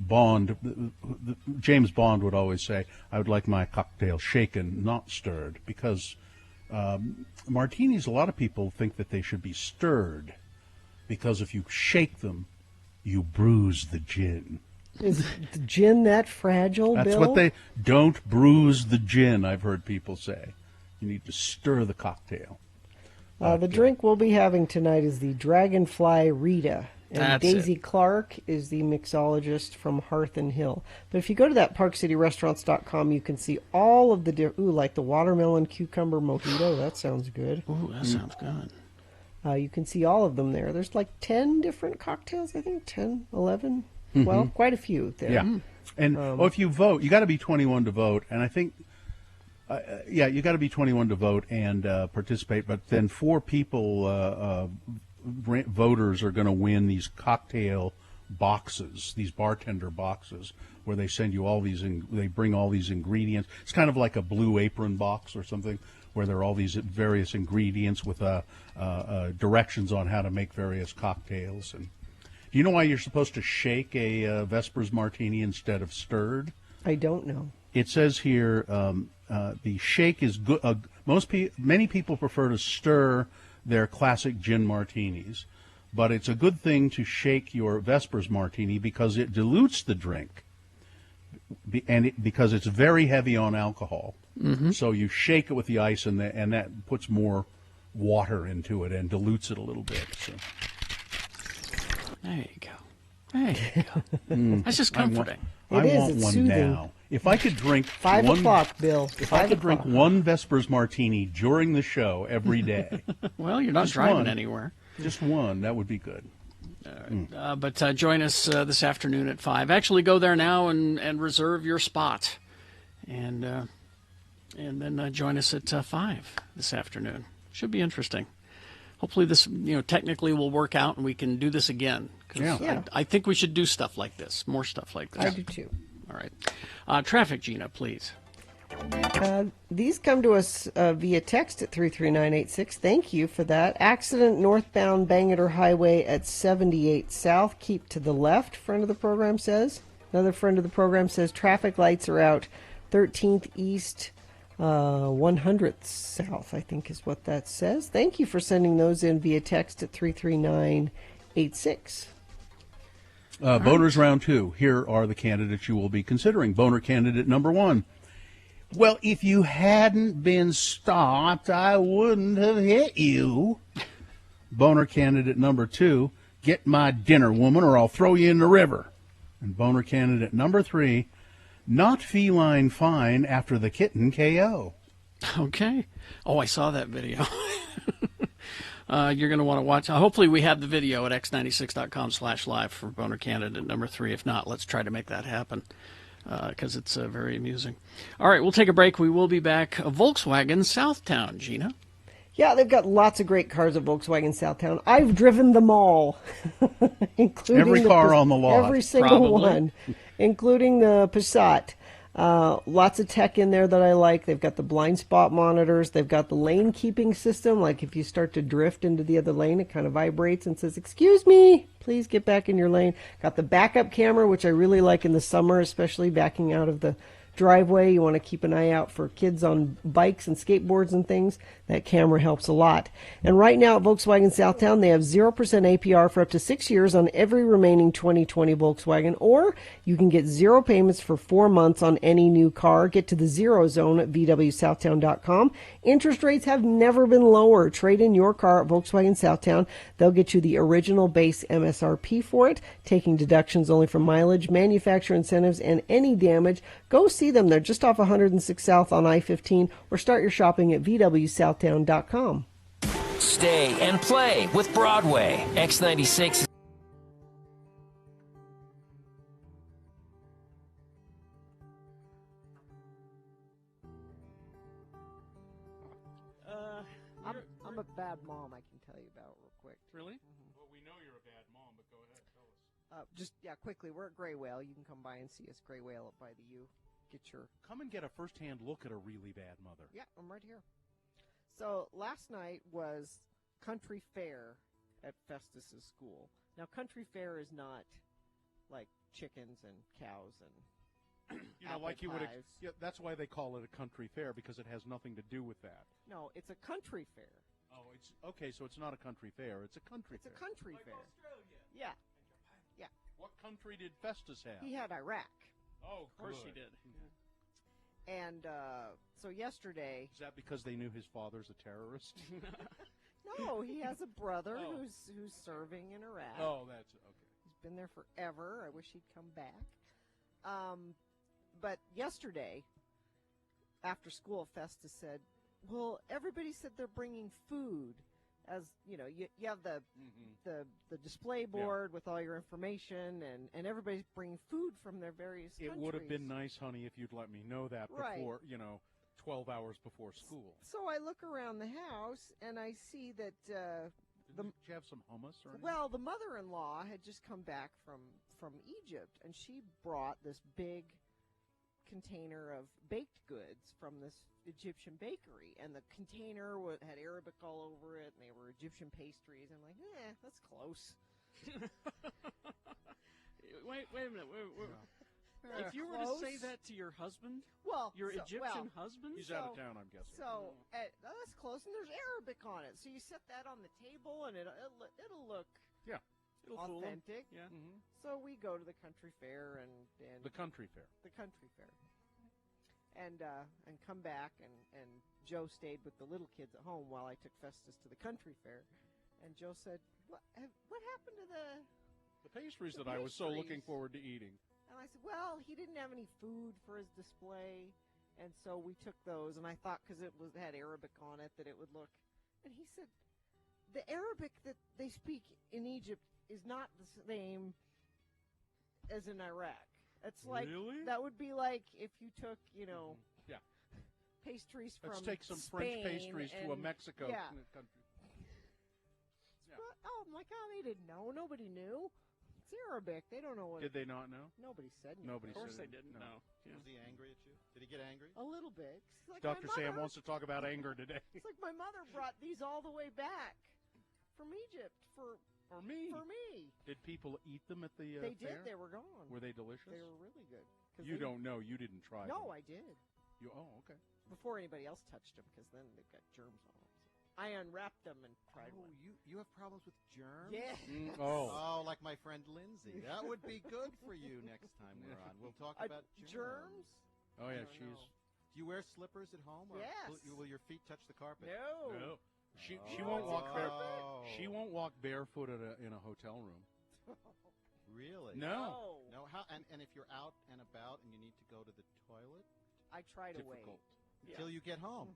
James Bond would always say, "I would like my cocktail shaken, not stirred," because martinis, a lot of people think that they should be stirred, because if you shake them, you bruise the gin.
Is the gin that fragile,
That's
Bill?
what they don't bruise the gin, I've heard people say. You need to stir the cocktail.
The drink we'll be having tonight is the Dragonfly Rita. And
That's
Daisy
it.
Clark is the mixologist from Hearth and Hill. But if you go to that parkcityrestaurants.com, you can see all of the like the watermelon cucumber mojito. That sounds good.
Ooh, that sounds good.
You can see all of them there. There's like 10 different cocktails, I think, 10, 11, 12, quite a few there.
Yeah. And if you vote, you got to be 21 to vote. And I think, you got to be 21 to vote and participate. But then 4 people, voters, are going to win these cocktail boxes, these bartender boxes, where they send you all these, they bring all these ingredients. It's kind of like a Blue Apron box or something, where there are all these various ingredients with directions on how to make various cocktails. And do you know why you're supposed to shake a Vespers Martini instead of stirred?
I don't know.
It says here the shake is good. Many people prefer to stir their classic gin martinis, but it's a good thing to shake your Vespers Martini because it dilutes the drink, because it's very heavy on alcohol. So you shake it with the ice, and that puts more water into it and dilutes it a little bit. So.
There you go. There you go. That's just comforting.
I want
It's
one
soothing.
now. If I could drink
5 o'clock, Bill.
If I could drink 1 Vespers Martini during the show every day.
Well, you're not
Just
driving
one.
anywhere.
Just one. That would be good.
But join us this afternoon at 5. Actually, go there now and reserve your spot, and then join us at 5 this afternoon. Should be interesting. Hopefully, this technically will work out, and we can do this again. 'Cause I think we should do stuff like this, more stuff like this.
I do too.
All right. Traffic, Gina, please.
These come to us via text at 33986. Thank you for that. Accident northbound Bangor Highway at 78 South. Keep to the left, friend of the program says. Another friend of the program says traffic lights are out 13th East, 100th South, I think is what that says. Thank you for sending those in via text at 33986.
Boners round 2. Here are the candidates you will be considering. Boner candidate number 1. Well, if you hadn't been stopped, I wouldn't have hit you. Boner candidate number 2. Get my dinner, woman, or I'll throw you in the river. And boner candidate number 3. Not feline fine after the kitten KO.
Okay. Oh, I saw that video. You're going to want to watch. Hopefully we have the video at x96.com/live for boner candidate number 3. If not, let's try to make that happen because it's very amusing. All right, we'll take a break. We will be back. Volkswagen Southtown, Gina.
Yeah, they've got lots of great cars at Volkswagen Southtown. I've driven them all, including
every car on the lot.
Every single
Probably.
one, including the Passat. Lots of tech in there that I like. They've got the blind spot monitors. They've got the lane keeping system. Like if you start to drift into the other lane, it kind of vibrates and says, "Excuse me, please get back in your lane." Got the backup camera, which I really like in the summer, especially backing out of the driveway, you want to keep an eye out for kids on bikes and skateboards and things, that camera helps a lot. And right now at Volkswagen Southtown, they have 0% APR for up to 6 years on every remaining 2020 Volkswagen, or you can get 0 payments for 4 months on any new car. Get to the zero zone at VWSouthtown.com. Interest rates have never been lower. Trade in your car at Volkswagen Southtown. They'll get you the original base MSRP for it, taking deductions only from mileage, manufacturer incentives, and any damage. Go see them. They're just off 106 South on I-15, or start your shopping at VWSouthtown.com.
Stay and play with Broadway. X96.
I'm a bad mom, I can tell you about real quick.
Really?
Well, we know you're a bad mom, but go ahead, tell us.
Quickly, we're at Gray Whale. You can come by and see us. Gray Whale up by the U.
Come and get a first-hand look at a really bad mother.
Yeah, I'm right here. So last night was country fair at Festus's school. Now, country fair is not like chickens and cows and
like you would.
pies.
That's why they call it a country fair, because it has nothing to do with that.
No, it's a country fair.
Oh, it's okay. So it's not a country fair. It's a country fair.
It's a country fair.
Australia.
Yeah. Yeah.
What country did Festus have?
He had Iraq.
Oh,
Of course he did.
And so yesterday.
Is that because they knew his father's a terrorist?
No, he has a brother
Oh.
who's serving in Iraq.
Oh, that's okay.
He's been there forever. I wish he'd come back. But yesterday, after school, Festus said, "Well, everybody said they're bringing food." As you know, you have the display board with all your information, and everybody's bringing food from their various countries.
It would have been nice, honey, if you'd let me know that before, 12 hours before school.
So I look around the house, and I see that
Did you have some hummus or anything?
well, the mother-in-law had just come back from Egypt, and she brought this big container of baked goods from this Egyptian bakery, and the container had Arabic all over it, and they were Egyptian pastries. I'm like, that's close.
Wait a minute. If you were to say that to your husband, your Egyptian husband,
he's out of town, I'm guessing.
So that's close, and there's Arabic on it. So you set that on the table, and it'll look
It'll fool 'em.
authentic.
Yeah.
So we go to the country fair and
The country fair.
and come back, and Joe stayed with the little kids at home while I took Festus to the country fair. And Joe said, "What happened to
the pastries that I was so looking forward to eating?"
And I said, "Well, he didn't have any food for his display, and so we took those." And I thought, because it had Arabic on it, that it would look. And he said, "The Arabic that they speak in Egypt is not the same as in Iraq. It's like
Really?
that would be like if you took,
Yeah.
pastries from
Let's take some
Spain
French pastries to a
and-
Mexico
Yeah.
country.
I'm like, they didn't know. Nobody knew. It's Arabic. They don't know what.
Did they not know?
Nobody said anything.
Nobody
Of course
said
they didn't
no.
know. Yeah.
Was he angry at you? Did he get angry?
A little bit. It's like
Dr.
my
Sam
mother-
wants to talk about anger today.
It's like my mother brought these all the way back from Egypt for
me.
For me.
Did people eat them at the
They
fair?
did. They were gone.
Were they delicious?
They were really good. 'Cause
You
they-
don't know. You didn't try them.
No, I did.
Okay.
Before anybody else touched them, because then they've got germs on them. I unwrapped them and tried one.
You have problems with germs?
Yeah.
Oh, like my friend Lindsay. That would be good for you next time we're on. We'll talk about
germs.
Oh yeah,
I don't know. Do you wear slippers at home? Or
Yes.
Will your feet touch the carpet?
No.
She won't walk bare.
Oh.
She won't walk barefoot in a hotel room.
Really?
No.
No. How? And if you're out and about and you need to go to the toilet,
I try to wait
Difficult.
till you get home.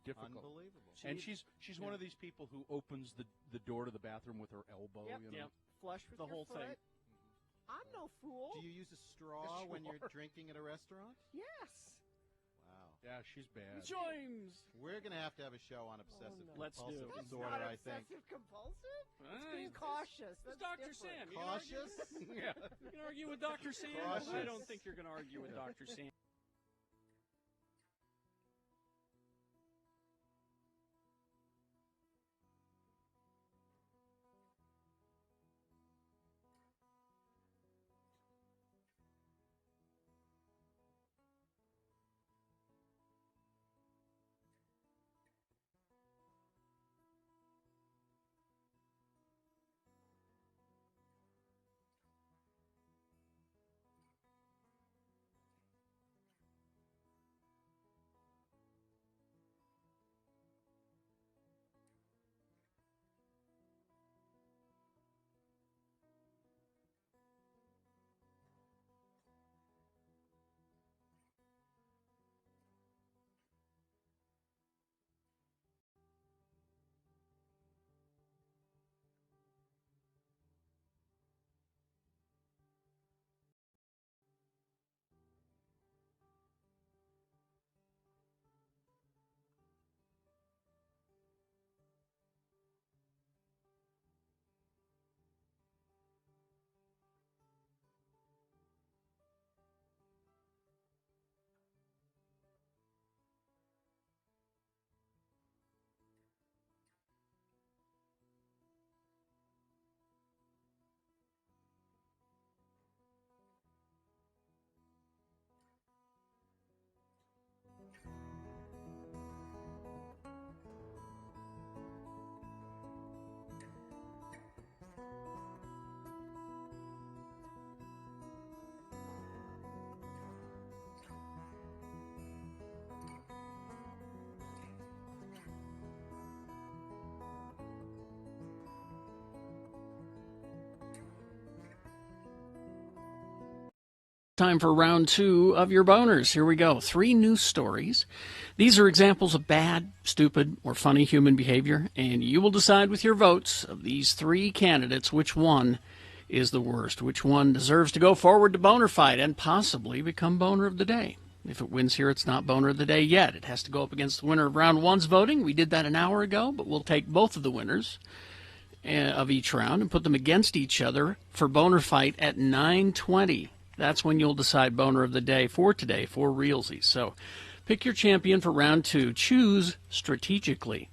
Difficult.
Unbelievable.
And she's one of these people who opens the door to the bathroom with her elbow.
Yep.
You know?
Yep. Flush with
The
your
whole
foot.
thing.
I'm no fool.
Do you use a straw when you're
Sure.
drinking at a restaurant?
Yes.
Wow.
Yeah, she's bad.
James.
We're going to have a show on obsessive
Let's do
compulsive
it.
That's
disorder,
not
I think.
obsessive compulsive. It's
Ah,
being
he's-
cautious. That's
It's Dr.
different.
Sam. You
Cautious?
Yeah.
You can argue with Dr. Sam?
Cautious.
I don't think you're going to argue with Dr. Sam. Time for round 2 of your boners. Here we go. 3 news stories. These are examples of bad, stupid, or funny human behavior, and you will decide with your votes of these 3 candidates which one is the worst, which one deserves to go forward to boner fight and possibly become boner of the day. If it wins here, it's not boner of the day yet. It has to go up against the winner of round 1's voting. We did that an hour ago, but we'll take both of the winners of each round and put them against each other for boner fight at 9:20. That's when you'll decide boner of the day for today for realsies. So pick your champion for round 2. Choose strategically.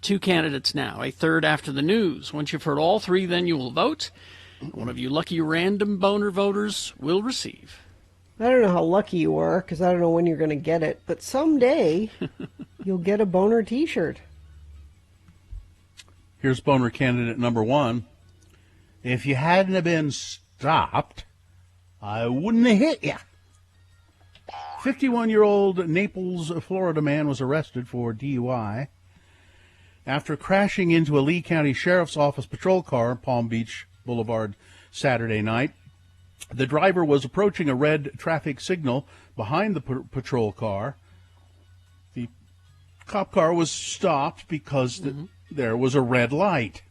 2 candidates now, a third after the news. Once you've heard all 3, then you will vote. One of you lucky random boner voters will receive.
I don't know how lucky you are, because I don't know when you're going to get it, but someday you'll get a boner T-shirt.
Here's boner candidate number 1. If you hadn't have been stopped, I wouldn't have hit you. 51-year-old Naples, Florida man was arrested for DUI after crashing into a Lee County Sheriff's Office patrol car, Palm Beach Boulevard, Saturday night. The driver was approaching a red traffic signal behind the patrol car. The cop car was stopped because there was a red light.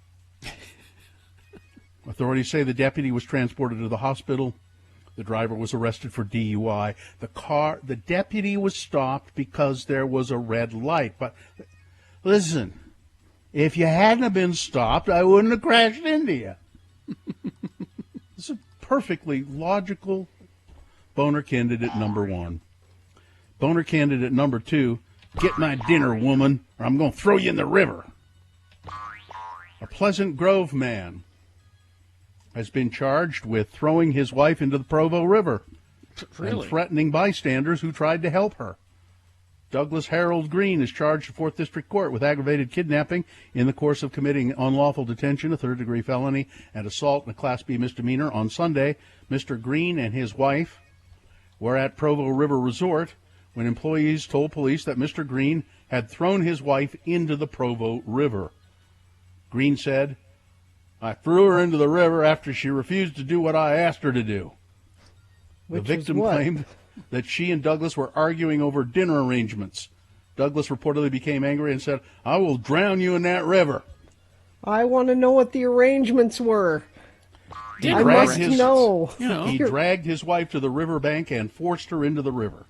Authorities say the deputy was transported to the hospital. The driver was arrested for DUI. The deputy was stopped because there was a red light. But listen, if you hadn't have been stopped, I wouldn't have crashed into you. This is a perfectly logical boner candidate number 1. Boner candidate number 2, get my dinner, woman, or I'm going to throw you in the river. A Pleasant Grove man has been charged with throwing his wife into the Provo River and threatening bystanders who tried to help her. Douglas Harold Green is charged in 4th District Court with aggravated kidnapping in the course of committing unlawful detention, a third-degree felony, and assault in a Class B misdemeanor. On Sunday, Mr. Green and his wife were at Provo River Resort when employees told police that Mr. Green had thrown his wife into the Provo River. Green said, I threw her into the river after she refused to do what I asked her to do. The victim claimed that she and Douglas were arguing over dinner arrangements. Douglas reportedly became angry and said, I will drown you in that river.
I want to know what the arrangements were.
I must know. He dragged his wife to the riverbank and forced her into the river.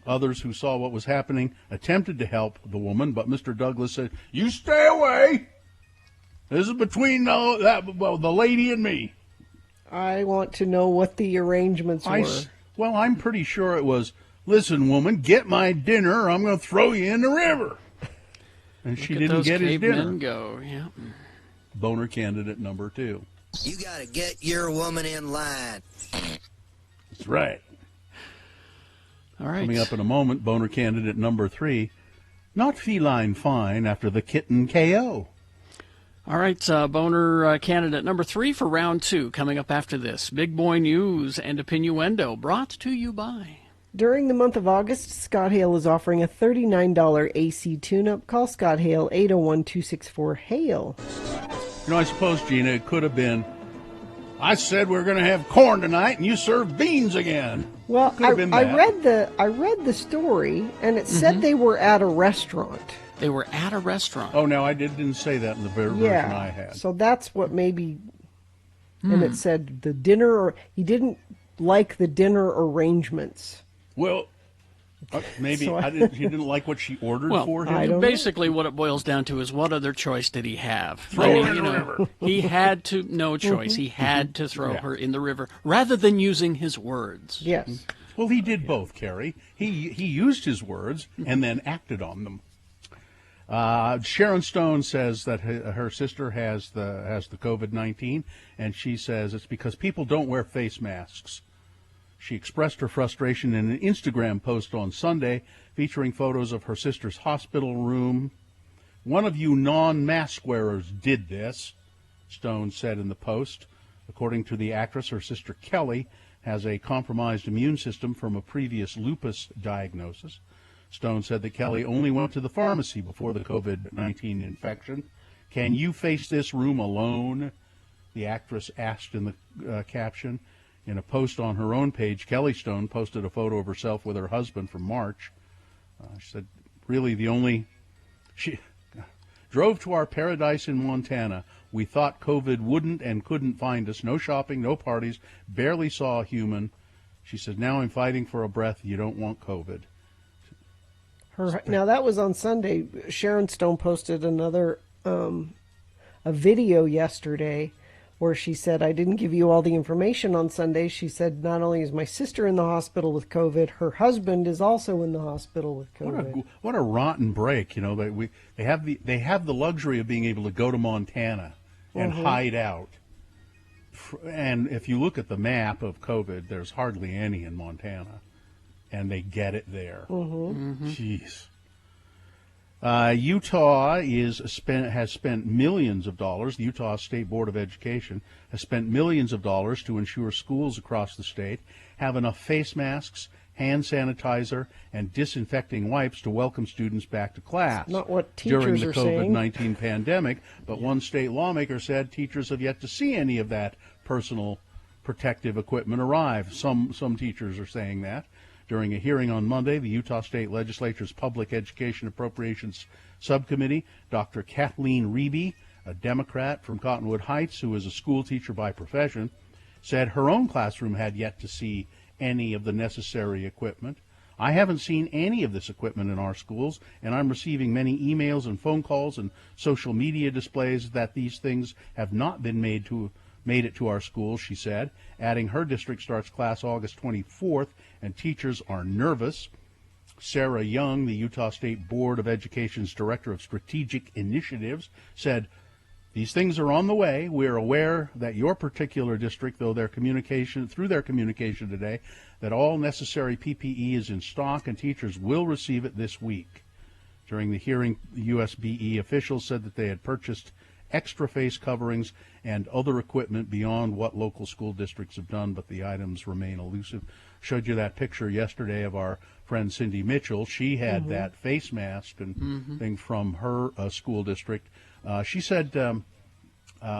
Others who saw what was happening attempted to help the woman, but Mr. Douglas said, you stay away. This is between the lady and me.
I want to know what the arrangements were.
Well, I'm pretty sure it was, listen, woman, get my dinner or I'm going to throw you in the river. And she didn't get his dinner.
Go. Yeah.
Boner candidate number 2.
You got to get your woman in line.
That's right.
All right.
Coming up in a moment, boner candidate number 3. Not feline fine after the kitten KO.
All right, boner candidate number 3 for round 2 coming up after this. Big boy news and opinioendo brought to you by.
During the month of August, Scott Hale is offering a $39 AC tune-up. Call Scott Hale, 801-264-HALE.
You know, I suppose, Gina, it could have been, I said we were going to have corn tonight and you served beans again.
Well, I read the story, and it said they were at a restaurant.
They were at a restaurant.
Oh, no, I didn't say that in the version I had.
So that's what maybe, and it said the dinner, or he didn't like the dinner arrangements.
Well, maybe
So
he didn't like what she ordered for him.
Basically, what it boils down to is what other choice did he have?
Throw her in the river.
He had to, no choice. He had to throw her in the river rather than using his words.
Yes.
Well, he did both, Carrie. He used his words and then acted on them. Sharon Stone says that her sister has the COVID-19, and she says it's because people don't wear face masks. She expressed her frustration in an Instagram post on Sunday featuring photos of her sister's hospital room. One of you non-mask wearers did this, Stone said in the post. According to the actress, her sister Kelly has a compromised immune system from a previous lupus diagnosis. Stone said that Kelly only went to the pharmacy before the COVID-19 infection. Can you face this room alone? The actress asked in the caption. In a post on her own page, Kelly Stone posted a photo of herself with her husband from March. She said, really she drove to our paradise in Montana. We thought COVID wouldn't and couldn't find us. No shopping, no parties, barely saw a human. She said, now I'm fighting for a breath. You don't want COVID.
Now, that was on Sunday. Sharon Stone posted another a video yesterday where she said, I didn't give you all the information on Sunday. She said, not only is my sister in the hospital with COVID, her husband is also in the hospital with COVID.
What a rotten break. You know, they have the luxury of being able to go to Montana and hide out. And if you look at the map of COVID, there's hardly any in Montana. And they get it there. Jeez. Utah has spent millions of dollars. The Utah State Board of Education has spent millions of dollars to ensure schools across the state have enough face masks, hand sanitizer, and disinfecting wipes to welcome students back to class.
Not what teachers
during the
are saying.
COVID-19 pandemic, but one state lawmaker said teachers have yet to see any of that personal protective equipment arrive. Some teachers are saying that. During a hearing on Monday, the Utah State Legislature's Public Education Appropriations Subcommittee, Dr. Kathleen Reeby, a Democrat from Cottonwood Heights who is a school teacher by profession, said her own classroom had yet to see any of the necessary equipment. I haven't seen any of this equipment in our schools, and I'm receiving many emails and phone calls and social media displays that these things have not been made it to our schools, she said, adding her district starts class August 24th, and teachers are nervous. Sarah Young, the Utah State Board of Education's Director of Strategic Initiatives, said, these things are on the way. We are aware that your particular district, through their communication today, that all necessary PPE is in stock and teachers will receive it this week. During the hearing, the USBE officials said that they had purchased extra face coverings and other equipment beyond what local school districts have done, but the items remain elusive. Showed you that picture yesterday of our friend Cindy Mitchell. She had that face mask and thing from her school district. She said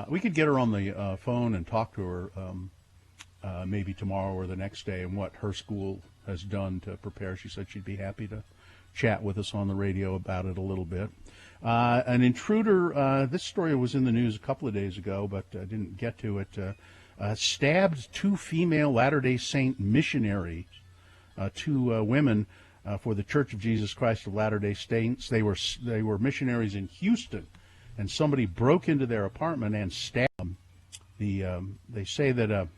we could get her on the phone and talk to her maybe tomorrow or the next day and what her school has done to prepare. She said she'd be happy to chat with us on the radio about it a little bit. An intruder, this story was in the news a couple of days ago, but I didn't get to it, stabbed two female Latter-day Saint missionaries, two women for the Church of Jesus Christ of Latter-day Saints. They were missionaries in Houston, and somebody broke into their apartment and stabbed them. They say that a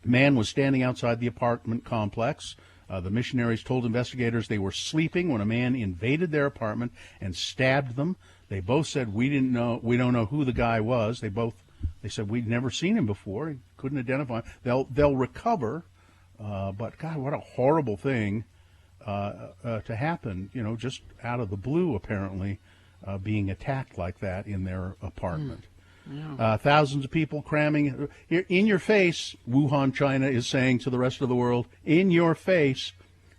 man was standing outside the apartment complex. The missionaries told investigators they were sleeping when a man invaded their apartment and stabbed them. They both said, we don't know who the guy was. They said, we'd never seen him before. He couldn't identify him. They'll recover, but God, what a horrible thing to happen, just out of the blue, apparently, being attacked like that in their apartment. Yeah. Thousands of people cramming in your face. Wuhan, China is saying to the rest of the world, in your face.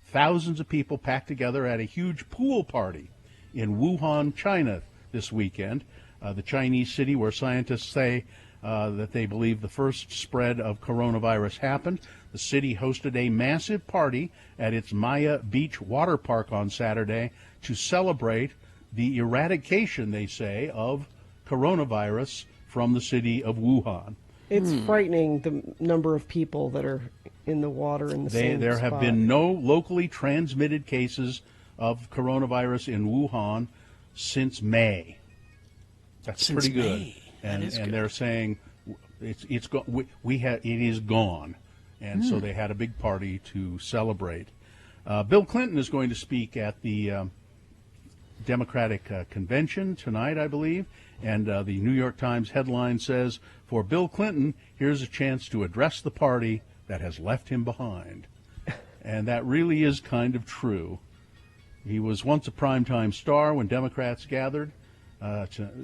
Thousands of people packed together at a huge pool party in Wuhan, China this weekend. The Chinese city where scientists say that they believe the first spread of coronavirus happened. The city hosted a massive party at its Maya Beach water park on Saturday to celebrate the eradication, they say, of coronavirus from the city of Wuhan.
It's frightening, the number of people that are in the water in the same
There
spot.
have been no locally transmitted cases of coronavirus in Wuhan since May. That's
Since
pretty good.
May.
And
That is good.
they're saying it is gone. And so they had a big party to celebrate. Bill Clinton is going to speak at the Democratic convention tonight, I believe. And the New York Times headline says, for Bill Clinton, here's a chance to address the party that has left him behind. And that really is kind of true. He was once a primetime star when Democrats gathered.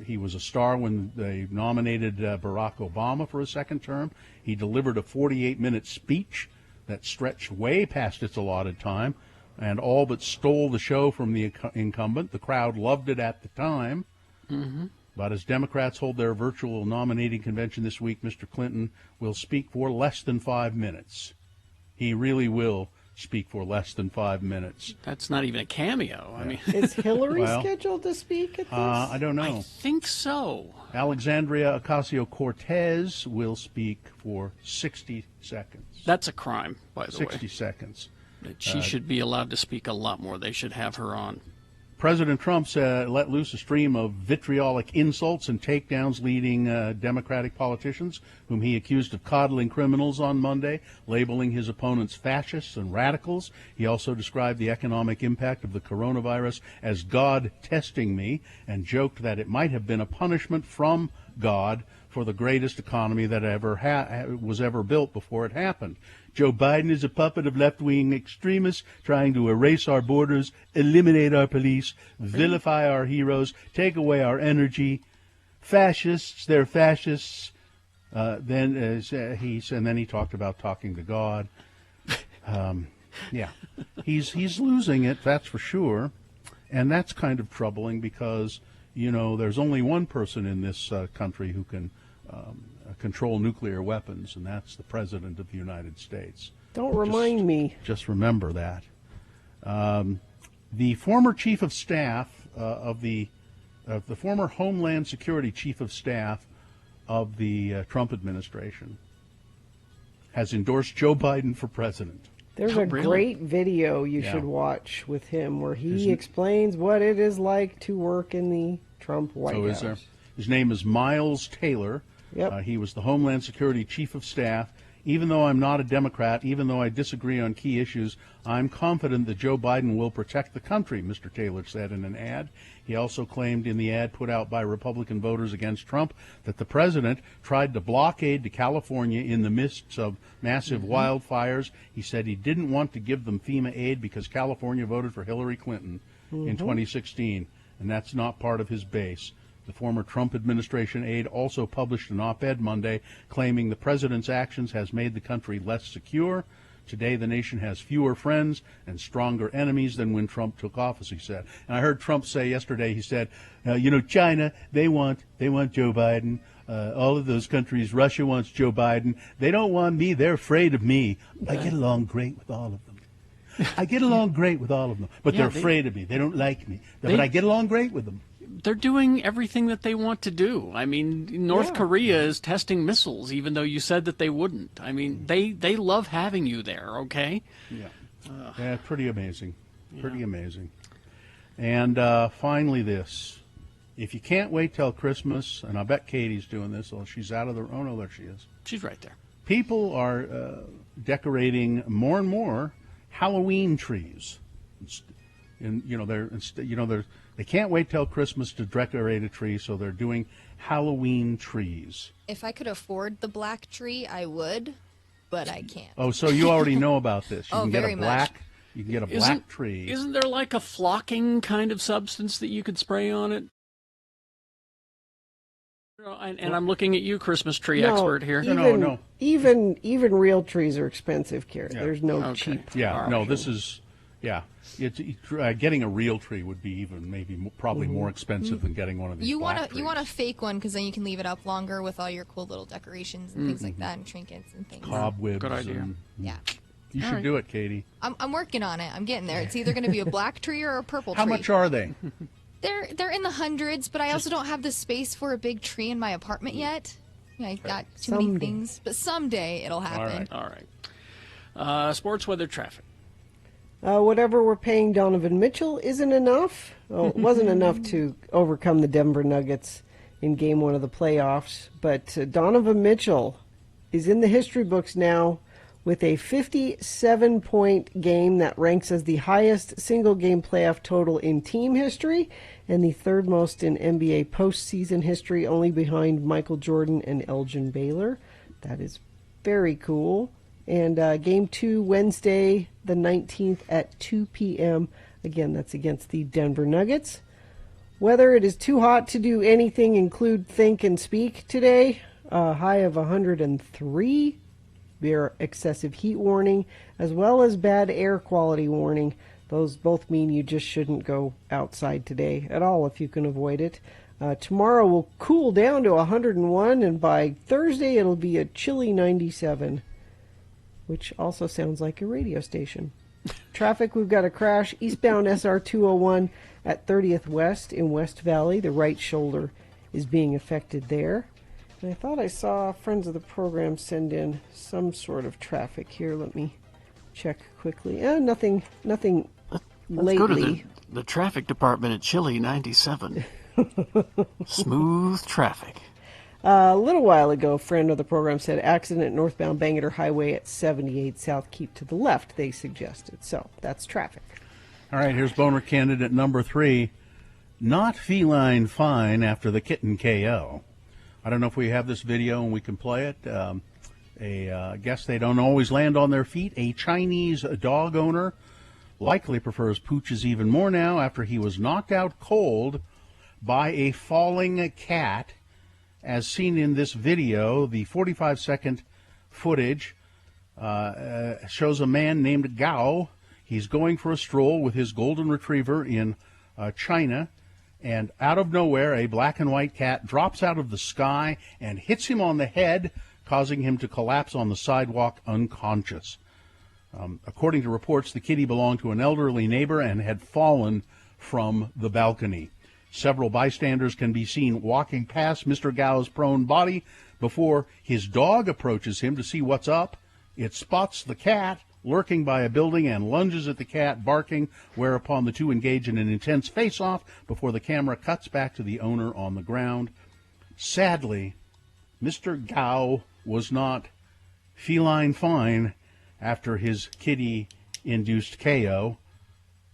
He was a star when they nominated Barack Obama for a second term. He delivered a 48-minute speech that stretched way past its allotted time and all but stole the show from the incumbent. The crowd loved it at the time. But as Democrats hold their virtual nominating convention this week, Mr. Clinton will speak for less than 5 minutes. He really will speak for less than 5 minutes.
That's not even a cameo. I mean,
is Hillary scheduled to speak at this?
I don't know.
I think so.
Alexandria Ocasio-Cortez will speak for 60 seconds.
That's a crime, by the way.
60 seconds.
She should be allowed to speak a lot more. They should have her on.
President Trump let loose a stream of vitriolic insults and takedowns leading Democratic politicians whom he accused of coddling criminals on Monday, labeling his opponents fascists and radicals. He also described the economic impact of the coronavirus as God testing me and joked that it might have been a punishment from God for the greatest economy that was ever built before it happened. Joe Biden is a puppet of left-wing extremists trying to erase our borders, eliminate our police, vilify our heroes, take away our energy. Fascists, they're fascists. Then he talked about talking to God. Yeah, he's losing it, that's for sure, and that's kind of troubling because there's only one person in this country who can control nuclear weapons, and that's the President of the United States.
Don't remind me.
Just remember that. The former Chief of Staff the former Homeland Security Chief of Staff of the Trump administration has endorsed Joe Biden for president.
There's a great video you should watch with him where he explains what it is like to work in the Trump White House.
Is there? His name is Miles Taylor.
Yep.
He was the Homeland Security Chief of Staff. Even though I'm not a Democrat, even though I disagree on key issues, I'm confident that Joe Biden will protect the country, Mr. Taylor said in an ad. He also claimed in the ad put out by Republican voters against Trump that the president tried to block aid to California in the midst of massive wildfires. He said he didn't want to give them FEMA aid because California voted for Hillary Clinton in 2016, and that's not part of his base. The former Trump administration aide also published an op-ed Monday claiming the president's actions has made the country less secure. Today, the nation has fewer friends and stronger enemies than when Trump took office, he said. And I heard Trump say yesterday, he said, China, they want Joe Biden. All of those countries, Russia wants Joe Biden. They don't want me. They're afraid of me. I get along great with all of them. I get along great with all of them. But they're afraid of me. They don't like me. But I get along great with them.
They're doing everything that they want to do. I mean, North Korea is testing missiles, even though you said that they wouldn't. I mean, they love having you there, okay?
Yeah, pretty amazing. Pretty amazing. And finally this. If you can't wait till Christmas, and I bet Katie's doing this, she's out of the... Oh, no, there she is.
She's right there.
People are decorating more and more Halloween trees. And, they can't wait till Christmas to decorate a tree, so they're doing Halloween trees.
If I could afford the black tree, I would, but I can't.
Oh, so you already know about this. You
Oh,
can get
very
a black,
much.
You can get a black tree.
Isn't there like a flocking kind of substance that you could spray on it? And I'm looking at you, Christmas tree expert here.
No. Even real trees are expensive, Carrot. There's no cheap.
Yeah, no, this is... Yeah, it's getting a real tree would be probably more expensive than getting one of these.
You want a fake one because then you can leave it up longer with all your cool little decorations and things like that, and trinkets and things.
Cobwebs.
Good idea.
Yeah.
You should do it, Katie.
I'm working on it. I'm getting there. It's either going to be a black tree or a purple tree.
How much are they?
They're in the hundreds, but I also don't have the space for a big tree in my apartment yet. I got too many things, but someday it'll happen.
All right. Sports weather traffic.
Whatever we're paying Donovan Mitchell isn't enough. Well, it wasn't enough to overcome the Denver Nuggets in Game 1 of the playoffs. But Donovan Mitchell is in the history books now with a 57-point game that ranks as the highest single-game playoff total in team history and the third most in NBA postseason history, only behind Michael Jordan and Elgin Baylor. That is very cool. And Game 2, Wednesday, the 19th at 2 p.m. Again, that's against the Denver Nuggets. Whether it is too hot to do anything, include think and speak today. High of 103. There excessive heat warning, as well as bad air quality warning. Those both mean you just shouldn't go outside today at all if you can avoid it. Tomorrow will cool down to 101, and by Thursday it'll be a chilly 97, which also sounds like a radio station. Traffic, we've got a crash eastbound SR 201 at 30th West in West Valley. The right shoulder is being affected there. And I thought I saw friends of the program send in some sort of traffic here. Let me check quickly. Nothing lately.
Let's go to the traffic department at Chile 97. Smooth traffic.
A little while ago, a friend of the program said accident northbound Bangor Highway at 78 South. Keep to the left, they suggested. So that's traffic.
All right, here's boner candidate number 3. Not feline fine after the kitten KO. I don't know if we have this video and we can play it. I guess they don't always land on their feet. A Chinese dog owner likely prefers pooches even more now after he was knocked out cold by a falling cat. As seen in this video, the 45-second footage shows a man named Gao. He's going for a stroll with his golden retriever in China, and out of nowhere, a black and white cat drops out of the sky and hits him on the head, causing him to collapse on the sidewalk unconscious. According to reports, the kitty belonged to an elderly neighbor and had fallen from the balcony. Several bystanders can be seen walking past Mr. Gao's prone body before his dog approaches him to see what's up. It spots the cat lurking by a building and lunges at the cat, barking, whereupon the two engage in an intense face-off before the camera cuts back to the owner on the ground. Sadly, Mr. Gao was not feline fine after his kitty-induced KO.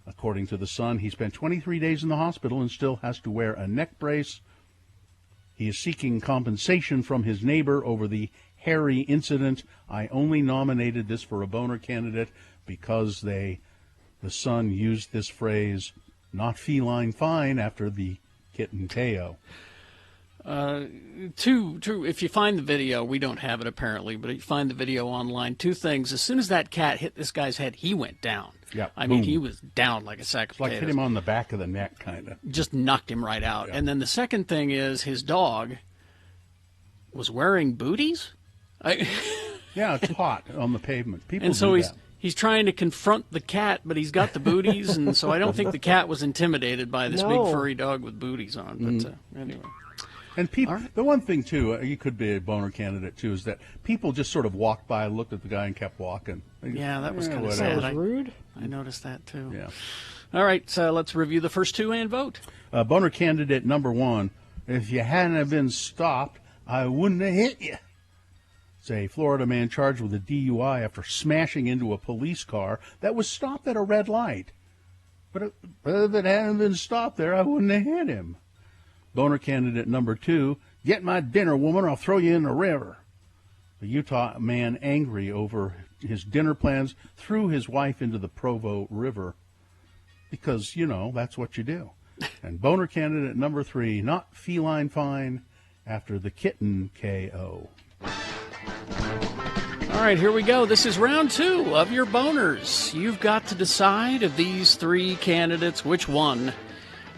According to The Sun, he spent 23 days in the hospital and still has to wear a neck brace. He is seeking compensation from his neighbor over the hairy incident. I only nominated this for a boner candidate because The Sun used this phrase, not feline fine, after the kitten KO.
If you find the video, we don't have it apparently, but if you find the video online, 2 things. As soon as that cat hit this guy's head, he went down.
Yeah,
I mean, he was down like a sack of
potatoes. Like hit him on the back of the neck, kind of.
Just knocked him right out. Yeah. And then the second thing is his dog was wearing booties.
Yeah, it's hot on the pavement. People
and so
do
he's trying to confront the cat, but he's got the booties, and so I don't think the cat was intimidated by this big furry dog with booties on. But anyway.
And people, the one thing, too, you could be a boner candidate, too, is that people just sort of walked by, looked at the guy, and kept walking.
Yeah, that was kind of sad.
That was rude.
I noticed that, too.
Yeah.
All right, so let's review the first 2 and vote.
Boner candidate number 1, if you hadn't been stopped, I wouldn't have hit you. It's a Florida man charged with a DUI after smashing into a police car that was stopped at a red light. But if it hadn't been stopped there, I wouldn't have hit him. Boner candidate number 2, get my dinner, woman, or I'll throw you in the river. A Utah man angry over his dinner plans threw his wife into the Provo River because, that's what you do. And boner candidate number 3, not feline fine after the kitten KO.
All right, here we go. This is round 2 of your boners. You've got to decide of these 3 candidates which one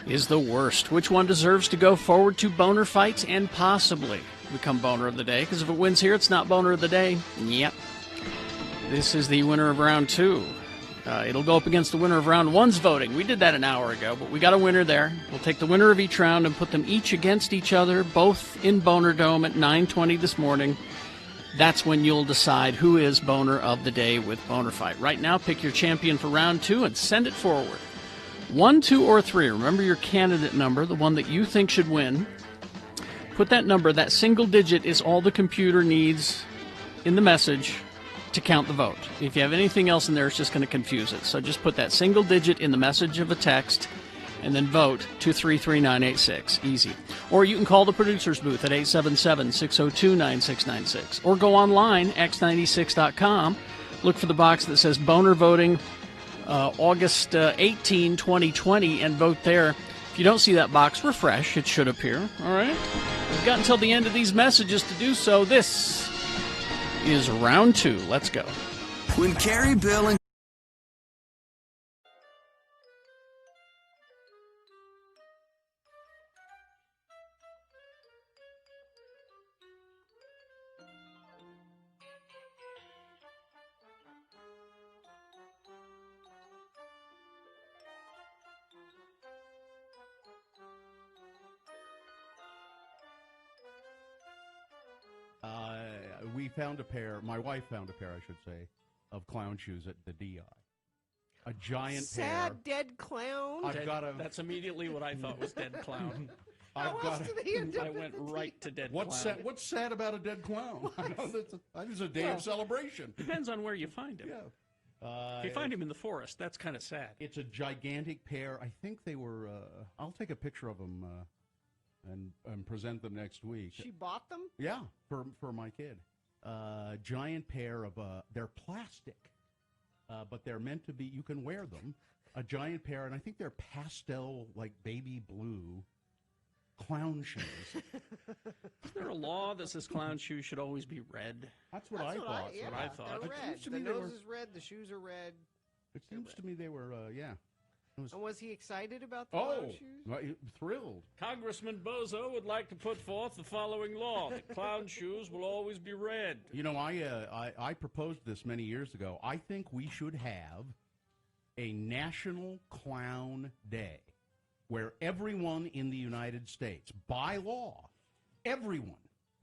is the worst. Which one deserves to go forward to boner fights and possibly become boner of the day? Because if it wins here, it's not boner of the day. Yep. This is the winner of round 2. It'll go up against the winner of round 1's voting. We did that an hour ago, but we got a winner there. We'll take the winner of each round and put them each against each other, both in Boner Dome at 9:20 this morning. That's when you'll decide who is boner of the day with Boner Fight. Right now, pick your champion for round 2 and send it forward. 1, 2, or 3. Remember your candidate number, the one that you think should win. Put that number, that single digit is all the computer needs in the message to count the vote. If you have anything else in there, it's just going to confuse it. So just put that single digit in the message of a text and then vote 233-986. Easy. Or you can call the producer's booth at 877-602-9696. Or go online, x96.com. Look for the box that says Boner Voting August 18, 2020, and vote there. If you don't see that box, refresh. It should appear. All right? We've got until the end of these messages to do so. This is round 2. Let's go.
When Carrie, Bill, and
we found a pair. My wife found a pair, I should say, of clown shoes at the DI. A giant
Sad
pair.
dead clown.
That's immediately what I thought was dead clown.
How else do they end up
I
at
went
the
right to dead
What's
clown.
sad? What's sad about a dead clown? I know it's a day of celebration.
Depends on where you find him.
Yeah.
If you find him in the forest, that's kind of sad.
It's a gigantic pair. I think they were. I'll take a picture of them and present them next week.
She bought them?
Yeah, for my kid. Giant pair of. They're plastic, but they're meant to be. You can wear them. A giant pair, and I think they're pastel, like baby blue. Clown shoes.
Is there a law that says clown shoes should always be red?
That's what I thought.
That's
what I thought.
They're red.
to
The
me they
nose
were-
is red. The shoes are red.
It seems to me they were, yeah.
And was he excited about the clown shoes?
Well, thrilled.
Congressman Bozo would like to put forth the following law: that clown shoes will always be red.
You know, I proposed this many years ago. I think we should have a National Clown Day where everyone in the United States, by law, everyone,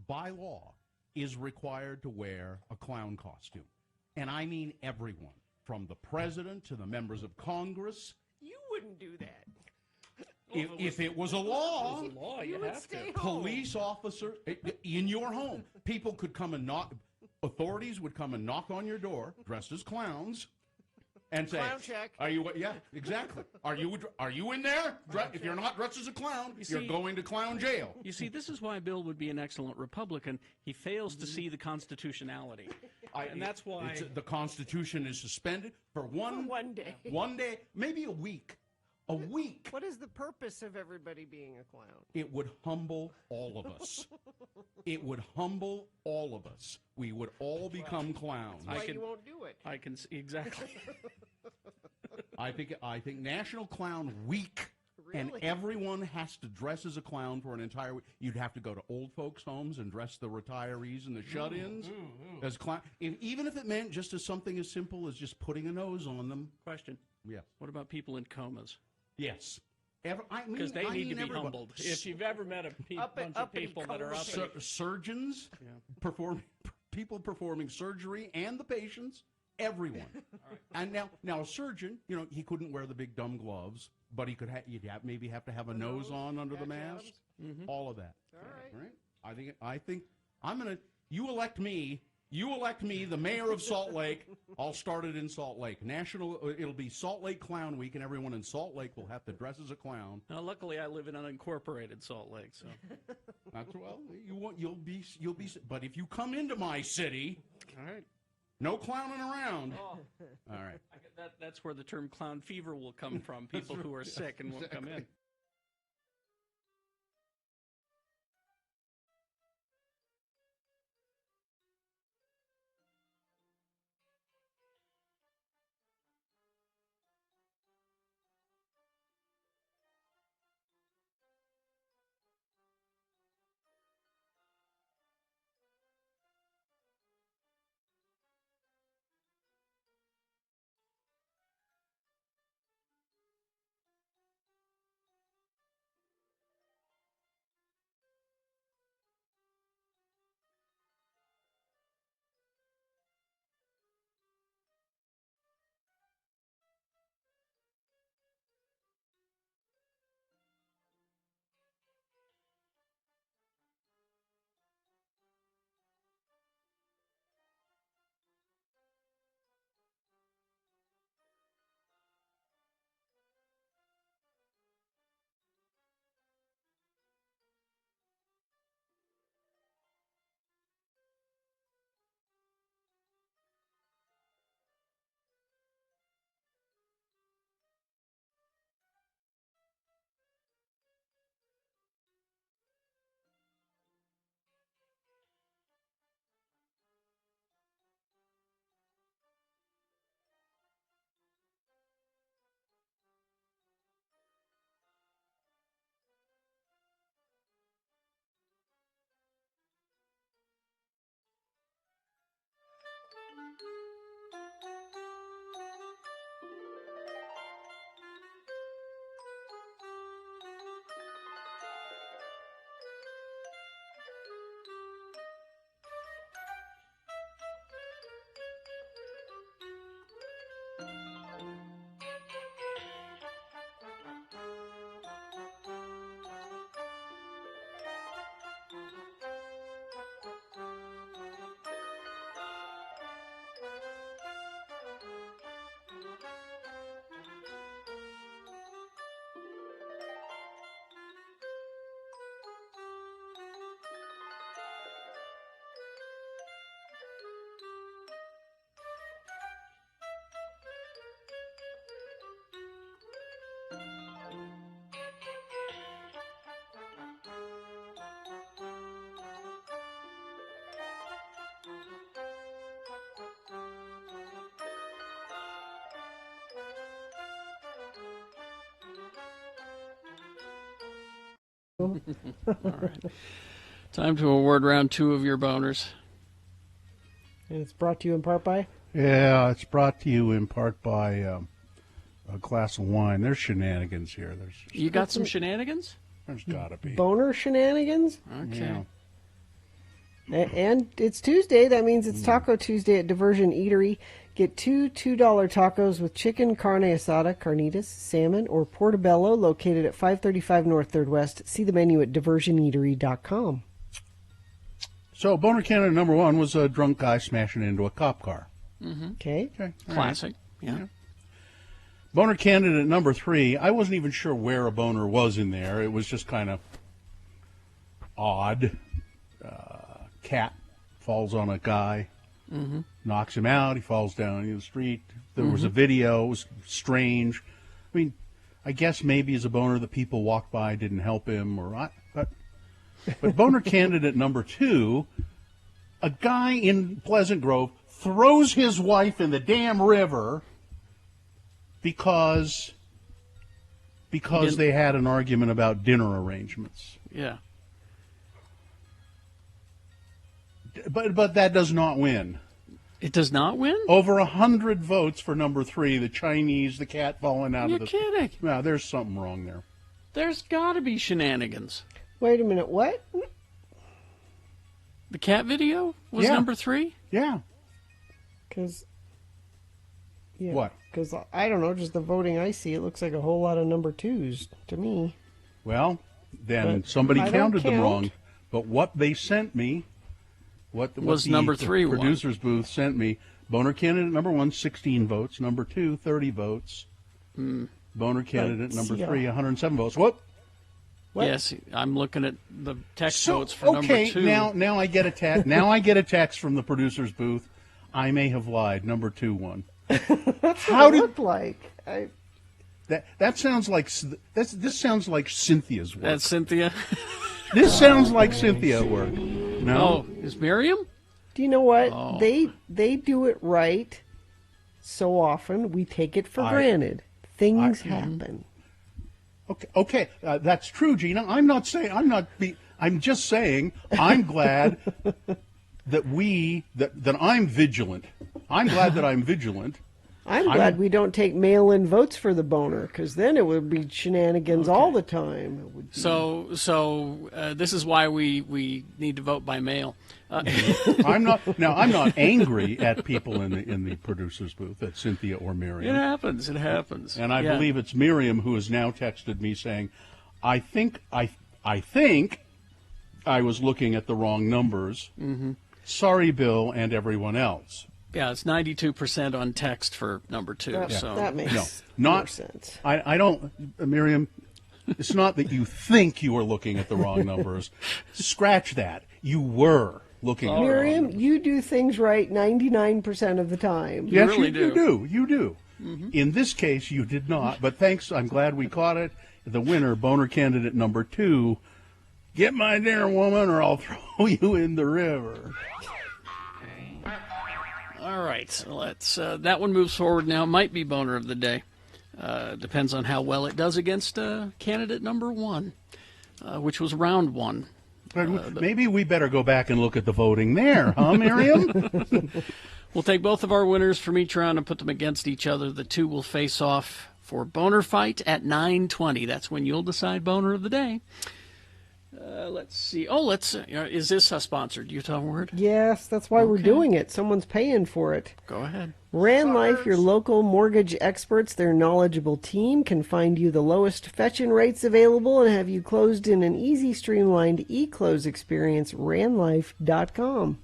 by law, is required to wear a clown costume. And I mean everyone, from the president to the members of Congress.
You wouldn't do that.
If it was a law,
you would stay home.
police officers in your home, people could come and knock. Authorities would come and knock on your door, dressed as clowns, and say,
Clown check.
"Are you? Yeah, exactly. Are you in there? If you're not dressed as a clown, you're going to clown jail."
You see, this is why Bill would be an excellent Republican. He fails to see the constitutionality, and that's why
the Constitution is suspended for one
day.
One day, maybe a week. A week.
What is the purpose of everybody being a clown?
It would humble all of us. It would humble all of us. We would all become clowns.
That's why you won't do it.
I can see exactly.
I think National Clown Week, and
Really?
everyone has to dress as a clown for an entire week. You'd have to go to old folks' homes and dress the retirees and the shut-ins as clown. Even if it meant just as something as simple as just putting a nose on them.
Question.
Yes.
What about people in comas?
Yes.
Because they need to be humbled. If you've ever met a bunch of people that are up
surgeons, people performing surgery, and the patients, everyone. And now a surgeon, he couldn't wear the big dumb gloves, but he could. Maybe have to have a nose on under the mask. All of that.
All right.
All right. I think I'm gonna. You elect me. You elect me the mayor of Salt Lake. I'll start it in Salt Lake. It'll be Salt Lake Clown Week, and everyone in Salt Lake will have to dress as a clown.
Now, luckily, I live in unincorporated Salt Lake, so
That's you'll be. But if you come into my city,
all right,
no clowning around.
Oh.
All right.
That's where the term clown fever will come from. People who are sick and won't come in. All right. Time to award round 2 of your boners.
And it's brought to you in part by?
Yeah, it's brought to you in part by a glass of wine. There's shenanigans here.
You got some shenanigans?
There's got to be.
Boner shenanigans?
Okay.
Yeah.
And it's Tuesday. That means it's Taco Tuesday at Diversion Eatery. Get two $2 tacos with chicken, carne asada, carnitas, salmon, or portobello, located at 535 North 3rd West. See the menu at diversioneatery.com.
So, boner candidate number 1 was a drunk guy smashing into a cop car.
Mm-hmm.
Okay.
Classic. Yeah.
Boner candidate number 3, I wasn't even sure where a boner was in there. It was just kind of odd. Cat falls on a guy, knocks him out. He falls down in the street. There was a video. It was strange. I mean, I guess maybe as a boner the people walked by, didn't help him, but boner candidate number 2, a guy in Pleasant Grove throws his wife in the damn river because they had an argument about dinner arrangements.
Yeah.
But that does not win.
It does not win?
Over 100 votes for number 3, the Chinese, the cat falling out of the...
You're kidding.
No, there's something wrong there.
There's got to be shenanigans.
Wait a minute, what?
The cat video was number 3?
Yeah.
Because... Yeah,
what?
Because, I don't know, just the voting I see, it looks like a whole lot of number 2s to me.
Well, then
But
somebody
I
counted
don't
them
count.
wrong. But what they sent me... What
was
the
number 3 one?
Producer's booth sent me. Boner candidate number 1, 16 votes. Number 2, 30 votes. Boner candidate number 3, 107 votes. What?
Yes, I'm looking at the text votes for number 2.
Okay, now I get a text. Now I get a text from the producer's booth. I may have lied. Number 2 won.
That's
How
what it
did
looked like.
that sounds like this sounds like Cynthia's work.
That's Cynthia.
This sounds like Cynthia work. No,
is Miriam?
Do you know what?
Oh.
They do it right so often, we take it for granted. Things happen.
Okay, that's true, Gina. I'm just saying. I'm glad that I'm vigilant. I'm glad that I'm vigilant.
I'm glad we don't take mail-in votes for the boner, because then it would be shenanigans all the time. It would be...
So this is why we need to vote by mail.
I'm not angry at people in the producer's booth, at Cynthia or Miriam.
It happens.
And I believe it's Miriam who has now texted me saying, I think I was looking at the wrong numbers.
Mm-hmm.
Sorry, Bill, and everyone else.
Yeah, it's 92% on text for number 2.
That makes
more
sense.
I don't, Miriam, it's not that you think you were looking at the wrong numbers. Scratch that. You were looking at the wrong
Miriam,
numbers.
you do things right 99% of the time.
Yes,
really
you do. You do.
Mm-hmm.
In this case, you did not. But thanks. I'm glad we caught it. The winner, boner candidate number 2, get my dinner, woman, or I'll throw you in the river.
All right, let's. That one moves forward now. Might be boner of the day. Depends on how well it does against candidate number 1, which was round 1.
Maybe we better go back and look at the voting there, huh, Miriam?
We'll take both of our winners from each round and put them against each other. The 2 will face off for boner fight at 9:20. That's when you'll decide boner of the day. Let's see. Is this a sponsored Utah Word?
Yes, that's why we're doing it. Someone's paying for it.
Go ahead.
Ran Life, your local mortgage experts, their knowledgeable team can find you the lowest fetch-in rates available and have you closed in an easy, streamlined e-close experience. RanLife.com.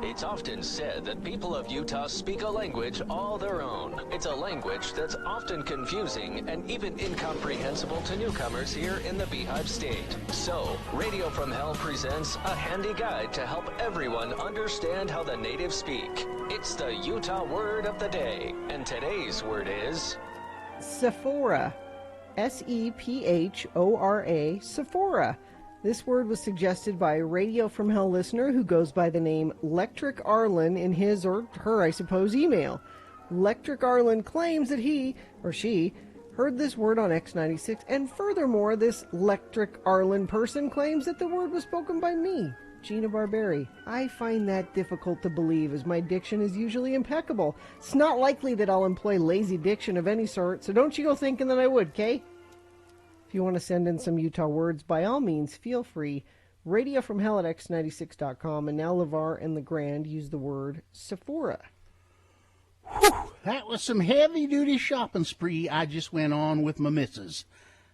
It's often said that people of Utah speak a language all their own. It's a language that's often confusing and even incomprehensible to newcomers here in the Beehive State. So, Radio from Hell presents a handy guide to help everyone understand how the natives speak. It's the Utah Word of the Day, and today's word is...
Sephora. Sephora. Sephora. This word was suggested by a Radio from Hell listener who goes by the name Electric Arlen in his or her, I suppose, email. Electric Arlen claims that he, or she, heard this word on X96, and furthermore, this Electric Arlen person claims that the word was spoken by me, Gina Barberi. I find that difficult to believe, as my diction is usually impeccable. It's not likely that I'll employ lazy diction of any sort, so don't you go thinking that I would, Kay? If you want to send in some Utah words, by all means, feel free. Radio from Hell at X96.com, and now LeVar and LeGrand use the word Sephora.
Whew, that was some heavy-duty shopping spree I just went on with my missus.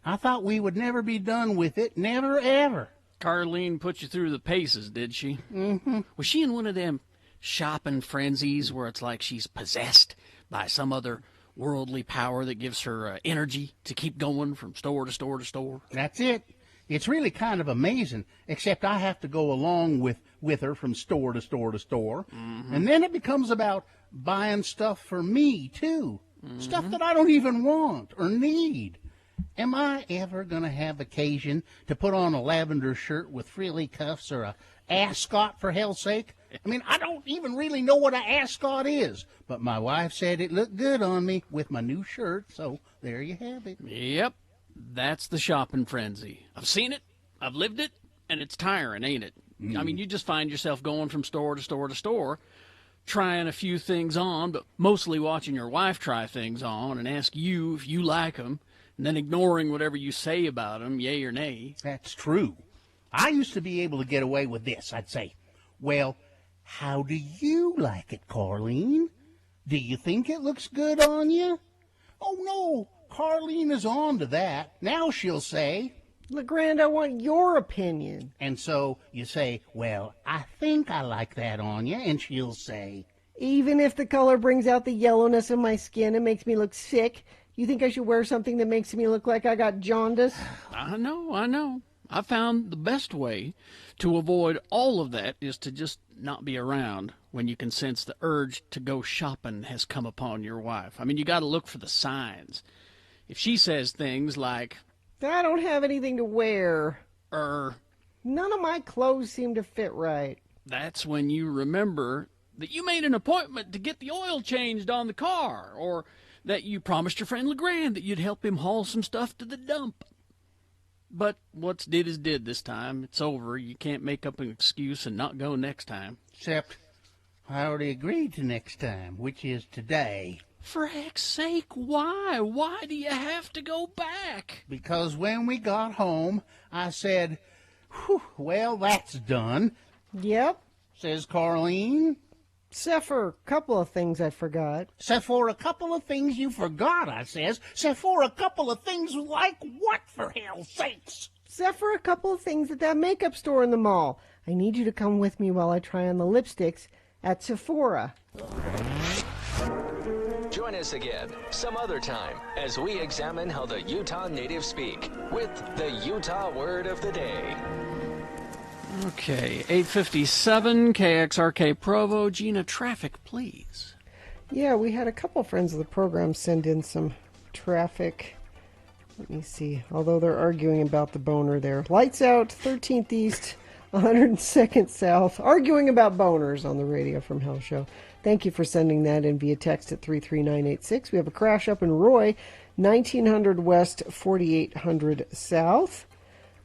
I thought we would never be done with it, never ever.
Carlene put you through the paces, did she?
Mm-hmm.
Was she in one of them shopping frenzies where it's like she's possessed by some other worldly power that gives her energy to keep going from store to store to store?
That's it. It's really kind of amazing, except I have to go along with her from store to store to store.
Mm-hmm.
And then it becomes about buying stuff for me, too. Mm-hmm. Stuff that I don't even want or need. Am I ever going to have occasion to put on a lavender shirt with frilly cuffs or a ascot, for hell's sake? I mean, I don't even really know what an ascot is, but my wife said it looked good on me with my new shirt, so there you have it.
Yep, that's the shopping frenzy. I've seen it, I've lived it, and it's tiring, ain't it? I mean, you just find yourself going from store to store to store, trying a few things on, but mostly watching your wife try things on and ask you if you like them, and then ignoring whatever you say about them, yay or nay.
That's true. I used to be able to get away with this. I'd say, well, how do you like it, Carlene? Do you think it looks good on you? Oh, no, Carlene is on to that. Now she'll say,
LeGrand, I want your opinion.
And so you say, well, I think I like that on you, and she'll say,
even if the color brings out the yellowness of my skin and makes me look sick, you think I should wear something that makes me look like I got jaundice?
I know. I found the best way to avoid all of that is to just not be around when you can sense the urge to go shopping has come upon your wife. I mean, you got to look for the signs. If she says things like,
I don't have anything to wear,
or
none of my clothes seem to fit right,
that's when you remember that you made an appointment to get the oil changed on the car, or that you promised your friend LeGrand that you'd help him haul some stuff to the dump. But what's did is did this time. It's over. You can't make up an excuse and not go next time.
Except I already agreed to next time, which is today.
For heck's sake, why? Why do you have to go back?
Because when we got home, I said, well, that's done.
Yep,
says Carlene.
Except for a couple of things I forgot.
Except for a couple of things you forgot, I says. Except for a couple of things like what, for hell's sakes?
Except for a couple of things at that makeup store in the mall. I need you to come with me while I try on the lipsticks at Sephora.
Join us again some other time as we examine how the Utah natives speak with the Utah word of the day.
Okay, 8:57, KXRK Provo. Gina, traffic, please.
Yeah, we had a couple friends of the program send in some traffic. Let me see. Although they're arguing about the boner there. Lights out, 13th East, 102nd South. Arguing about boners on the Radio from Hell show. Thank you for sending that in via text at 33986. We have a crash up in Roy, 1900 West, 4800 South.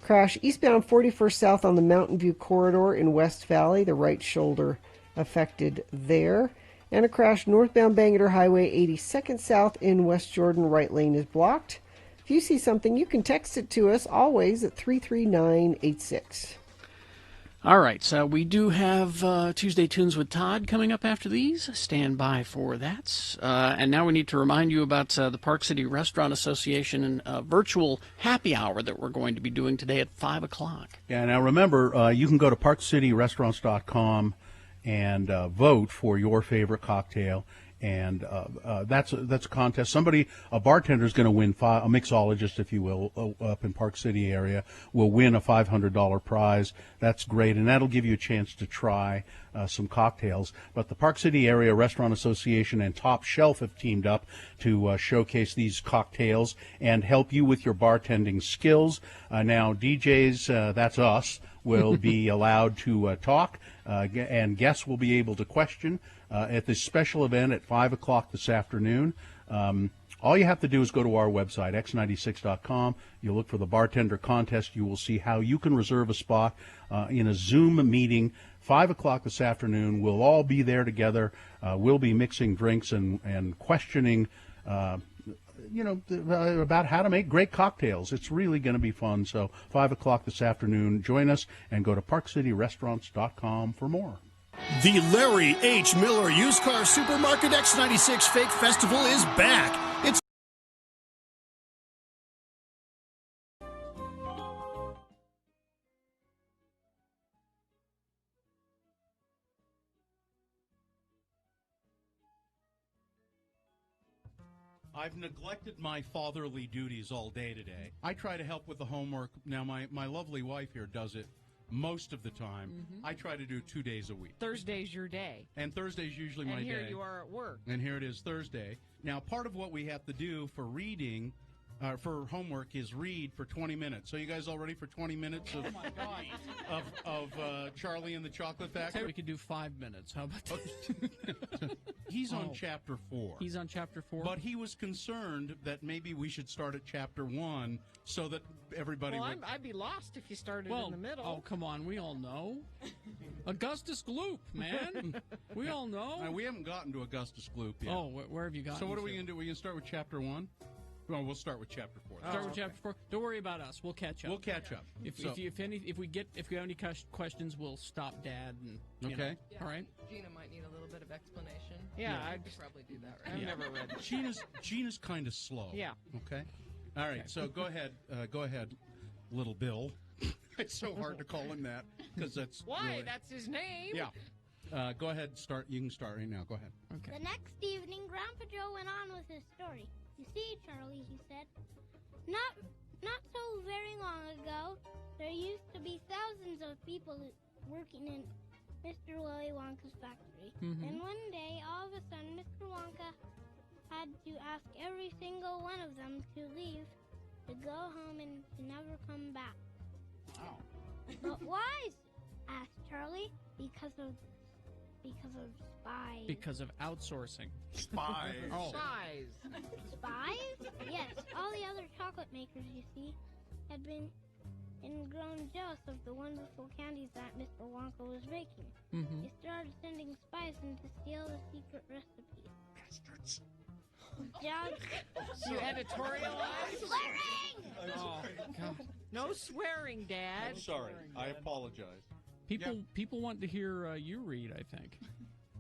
Crash eastbound 41st South on the Mountain View corridor in West Valley. The right shoulder affected there. And a crash northbound Bangor Highway 82nd South in West Jordan. Right lane is blocked. If you see something, you can text it to us always at 33986.
All right, so we do have Tuesday Tunes with Todd coming up after these. Stand by for that. And now we need to remind you about the Park City Restaurant Association and virtual happy hour that we're going to be doing today at 5 o'clock.
Yeah, now remember, you can go to parkcityrestaurants.com and vote for your favorite cocktail. And that's a contest. A bartender is going to win, a mixologist, if you will, up in Park City area, will win a $500 prize. That's great, and that'll give you a chance to try some cocktails. But the Park City Area Restaurant Association and Top Shelf have teamed up to showcase these cocktails and help you with your bartending skills. Now, DJs, that's us. will be allowed to talk, and guests will be able to question at this special event at 5 o'clock this afternoon. All you have to do is go to our website, x96.com. You'll look for the bartender contest. You will see how you can reserve a spot in a Zoom meeting. 5 o'clock this afternoon. We'll all be there together. We'll be mixing drinks and questioning, about how to make great cocktails. It's really going to be fun. So 5 o'clock this afternoon. Join us and go to parkcityrestaurants.com for more.
The Larry H. Miller Used Car Supermarket X96 Fake Festival is back. It's
I've neglected my fatherly duties all day today. I try to help with the homework. Now, my lovely wife here does it most of the time.
Mhm.
I try to do 2 days a week.
Thursday's your day.
And Thursday's usually my
And
day.
here you are at work.
And here it is Thursday. Now, part of what we have to do for reading, for homework, is read for 20 minutes. So you guys all ready for 20 minutes of, Charlie and the Chocolate Factory?
We could do 5 minutes. How about that?
He's on chapter 4.
He's on chapter 4?
But he was concerned that maybe we should start at chapter 1 so that everybody
Well,
would...
I'd be lost if you started in the middle.
Oh, come on. We all know. Augustus Gloop, man. We all know.
We haven't gotten to Augustus Gloop yet.
Oh, where have you gotten
So what are we
to?
going to do? Are we going to start with chapter 1? Well, we'll start with chapter 4.
Start with chapter 4. Don't worry about us. We'll catch up.
We'll catch up.
If
So-
we have any questions, we'll stop Dad. And you know.
Okay.
All right.
Gina might need a little bit of explanation.
Yeah,
I
I'd
could probably do that, right?
I've never read it.
Gina's kind of slow.
Yeah.
Okay. All right. So go ahead, little Bill. It's so hard to call him that because that's
Why?
really-
That's his name.
Yeah. Go ahead. Start. You can start right now. Go ahead.
Okay.
The next evening, Grandpa Joe went on with his story. You see, Charlie, he said, not so very long ago, there used to be thousands of people working in Mr. Willy Wonka's factory.
Mhm.
And one day, all of a sudden, Mr. Wonka had to ask every single one of them to leave, to go home and to never come back.
Wow.
But why? Asked Charlie. Because of spies.
Because of outsourcing.
Spies.
Oh.
Spies.
Spies? Yes, all the other chocolate makers, you see, had been grown jealous of the wonderful candies that Mr. Wonka was making.
Mhm.
They started sending spies in to steal the secret recipes.
Bastards.
You editorialize?
Swearing!
Oh, God. No swearing, Dad.
I'm sorry. I apologize.
People want to hear you read, I think.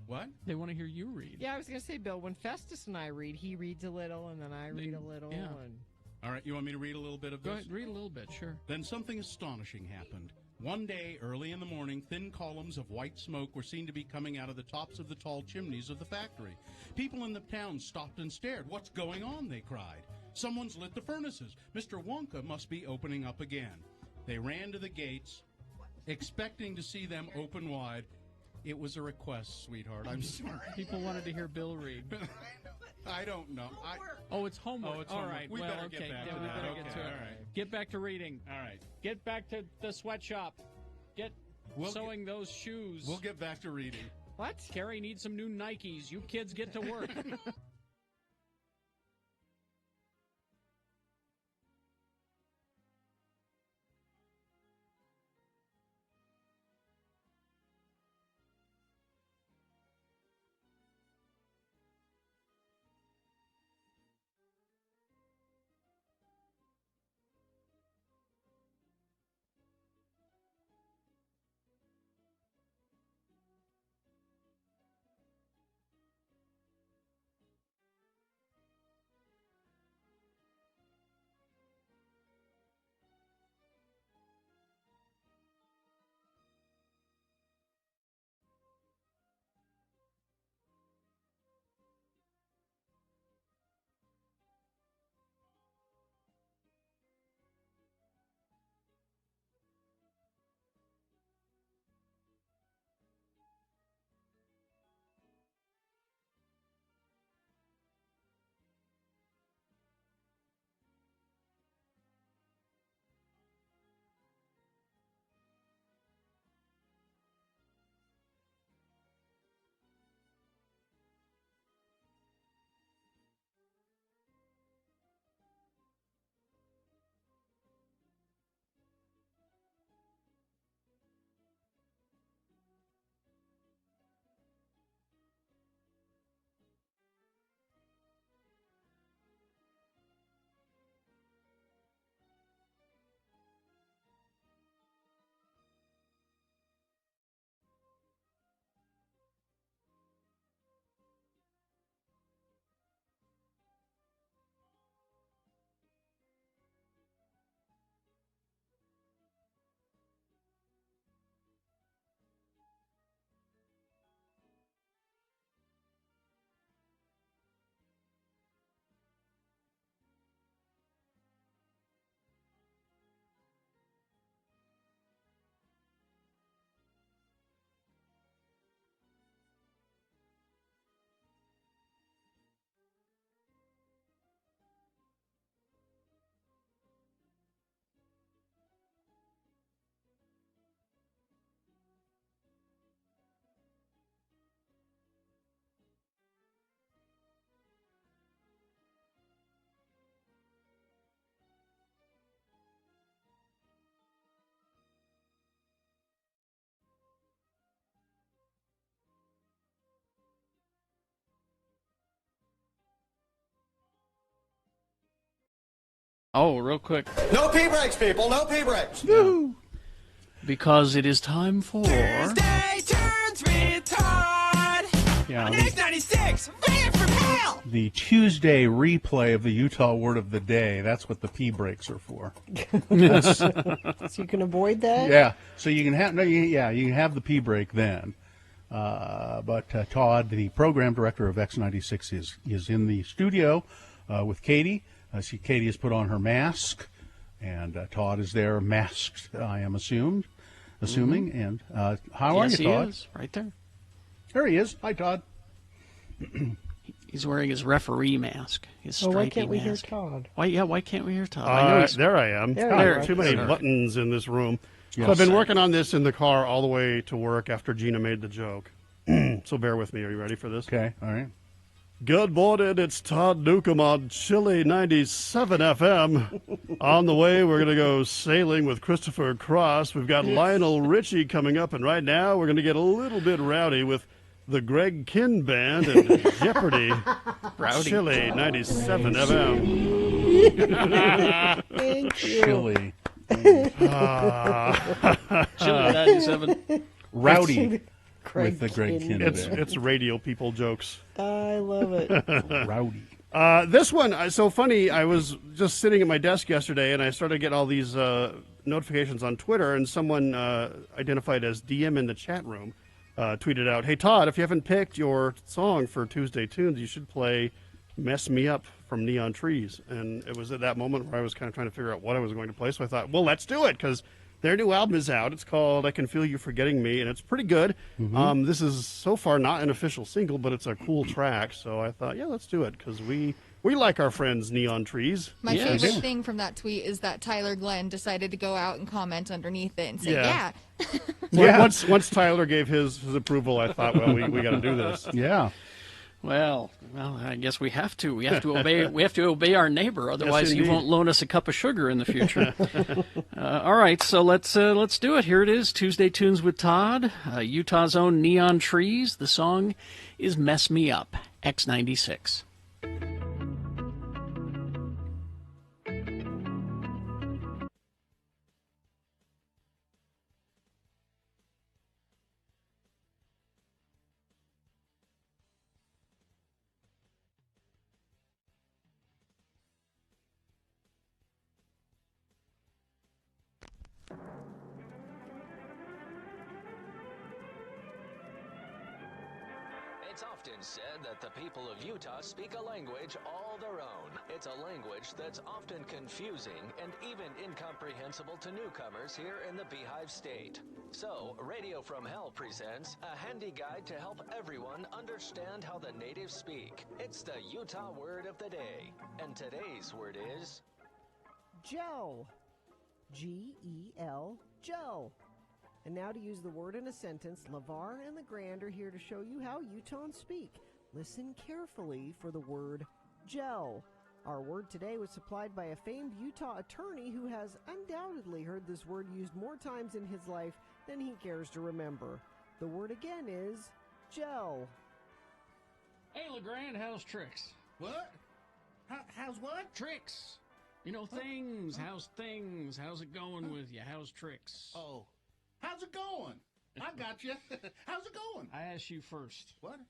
What?
They want to hear you read.
Yeah, I was going to say, Bill, when Festus and I read, he reads a little, and then I read a little.
yeah.
And
All right. You want me to read a little bit of
Go
this?
ahead, read a little bit, sure.
Then something astonishing happened. One day, early in the morning, thin columns of white smoke were seen to be coming out of the tops of the tall chimneys of the factory. People in the town stopped and stared. What's going on? They cried. Someone's lit the furnaces. Mr. Wonka must be opening up again. They ran to the gates, expecting to see them open wide. It was a request, sweetheart. I'm sorry.
People wanted to hear Bill read.
I don't know.
Oh, it's homework.
Oh, it's
all
homework.
right.
We
well,
better
okay.
get back
yeah,
to
we
that.
better
Okay,
get to it.
all right.
Get back to reading.
All right.
Get back to the sweatshop. Get sewing those shoes.
We'll get back to reading.
What? Carrie needs some new Nikes. You kids get to work. Oh, real quick.
No pee breaks, people. No pee breaks.
Because it is time for...
Tuesday Turns with Todd.
Yeah,
On
the-
X96, Van from Hell.
The Tuesday replay of the Utah word of the day. That's what the pee breaks are for. That's-
So you can avoid that?
yeah. So you can have you can have the pee break then. But Todd, the program director of X96, is in the studio with Katie. Katie has put on her mask, and Todd is there masked, I am assuming. And how are you, Todd?
Yes, he is, right there.
There he is. Hi, Todd.
He's wearing his referee mask. His
Oh, why
stripy
can't we hear
mask.
Todd?
Why can't we hear Todd? I know he's
There I am.
There you
Too
are.
many
There.
buttons in this room.
Yes.
So I've been working on this in the car all the way to work after Gina made the joke. So bear with me. Are you ready for this?
Okay. All right.
Good morning. It's Todd Newcomb on Chili 97 FM. On the way, we're going to go sailing with Christopher Cross. We've got Lionel Richie coming up, and right now we're going to get a little bit rowdy with the Greg Kinn Band and Jeopardy.
Rowdy.
Chili 97 FM.
Thank you.
Chili.
Chili 97.
Rowdy.
Craig
With the Greg
Kinn.
Kinn.
It's radio people jokes.
I love it.
Rowdy.
This one, so funny, I was just sitting at my desk yesterday, and I started getting all these notifications on Twitter, and someone identified as DM in the chat room tweeted out, "Hey, Todd, if you haven't picked your song for Tuesday Tunes, you should play Mess Me Up from Neon Trees." And it was at that moment where I was kind of trying to figure out what I was going to play, so I thought, well, let's do it, because their new album is out. It's called I Can Feel You Forgetting Me, and it's pretty good. This is so far not an official single, but it's a cool track, so I thought, yeah, let's do it, because we like our friends Neon Trees.
My
Yes.
favorite thing from that tweet is that Tyler Glenn decided to go out and comment underneath it and say,
Yeah.
yeah.
Yeah.
Once Tyler gave his approval, I thought, well, we got to do this.
Yeah.
Well, I guess we have to. We have to obey. We have to obey our neighbor. Otherwise, you
indeed.
won't loan us a cup of sugar in the future. All right, so let's do it. Here it is. Tuesday Tunes with Todd. Utah's own Neon Trees. The song is "Mess Me Up." X96.
It's often said that the people of Utah speak a language all their own. It's a language that's often confusing and even incomprehensible to newcomers here in the Beehive State. So, Radio from Hell presents a handy guide to help everyone understand how the natives speak. It's the Utah word of the day. And today's word is...
Joe. G-E-L, Joe. And now to use the word in a sentence, LeVar and LeGrand are here to show you how Utahns speak. Listen carefully for the word Joe. Our word today was supplied by a famed Utah attorney who has undoubtedly heard this word used more times in his life than he cares to remember. The word again is Joe.
Hey, LeGrand, how's tricks?
What? How's what?
Tricks. You know, things. How's things? How's it going with you? How's tricks?
Oh. How's it going? I got you. How's it going?
I asked you first.
What?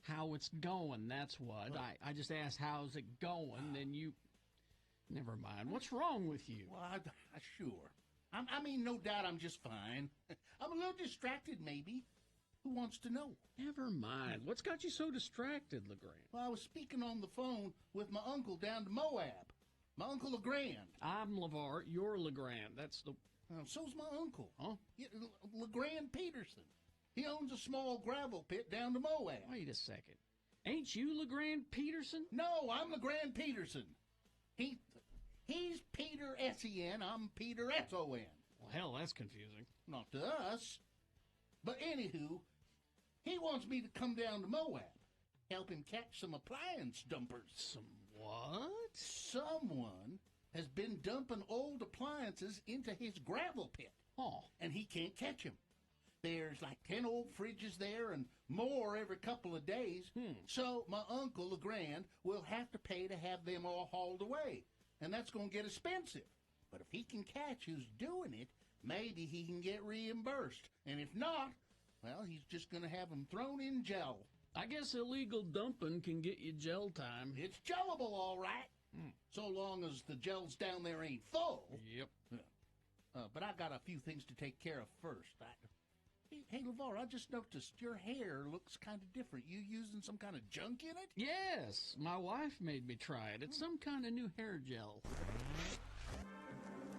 How it's going, that's what. I just asked how's it going, then you... Never mind. What's wrong with you?
Well, sure. I mean, no doubt I'm just fine. I'm a little distracted, maybe. Who wants to know?
Never mind. What's got you so distracted, LeGrand?
Well, I was speaking on the phone with my uncle down to Moab. My Uncle LeGrand.
I'm LeVar, you're LeGrand. That's the...
So's my uncle.
Huh?
Yeah, LeGrand Peterson. He owns a small gravel pit down to Moab.
Wait a second. Ain't you LeGrand Peterson?
No, I'm LeGrand Peterson. He's Peter S-E-N. I'm Peter S-O-N.
Well, hell, that's confusing.
Not to us. But anywho, he wants me to come down to Moab, help him catch some appliance dumpers.
Some what?
Someone has been dumping old appliances into his gravel pit.
Oh.
And he can't catch them. There's like 10 old fridges there and more every couple of days. So my uncle LeGrand will have to pay to have them all hauled away. and that's going to get expensive. But if he can catch who's doing it, maybe he can get reimbursed. And if not, well, he's just going to have him thrown in jail.
I guess illegal dumping can get you jail time.
It's jailable, all right. So long as the jails down there ain't full.
Yep.
But I got a few things to take care of first. Hey, LeVar, I just noticed your hair looks kind of different. You using some kind of junk in it?
Yes, my wife made me try it. It's some kind of new hair gel.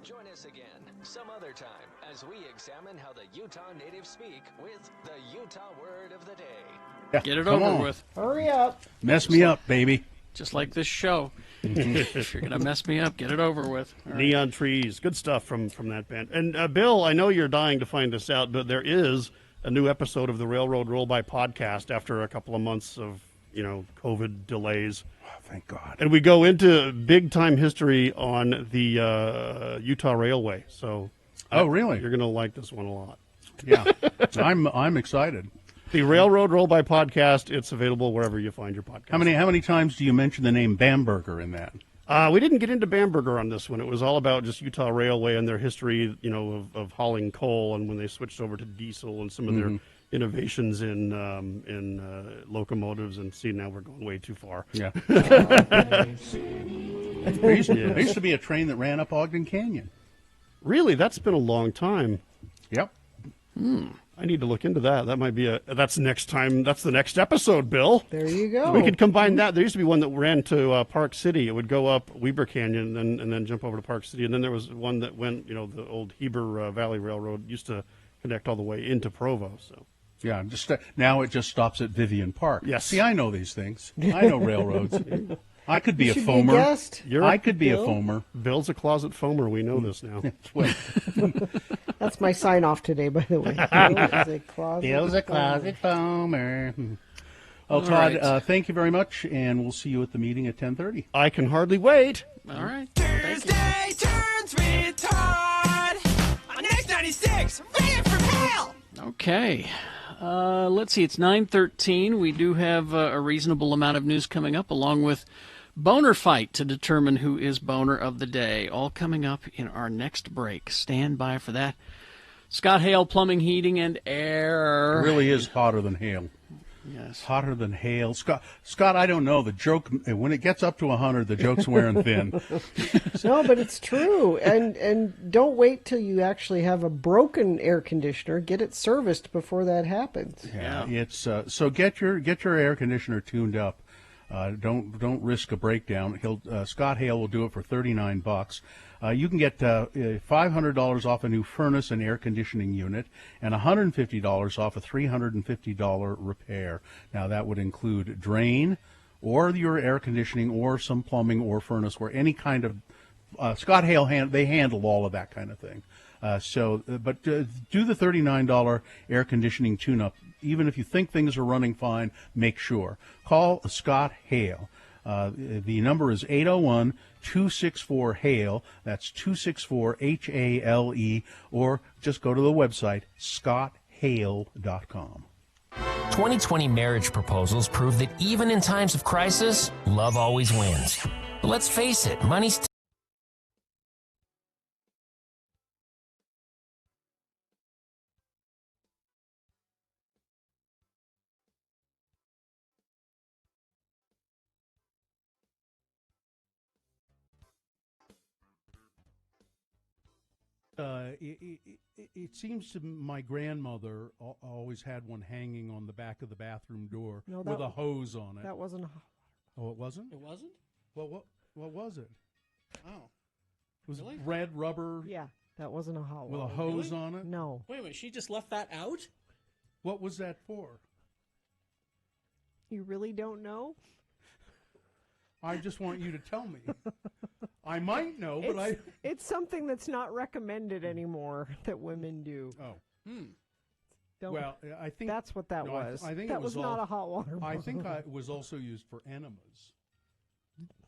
Join us again some other time as we examine how the Utah natives speak with the Utah word of the day.
Get it
come
over
on.
with.
Hurry up.
Mess me up, baby.
Just like this show. If you're going to mess me up, get it over with. All right.
Neon Trees, good stuff from that band. And Bill, I know you're dying to find this out, but there is a new episode of the Railroad Roll-By podcast after a couple of months of COVID delays.
Oh, thank God.
And we go into big-time history on the Utah Railway. So,
oh, really?
You're going to like this one a lot.
Yeah, I'm excited.
The Railroad Roll-By podcast. It's available wherever you find your podcast.
How many times do you mention the name Bamberger in that?
We didn't get into Bamberger on this one. It was all about just Utah Railway and their history, of hauling coal, and when they switched over to diesel and some of their innovations in locomotives. And see, now we're going way too far.
Yeah. There used to be a train that ran up Ogden Canyon.
Really? That's been a long time.
Yep.
I need to look into that. That might be that's next time. That's the next episode, Bill.
There you go.
We could combine that. There used to be one that ran to Park City. It would go up Weber Canyon and then jump over to Park City. And then there was one that went, the old Heber Valley Railroad used to connect all the way into Provo. So.
Yeah, just now it just stops at Vivian Park.
Yes.
See, I know these things. I know railroads. I could be
You
a
should
foamer.
be a guest.
I could be
Bill?
a foamer.
Bill's a closet foamer. We know this now.
That's my sign off today, by the way.
Bill's a closet foamer.
Well,
All
Todd,
right.
thank you very much, and we'll see you at the meeting at 10:30.
I can hardly wait.
All right.
Thursday turns with Todd on X96. Van for Pal.
Okay. Let's see. It's 9:13. We do have a reasonable amount of news coming up, along with Boner Fight to determine who is Boner of the Day. All coming up in our next break. Stand by for that. Scott Hale, Plumbing, Heating, and Air.
It really is hotter than hail.
Yes.
Hotter than hail. Scott, I don't know. The joke, when it gets up to 100, the joke's wearing thin.
No, but it's true. And don't wait till you actually have a broken air conditioner. Get it serviced before that happens.
Yeah, it's so get your air conditioner tuned up. Don't risk a breakdown. Scott Hale will do it for $39. You can get $500 off a new furnace and air conditioning unit, and $150 off a $350 repair. Now that would include drain, or your air conditioning, or some plumbing or furnace, or any kind of. Scott Hale they handle all of that kind of thing. But do the $39 air conditioning tune-up. Even if you think things are running fine, make sure. Call Scott Hale. The number is 801-264-HALE. That's 264-HALE. Or just go to the website, scotthale.com.
2020 marriage proposals prove that even in times of crisis, love always wins. But let's face it, money's
It seems to my grandmother always had one hanging on the back of the bathroom door with a hose on it.
That wasn't a...
Oh, it wasn't?
It wasn't?
Well, what was it?
Oh.
It was
Really?
red rubber
Yeah, that wasn't a hot
with a
water.
hose on it?
No.
Wait a minute. She just left that out?
What was that for?
You really don't know?
I just want you to tell me. I might know, but
It's something that's not recommended anymore that women do.
Oh.
Don't,
Well, I think
that's what that was.
I think
that
it was
not a hot water
I
bottle.
think it was also used for enemas.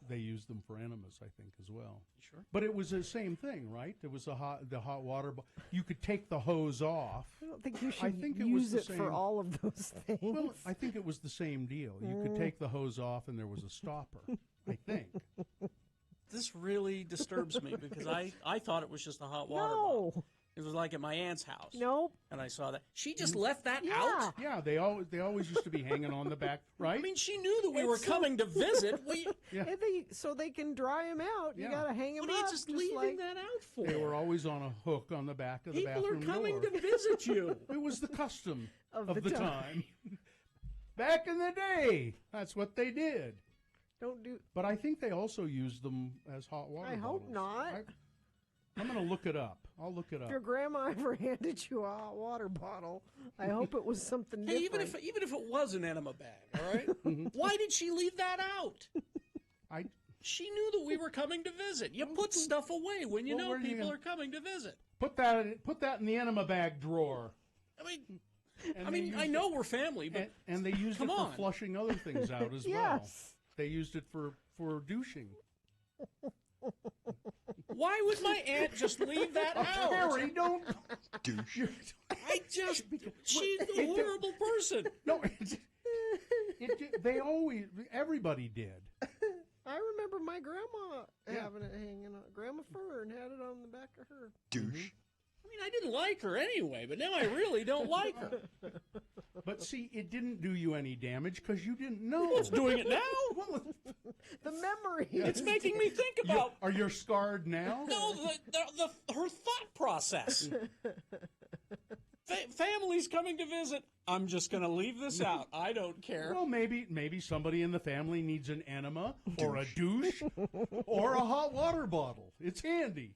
They used them for enemas, I think, as well.
Sure.
But it was the same thing, right? There was the hot water. You could take the hose off.
I don't think you should
I think
use
it
it
was
for all of those things.
Well, I think it was the same deal. You could take the hose off, and there was a stopper. I think.
this really disturbs me because I thought it was just a hot water bottle. It was like at my aunt's house.
Nope.
And I saw that. She just left that out?
Yeah, they always used to be hanging on the back, right?
I mean, she knew that we were coming to visit.
So they can dry them out. You got to hang them
What are you
up.
just leaving that out for?
They were always on a hook on the back of the
People
bathroom
are coming
door.
to visit you.
It was the custom
of
the time. Back in the day, that's what they did.
Don't do.
But I think they also used them as hot water
I
bottles.
hope not.
I'm going to look it up. I'll look it up.
If your grandma ever handed you a hot water bottle, I hope it was something
Hey,
different.
even if it was an enema bag, all right? Why did she leave that out? She knew that we were coming to visit. You put stuff away when you know people are coming to visit.
Put that in the enema bag drawer.
I mean, I know we're family, but
and they used it for flushing other things out as well.
Yes.
They used it for douching.
Why would my aunt just leave that out?
Harry, don't douche.
She's a horrible person.
No, everybody did.
I remember my grandma having it hanging on. Grandma Fern had it on the back of her.
Douche.
I mean, I didn't like her anyway, but now I really don't like her.
But see, it didn't do you any damage because you didn't know.
It's doing it now.
The memory.
It's making me think about.
Are you scarred now?
No, her thought process. Family's coming to visit. I'm just going to leave this out. I don't care.
Well, maybe somebody in the family needs an enema or a douche or a hot water bottle. It's handy.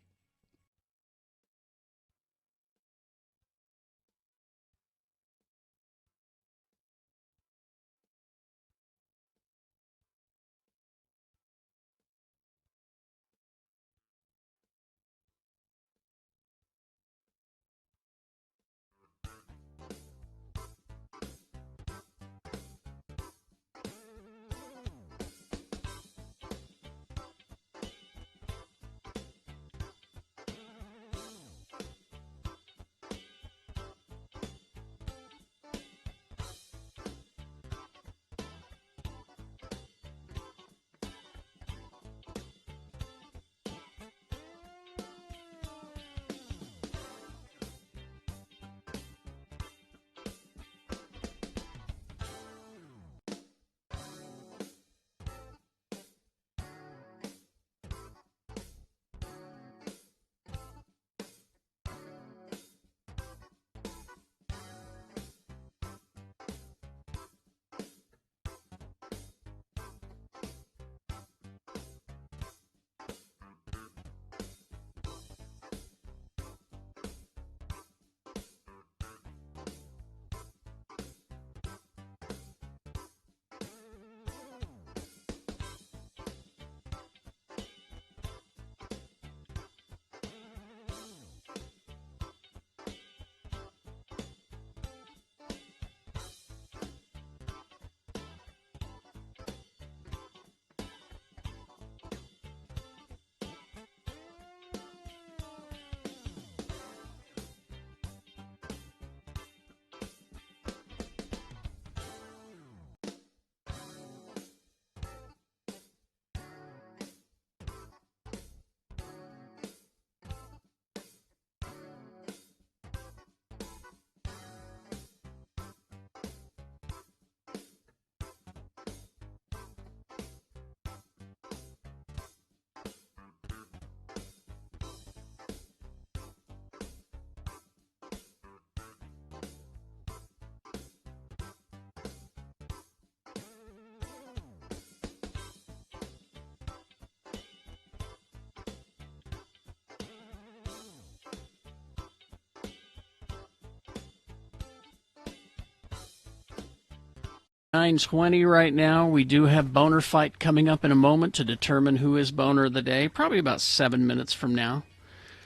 $9:20 right now. We do have Boner Fight coming up in a moment to determine who is Boner of the Day, probably about 7 minutes from now.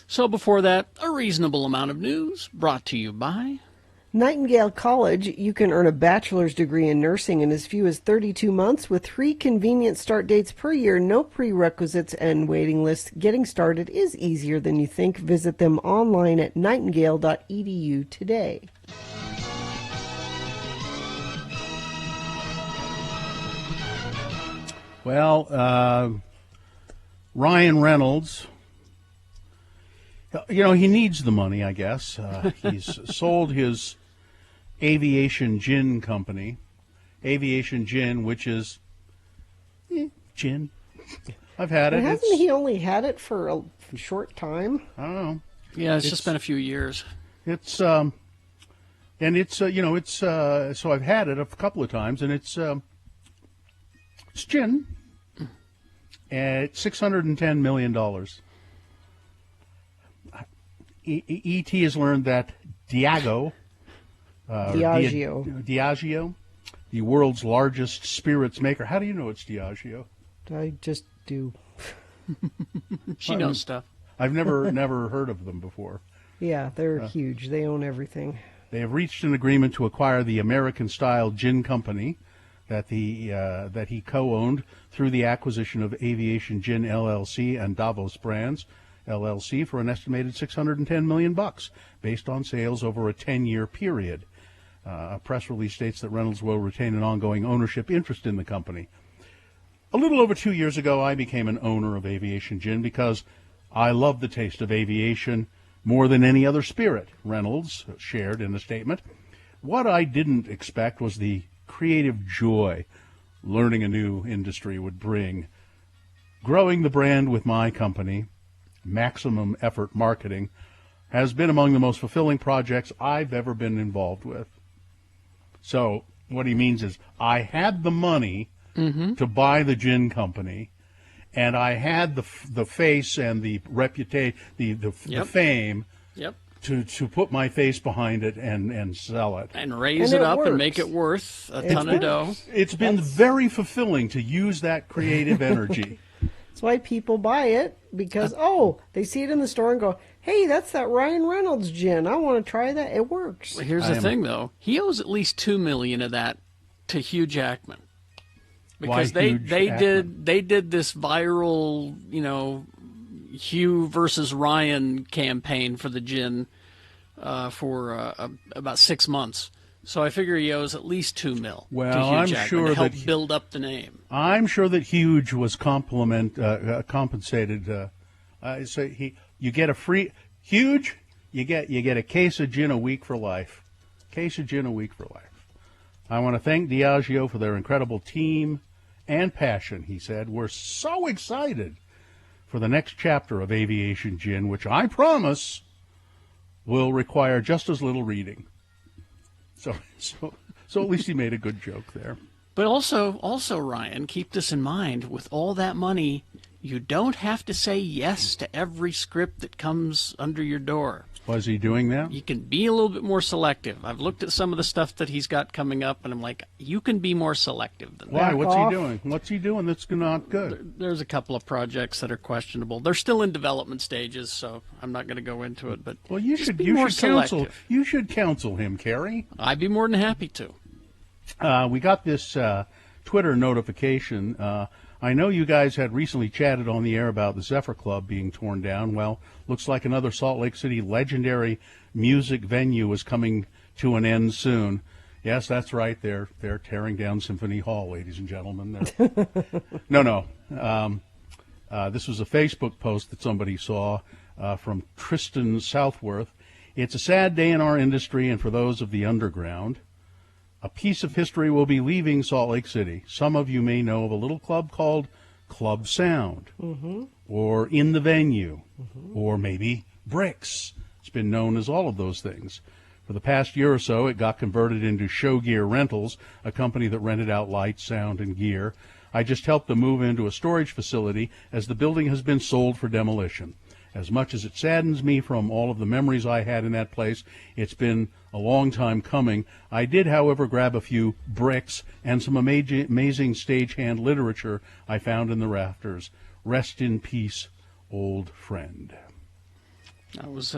So before that, a reasonable amount of news brought to you by
Nightingale College. You can earn a bachelor's degree in nursing in as few as 32 months with 3 convenient start dates per year, no prerequisites and waiting lists. Getting started is easier than you think. Visit them online at nightingale.edu today.
Well, Ryan Reynolds, you know, he needs the money, I guess. He's sold his aviation gin company, Aviation Gin, which is gin. I've had it.
Hasn't he only had it for a short time?
I don't know.
Yeah, it's just been a few years.
It's and it's you know, it's so I've had it a couple of times, and it's gin at $610 million. E.T. has learned that Diageo, the world's largest spirits maker. How do you know it's Diageo?
I just do.
She knows stuff.
I've never heard of them before.
Yeah, they're huge. They own everything.
They have reached an agreement to acquire the American-style gin company that he co-owned through the acquisition of Aviation Gin LLC and Davos Brands LLC for an estimated $610 million, based on sales over a 10-year period. A press release states that Reynolds will retain an ongoing ownership interest in the company. A little over 2 years ago, I became an owner of Aviation Gin because I love the taste of aviation more than any other spirit, Reynolds shared in a statement. What I didn't expect was the creative joy learning a new industry would bring. Growing the brand with my company, Maximum Effort Marketing, has been among the most fulfilling projects I've ever been involved with. So what he means is I had the money to buy the gin company, and I had the face and the reputation, the fame to put my face behind it and sell it.
And raise it up and make it worth a ton of dough.
It's been very fulfilling to use that creative energy.
That's why people buy it, because, they see it in the store and go, hey, that's that Ryan Reynolds gin. I want to try that. It works.
Well, here's the thing, though. He owes at least $2 million of that to Hugh Jackman. Because they did this viral, you know, Hugh versus Ryan campaign for the gin for about 6 months. So I figure he owes at least $2 million to Hugh Jackman to help build up the name.
I'm sure that Hugh was compensated. So you get a free Hugh. You get a case of gin a week for life. Case of gin a week for life. I want to thank Diageo for their incredible team and passion, he said. We're so excited for the next chapter of Aviation Gin, which I promise will require just as little reading. So at least he made a good joke there.
But also, Ryan, keep this in mind. With all that money, you don't have to say yes to every script that comes under your door.
Was he doing that?
You can be a little bit more selective. I've looked at some of the stuff that he's got coming up, and I'm like, you can be more selective than that.
Why? What's he doing? What's he doing that's not good?
There's a couple of projects that are questionable. They're still in development stages, so I'm not going to go into it. But
well, you should counsel. You should counsel him, Carrie.
I'd be more than happy to.
We got this Twitter notification. I know you guys had recently chatted on the air about the Zephyr Club being torn down. Well, looks like another Salt Lake City legendary music venue is coming to an end soon. Yes, that's right. They're tearing down Symphony Hall, ladies and gentlemen. No. This was a Facebook post that somebody saw from Tristan Southworth. It's a sad day in our industry and for those of the underground. A piece of history will be leaving Salt Lake City. Some of you may know of a little club called Club Sound, or In the Venue, or maybe Bricks. It's been known as all of those things. For the past year or so, it got converted into Show Gear Rentals, a company that rented out lights, sound, and gear. I just helped them move into a storage facility as the building has been sold for demolition. As much as it saddens me from all of the memories I had in that place, it's been a long time coming. I did, however, grab a few bricks and some amazing stagehand literature I found in the rafters. Rest in peace, old friend.
That was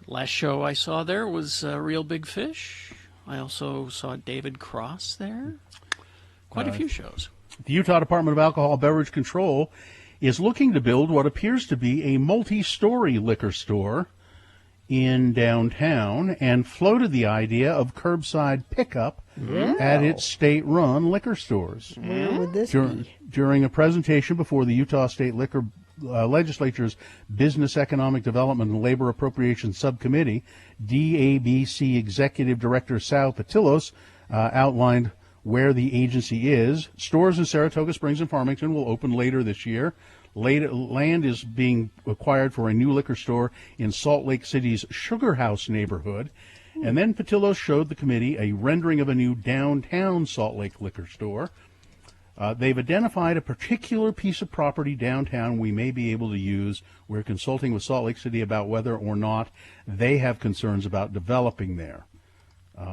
last show I saw there was Real Big Fish. I also saw David Cross there. Quite a few shows.
The Utah Department of Alcohol Beverage Control is looking to build what appears to be a multi-story liquor store in downtown and floated the idea of curbside pickup at its state-run liquor stores.
Where would this be?
During a presentation before the Utah State Liquor Legislature's Business Economic Development and Labor Appropriations Subcommittee, DABC Executive Director Sal Patilos outlined where the agency is. Stores in Saratoga Springs and Farmington will open later this year. Land is being acquired for a new liquor store in Salt Lake City's Sugar House neighborhood. And then Patilos showed the committee a rendering of a new downtown Salt Lake liquor store. They've identified a particular piece of property downtown we may be able to use. We're consulting with Salt Lake City about whether or not they have concerns about developing there. They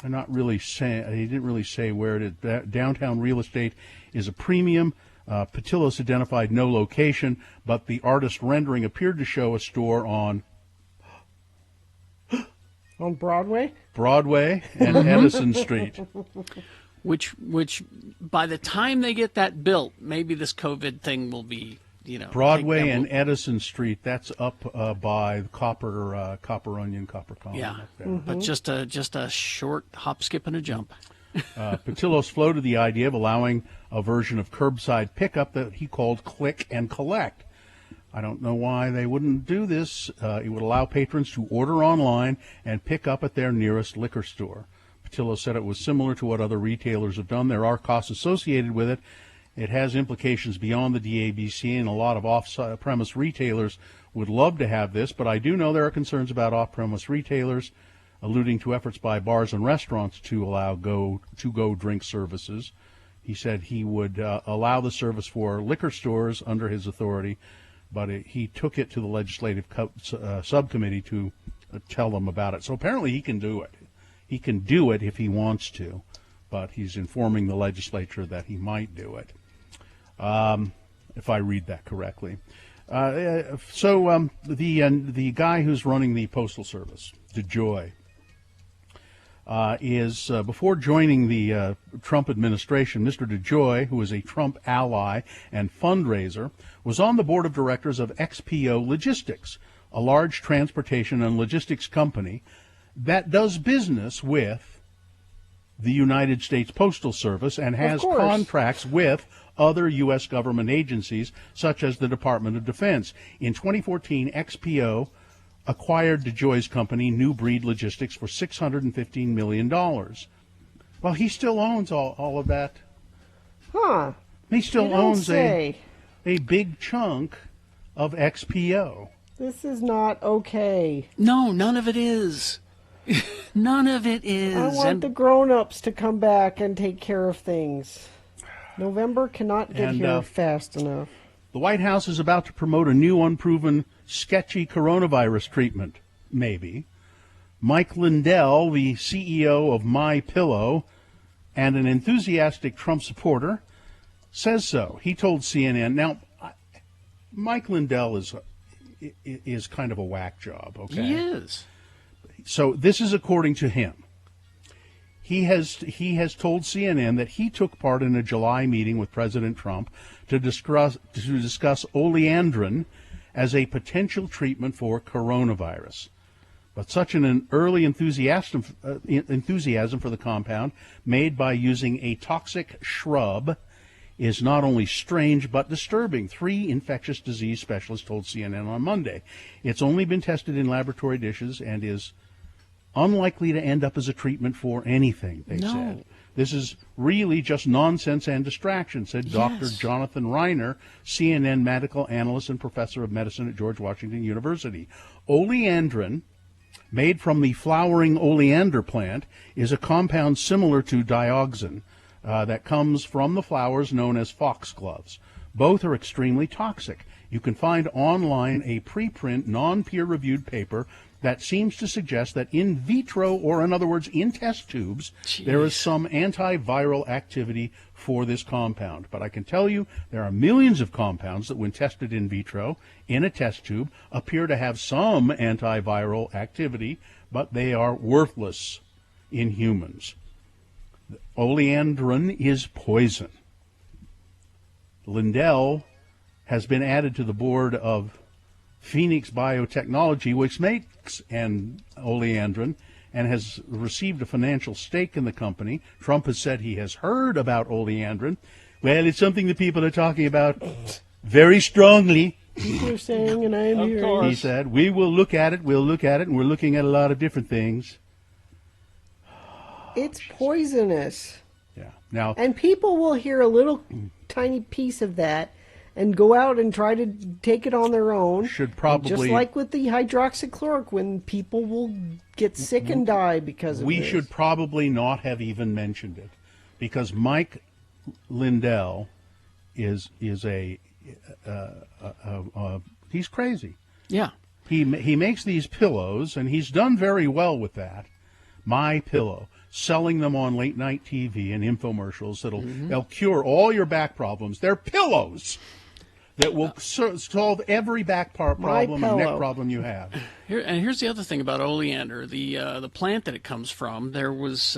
didn't really say where it is. Downtown real estate is a premium. Patilos identified no location, but the artist rendering appeared to show a store on
Broadway?
Broadway and Edison Street.
Which by the time they get that built, maybe this COVID thing will be,
Broadway and Edison Street. That's up by Copper Onion, Copper Common.
Yeah, but just a short hop, skip, and a jump.
Patilos floated the idea of allowing a version of curbside pickup that he called click and collect. I don't know why they wouldn't do this. It would allow patrons to order online and pick up at their nearest liquor store. Patilos said it was similar to what other retailers have done. There are costs associated with it. It has implications beyond the DABC, and a lot of off-premise retailers would love to have this, but I do know there are concerns about off-premise retailers, alluding to efforts by bars and restaurants to allow go drink services. He said he would allow the service for liquor stores under his authority, but he took it to the legislative subcommittee to tell them about it. So apparently he can do it. He can do it if he wants to, but he's informing the legislature that he might do it, if I read that correctly. So the guy who's running the Postal Service, DeJoy, is before joining the Trump administration, Mr. DeJoy, who is a Trump ally and fundraiser, was on the board of directors of XPO Logistics, a large transportation and logistics company that does business with the United States Postal Service and has contracts with other U.S. government agencies, such as the Department of Defense. In 2014, XPO acquired DeJoy's company, New Breed Logistics, for $615 million. Well, he still owns all of that.
Huh.
He still owns a big chunk of XPO.
This is not okay.
No, none of it is. None of it is.
I want the grown-ups to come back and take care of things. November cannot get here fast enough.
The White House is about to promote a new, unproven, sketchy coronavirus treatment, maybe. Mike Lindell, the CEO of MyPillow and an enthusiastic Trump supporter, says so. He told CNN. Now, Mike Lindell is kind of a whack job, okay?
He is.
So this is according to him. He has told CNN that he took part in a July meeting with President Trump to discuss oleandrin as a potential treatment for coronavirus. But such an early enthusiasm for the compound, made by using a toxic shrub, is not only strange but disturbing. 3 infectious disease specialists told CNN on Monday. It's only been tested in laboratory dishes and is unlikely to end up as a treatment for anything, they said. This is really just nonsense and distraction, said Dr. Jonathan Reiner, CNN medical analyst and professor of medicine at George Washington University. Oleandrin, made from the flowering oleander plant, is a compound similar to dioxin that comes from the flowers known as foxgloves. Both are extremely toxic. You can find online a preprint, non-peer-reviewed paper that seems to suggest that in vitro, or in other words, in test tubes, there is some antiviral activity for this compound. But I can tell you there are millions of compounds that, when tested in vitro in a test tube, appear to have some antiviral activity, but they are worthless in humans. Oleandrin is poison. Lindell has been added to the board of Phoenix Biotechnology, which makes an oleandrin and has received a financial stake in the company. Trump has said he has heard about oleandrin. Well, it's something that people are talking about very strongly.
People are saying, and I'm hearing.
He said, we will look at it, and we're looking at a lot of different things.
It's poisonous.
Yeah. Now,
and people will hear a little tiny piece of that and go out and try to take it on their own.
Should probably,
just like with the hydroxychloroquine, people will get sick and die because of
we
this.
should probably not have even mentioned it, because Mike Lindell is he's crazy.
Yeah.
He makes these pillows, and he's done very well with that. My Pillow, selling them on late night TV and infomercials they'll cure all your back problems. They're pillows that will solve every back problem and neck problem you have.
Here's the other thing about oleander, the plant that it comes from. There was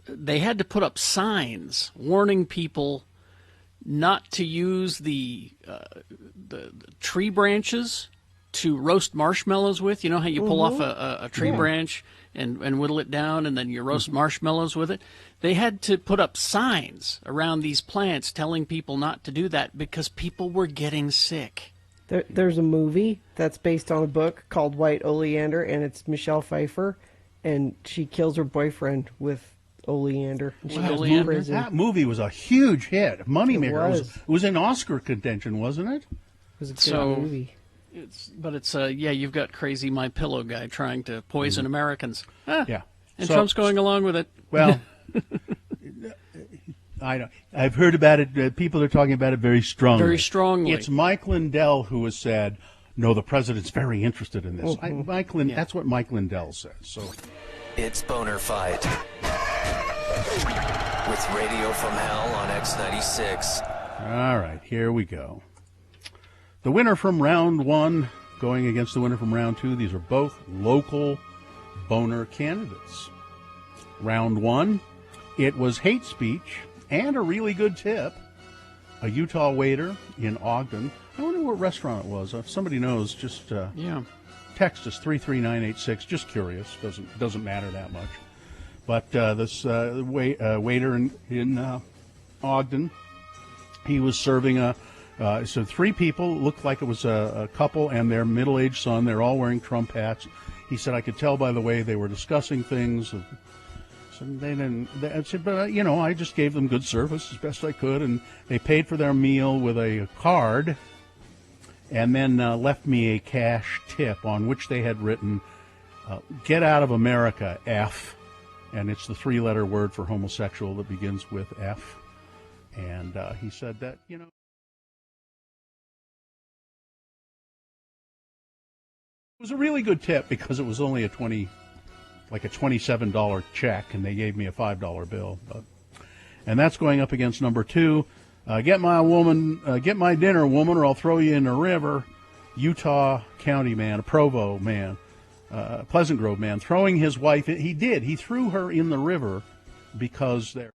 they had to put up signs warning people not to use the tree branches to roast marshmallows with. You know how you pull off a tree branch and whittle it down, and then you roast marshmallows with it? They had to put up signs around these plants telling people not to do that because people were getting sick.
There's a movie that's based on a book called White Oleander, and it's Michelle Pfeiffer, and she kills her boyfriend with oleander.
That movie was a huge hit, moneymaker. It was in Oscar contention, wasn't it?
It was a good movie.
It's you've got crazy My Pillow guy trying to poison Americans.
Yeah,
and Trump's going along with it.
Well, I know. I've heard about it. People are talking about it very strongly.
Very strongly.
It's Mike Lindell who has said, "No, the president's very interested in this." That's what Mike Lindell says. So,
it's Boner Fight with Radio from Hell on X96.
All right, here we go. The winner from round 1 going against the winner from round 2. These are both local boner candidates. Round 1, it was hate speech and a really good tip. A Utah waiter in Ogden. I wonder what restaurant it was. If somebody knows, just text us 33986. Just curious. Doesn't matter that much. But this waiter in Ogden, he was serving so 3 people, looked like it was a couple and their middle-aged son. They're all wearing Trump hats. He said, I could tell by the way they were discussing things. So they didn't. I said, but I just gave them good service as best I could, and they paid for their meal with a card, and then left me a cash tip on which they had written, "Get out of America, F," and it's the 3-letter word for homosexual that begins with F. And he said that It was a really good tip because it was only a $27 check, and they gave me a $5 bill. And that's going up against number 2. Get my dinner, woman, or I'll throw you in the river. Utah County man, a Provo man, Pleasant Grove man, throwing his wife. He threw her in the river because they're.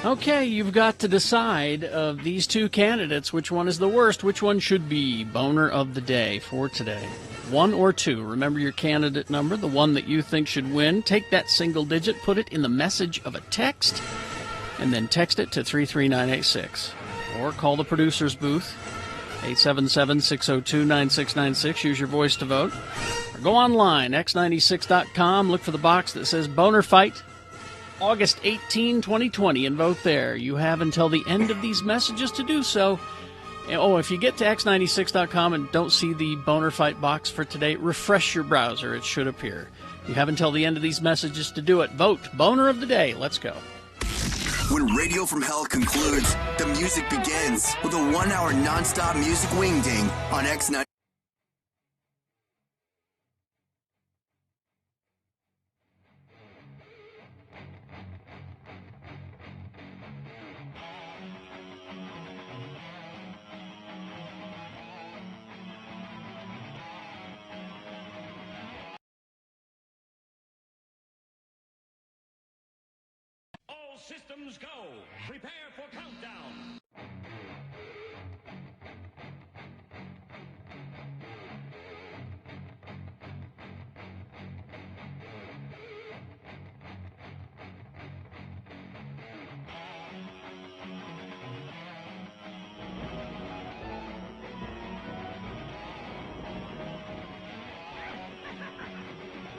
Okay, you've got to decide of these 2 candidates which one is the worst, which one should be Boner of the Day for today. 1 or 2. Remember your candidate number, the one that you think should win. Take that single digit, put it in the message of a text, and then text it to 33986. Or call the producer's booth, 877-602-9696. Use your voice to vote. Or go online, x96.com, look for the box that says Boner Fight. August 18, 2020, and vote there. You have until the end of these messages to do so. Oh, if you get to x96.com and don't see the Boner Fight box for today, refresh your browser. It should appear. You have until the end of these messages to do it. Vote Boner of the Day. Let's go.
When Radio from Hell concludes, the music begins with a 1-hour nonstop music wingding on X96.
systems go. Prepare for countdown.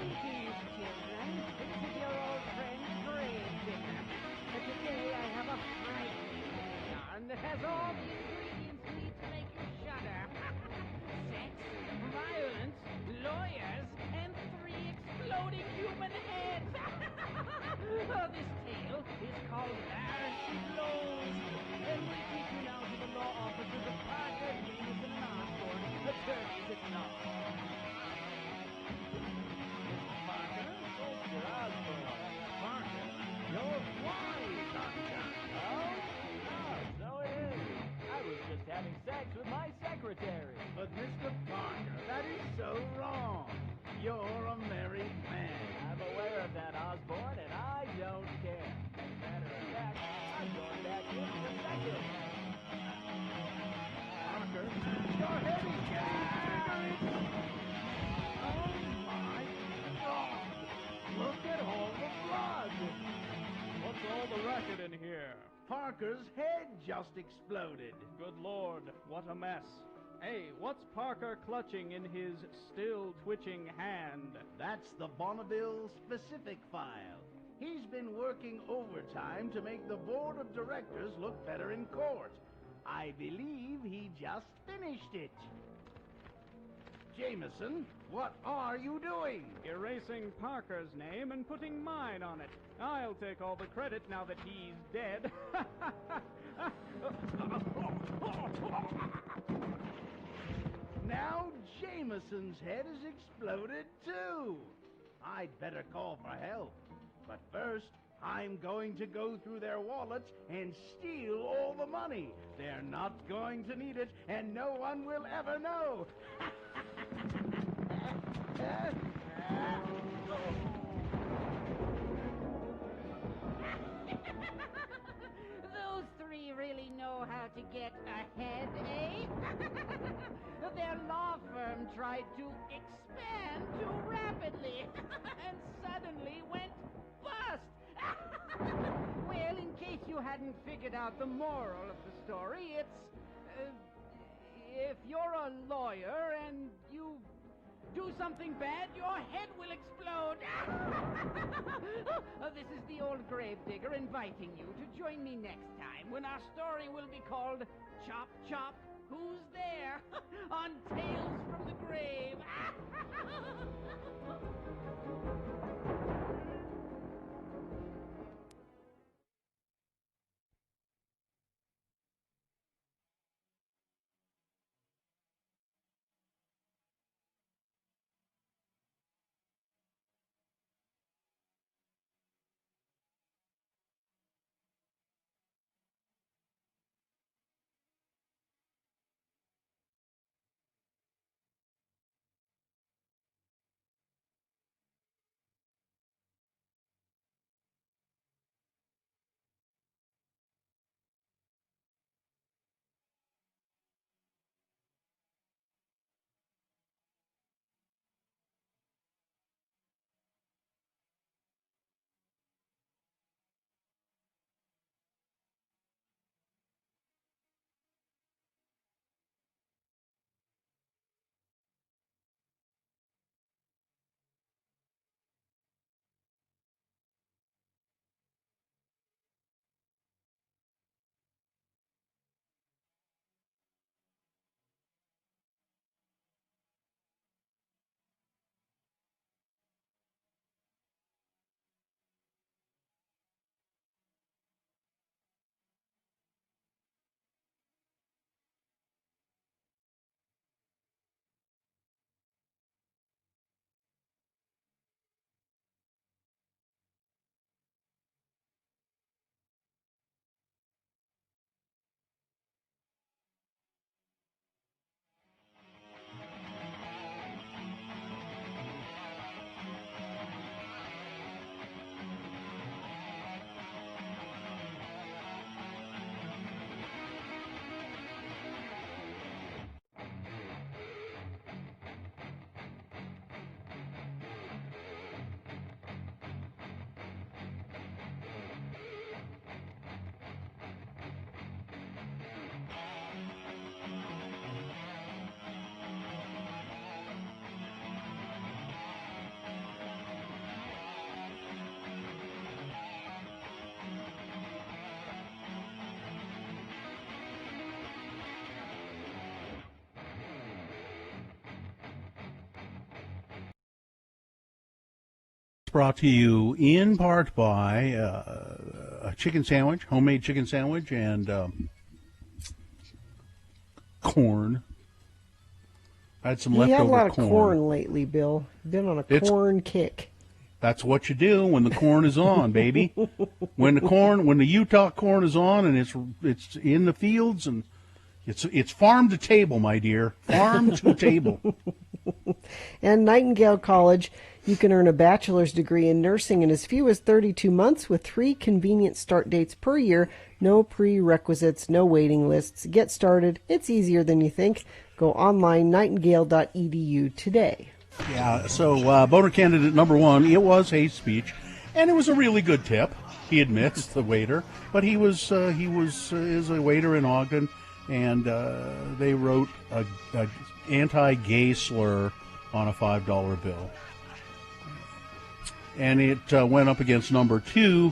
Greetings, children. This is your old friend, Gravedigger. Today I have a frightening yarn that has all the ingredients you need to make you shudder. Sex, violence, lawyers, and 3 exploding human heads. This tale is called Lash Blows. And we take you now to the law offices of Parker, Jameson, and Osborne, attorneys at law.
Parker, Mr. Osborne. Parker, your wine on time. Oh, so it is. I was just having sex with my secretary. But Mr. Parker, that is so wrong. You're a married man. I'm aware of that, Osborne, and I don't care. As a matter of fact, I'm going back in for a second. Parker, your head is getting bigger. Oh, my God! Look at all the blood! What's all the racket in here? Parker's head just exploded. Good Lord, what a mess. Hey, what's Parker clutching in his still twitching hand? That's the Bonneville specific file. He's been working overtime to make the board of directors look better in court. I believe he just finished it. Jameson, what are you doing?
Erasing Parker's name and putting mine on it. I'll take all the credit now that he's dead.
Now Jameson's head has exploded too. I'd better call for help. But first, I'm going to go through their wallets and steal all the money. They're not going to need it, and no one will ever know.
Those 3 really know how to get ahead, eh? Their law firm tried to expand too rapidly and suddenly went bust. Well, in case you hadn't figured out the moral of the story, it's if you're a lawyer and you do something bad, your head will explode. This is the old Gravedigger inviting you to join me next time when our story will be called Chop Chop, Who's There? On Tales from the Grave.
Brought to you in part by a chicken sandwich, homemade chicken sandwich, and corn. I had some
You
leftover
had a lot of
corn.
corn lately, Bill. Been on a corn kick.
That's what you do when the corn is on, baby. When the Utah corn is on, and it's in the fields, and it's farm to table, my dear, farm to table.
And Nightingale College, you can earn a bachelor's degree in nursing in as few as 32 months with 3 convenient start dates per year. No prerequisites, no waiting lists. Get started. It's easier than you think. Go online, nightingale.edu today.
Yeah, so voter candidate number 1, it was hate speech, and it was a really good tip. He admits, the waiter, but he is a waiter in Ogden, and they wrote a anti-gay slur on a $5 bill, and it went up against number 2,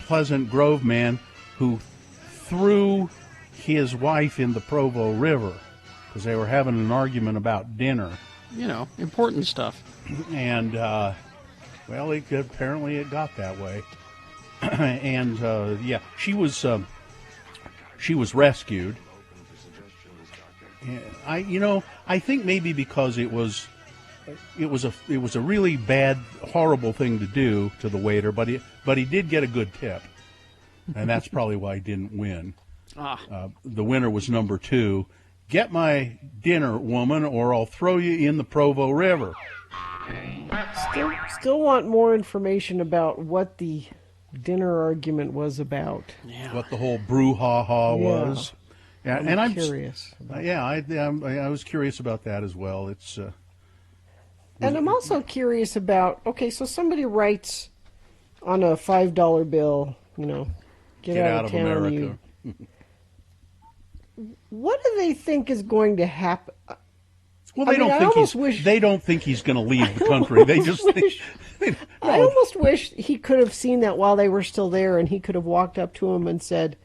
Pleasant Grove man who threw his wife in the Provo River because they were having an argument about dinner.
You know, important stuff.
And, well, apparently it got that way. And, yeah, she was rescued. And I think maybe because it was a really bad, horrible thing to do to the waiter, but he did get a good tip. And that's probably why he didn't win. The winner was number 2. Get my dinner, woman, or I'll throw you in the Provo River.
Still want more information about what the dinner argument was about.
Yeah.
What the whole brouhaha was. Yeah,
I'm curious.
I was curious about that as well. It's.
And I'm also curious about. Okay, so somebody writes on a $5 bill, get out of town,
America.
What do they think is going to happen?
Well, they don't think he's going to leave the country. They just think.
I almost wish he could have seen that while they were still there, and he could have walked up to him and said,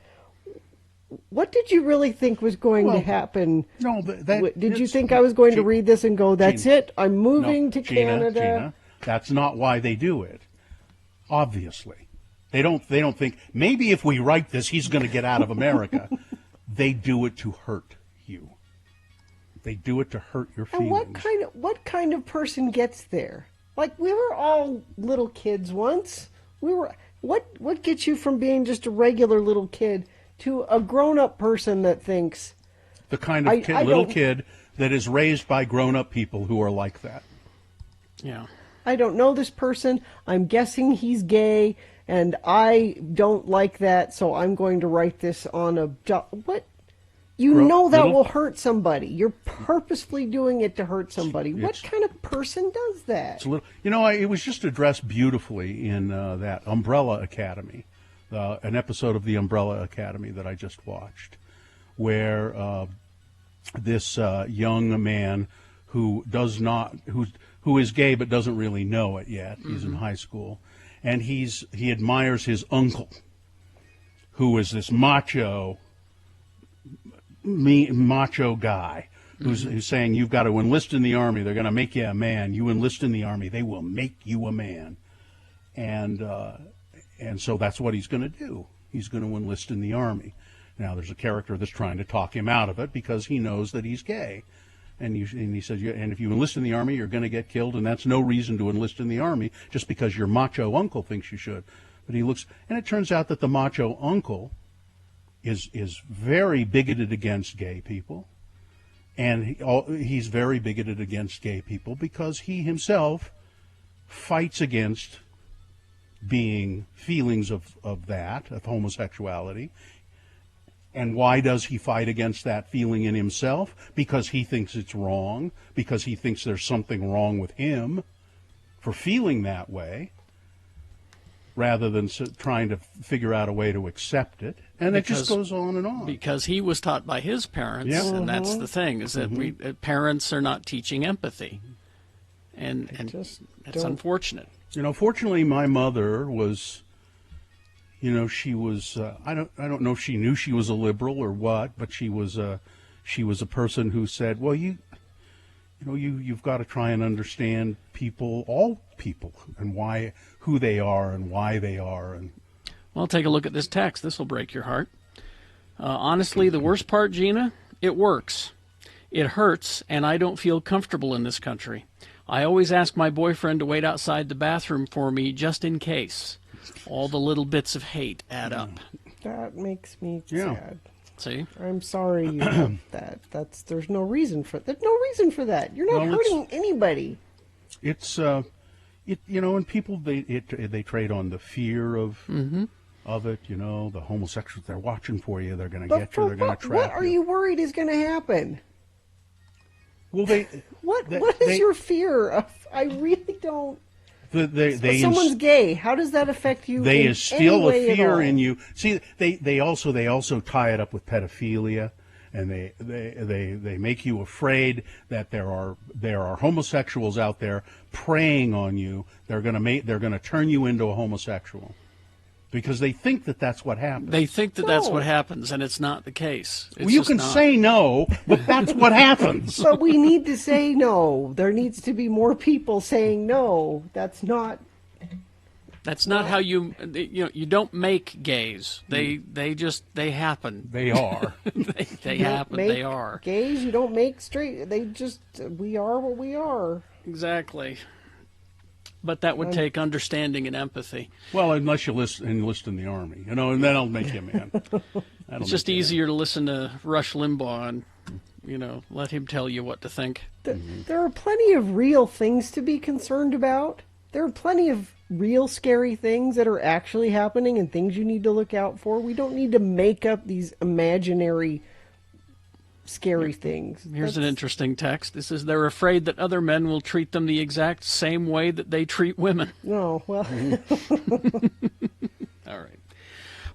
"What did you really think was going to happen?
No,
did you think I was going to read this and go, that's it? I'm moving to Canada."
Gina, that's not why they do it. Obviously, they don't think maybe if we write this, he's going to get out of America. They do it to hurt you. They do it to hurt your feelings.
And what kind of person gets there? Like, we were all little kids once. What gets you from being just a regular little kid to a grown-up person that thinks
the kind of little kid that is raised by grown-up people who are like that?
Yeah.
I don't know this person. I'm guessing he's gay. And I don't like that, so I'm going to write this on a job. What? That will hurt somebody. You're purposefully doing it to hurt somebody. What kind of person does that?
It's a little, it was just addressed beautifully in that Umbrella Academy, an episode of the Umbrella Academy that I just watched, where this young man who is gay but doesn't really know it yet. He's in high school. And he admires his uncle, who is this macho guy, who's saying, you've got to enlist in the Army. They're going to make you a man. You enlist in the Army. They will make you a man. And so that's what he's going to do. He's going to enlist in the Army. Now, there's a character that's trying to talk him out of it because he knows that he's gay. And he says, and if you enlist in the Army, you're going to get killed, and that's no reason to enlist in the Army just because your macho uncle thinks you should. But he looks, and it turns out that the macho uncle is very bigoted against gay people, and he's very bigoted against gay people because he himself fights against feelings of homosexuality. And why does he fight against that feeling in himself? Because he thinks it's wrong, because he thinks there's something wrong with him for feeling that way, rather than trying to figure out a way to accept it. And it just goes on and on.
Because he was taught by his parents, and that's the thing, is that parents are not teaching empathy. And it's unfortunate.
Fortunately, my mother was... she was. I don't know if she knew she was a liberal or what, but she was a person who said, "Well, you've got to try and understand all people, and who they are and why they are. And
Well, take a look at this text. This will break your heart. Honestly, the worst part, Gina, it works. It hurts, and I don't feel comfortable in this country. I always ask my boyfriend to wait outside the bathroom for me just in case. All the little bits of hate add up.
That makes me sad.
See?
I'm sorry you have that. There's no reason for that. There's no reason for that. You're not hurting anybody.
It's and people they trade on the fear of it. The homosexuals, they're watching for you. They're going to get you. They're going to trap you.
What are you worried is going to happen?
Well,
what is your fear of? I really don't. Someone's gay. How does that affect you?
They instill a fear
in
in you. See, they also tie it up with pedophilia, and they make you afraid that there are homosexuals out there preying on you. They're going to turn you into a homosexual. Because they think that that's what happens.
They think that that's what happens, and it's not the case.
Well, you can say no, but that's what happens.
But we need to say no. There needs to be more people saying no. That's not
how you don't make gays. They happen.
They are.
they happen. They are.
Gays, you don't make straight. We are what we are.
Exactly. But that would take understanding and empathy.
Well, unless you enlist in the Army, and then I'll make you a man.
It's just easier to listen to Rush Limbaugh and, let him tell you what to think.
There are plenty of real things to be concerned about. There are plenty of real scary things that are actually happening and things you need to look out for. We don't need to make up these imaginary scary things.
Here's an interesting text. This is, they're afraid that other men will treat them the exact same way that they treat women.
No, well.
All right.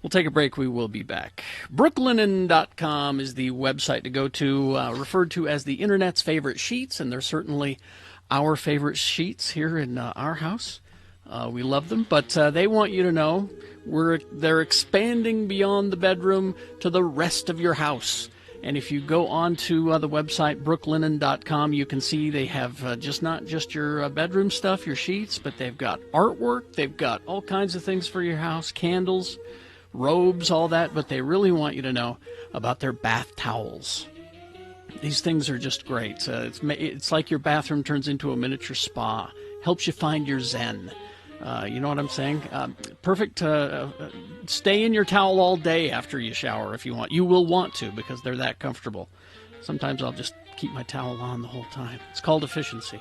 We'll take a break. We will be back. Brooklinen.com is the website to go to, referred to as the Internet's favorite sheets, and they're certainly our favorite sheets here in our house. We love them, but they want you to know they're expanding beyond the bedroom to the rest of your house. And if you go on to the website, brooklinen.com, you can see they have not just your bedroom stuff, your sheets, but they've got artwork. They've got all kinds of things for your house, candles, robes, all that. But they really want you to know about their bath towels. These things are just great. It's like your bathroom turns into a miniature spa. Helps you find your zen. You know what I'm saying? Perfect to stay in your towel all day after you shower if you want. You will want to because they're that comfortable. Sometimes I'll just keep my towel on the whole time. It's called efficiency.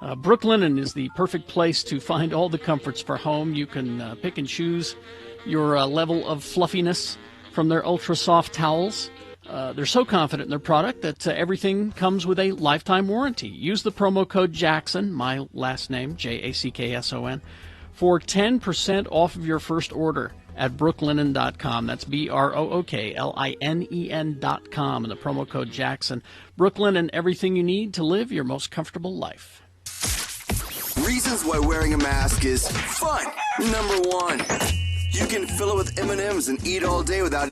Brooklinen is the perfect place to find all the comforts for home. You can pick and choose your level of fluffiness from their ultra soft towels. They're so confident in their product that everything comes with a lifetime warranty. Use the promo code Jackson, my last name, Jackson, for 10% off of your first order at brooklinen.com. That's BROOKLINEN.com, and the promo code Jackson. Brooklinen, everything you need to live your most comfortable life.
Reasons why wearing a mask is fun. Number one, you can fill it with M&Ms and eat all day without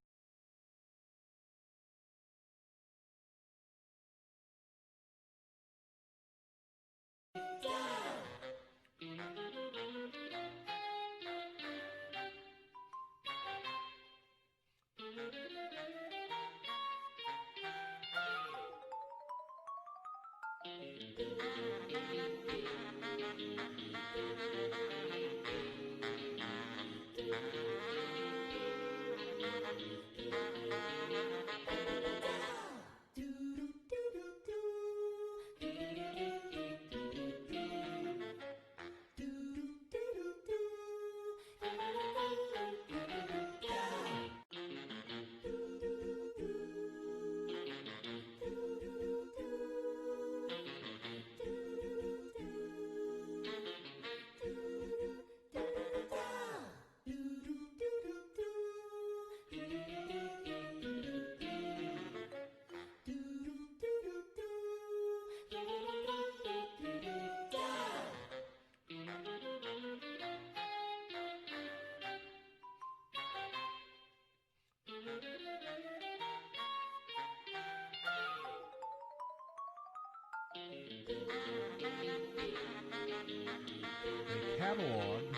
They cataloged